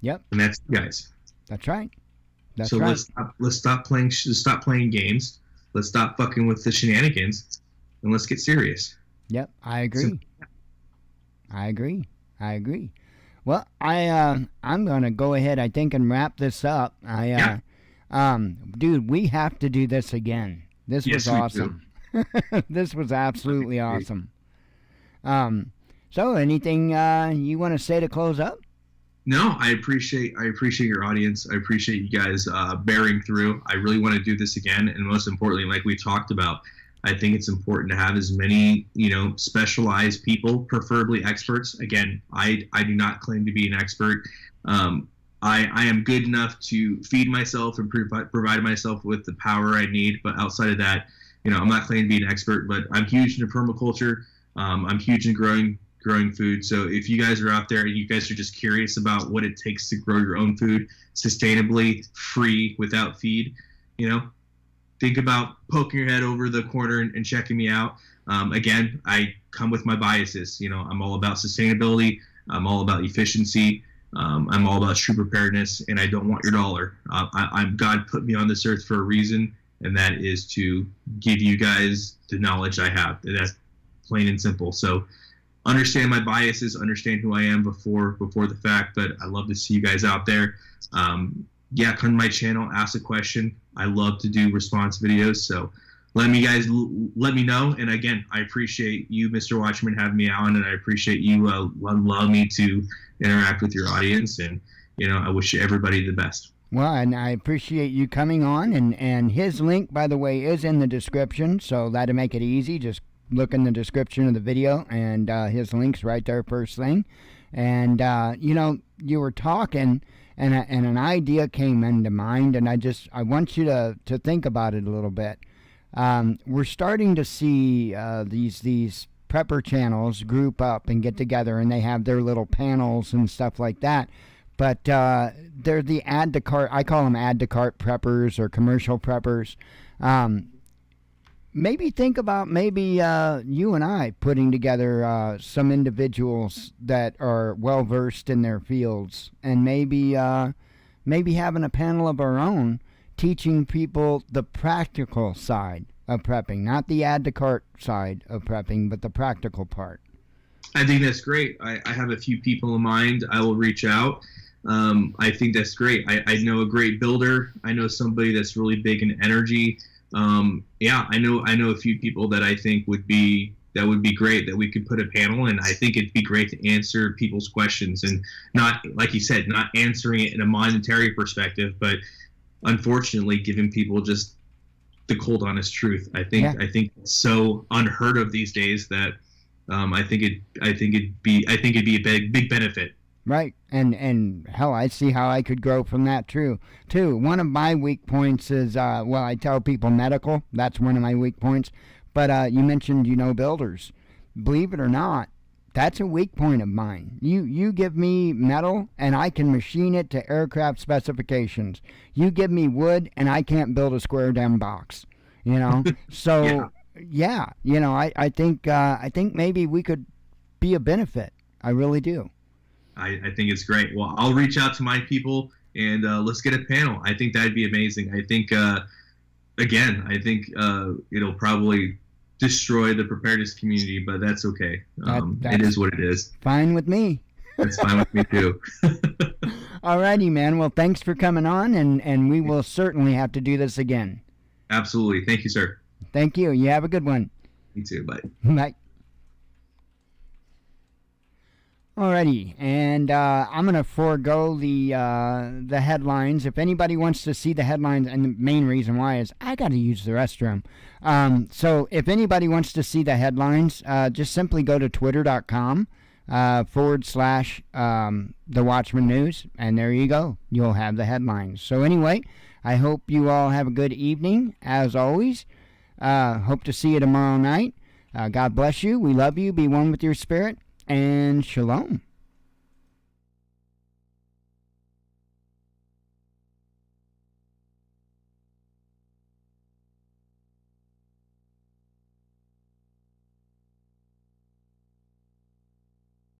Yep. And that's you guys. That's right. That's so right. let's stop playing games. Let's stop fucking with the shenanigans, and let's get serious. Yep, I agree. I agree. Well, I'm gonna go ahead, I think, and wrap this up. Dude, we have to do this again. This was awesome. This was absolutely awesome. So anything you want to say to close up? No, I appreciate your audience. I appreciate you guys bearing through. I really want to do this again, and most importantly, like we talked about, I think it's important to have as many, specialized people, preferably experts. Again, I do not claim to be an expert. I am good enough to feed myself and provide myself with the power I need, but outside of that, I'm not claiming to be an expert. But I'm huge into permaculture. I'm huge in growing food. So if you guys are out there and you guys are just curious about what it takes to grow your own food sustainably, free, without feed, think about poking your head over the corner and checking me out. Again, I come with my biases. I'm all about sustainability. I'm all about efficiency. I'm all about true preparedness, and I don't want your dollar. God put me on this earth for a reason, and that is to give you guys the knowledge I have. That's plain and simple. So understand my biases, understand who I am before the fact, but I love to see you guys out there. Come to my channel, ask a question. I love to do response videos, so let me know. And again, I appreciate you, Mr. Watchman, having me on, and I appreciate you allowing me to interact with your audience. And I wish everybody the best. Well, and I appreciate you coming on, and his link, by the way, is in the description, so that'll make it easy. Just look in the description of the video, and his link's right there first thing. And, you were talking, and an idea came into mind, and I want you to think about it a little bit. We're starting to see these prepper channels group up and get together, and they have their little panels and stuff like that. But they're the add to cart. I call them add to cart preppers or commercial preppers. Maybe think about you and I putting together some individuals that are well versed in their fields, and maybe having a panel of our own, teaching people the practical side of prepping, not the add to cart side of prepping, but the practical part. I think that's great. I have a few people in mind. I will reach out. I think that's great. I know a great builder. I know somebody that's really big in energy. I know a few people that I think would be great, that we could put a panel, and I think it'd be great to answer people's questions, and not, like you said, not answering it in a monetary perspective, but unfortunately giving people just the cold, honest truth. I think it's so unheard of these days that I think it'd be a big benefit. Right, and hell, I see how I could grow from that too. One of my weak points is, I tell people medical. That's one of my weak points. But you mentioned, builders. Believe it or not, that's a weak point of mine. You give me metal, and I can machine it to aircraft specifications. You give me wood, and I can't build a square damn box. So I think maybe we could be a benefit. I really do. I think it's great. Well, I'll reach out to my people, and let's get a panel. I think that'd be amazing. I think, it'll probably destroy the preparedness community, but that's okay. It is what it is. Fine with me. That's fine with me too. Alrighty, man. Well, thanks for coming on, and we will certainly have to do this again. Absolutely. Thank you, sir. Thank you. You have a good one. You too. Bye. Bye. Alrighty, and I'm going to forego the headlines. If anybody wants to see the headlines, and the main reason why is I got to use the restroom. So if anybody wants to see the headlines, just simply go to twitter.com / Thewatchmannews, and there you go. You'll have the headlines. So anyway, I hope you all have a good evening, as always. Hope to see you tomorrow night. God bless you. We love you. Be one with your spirit. And shalom.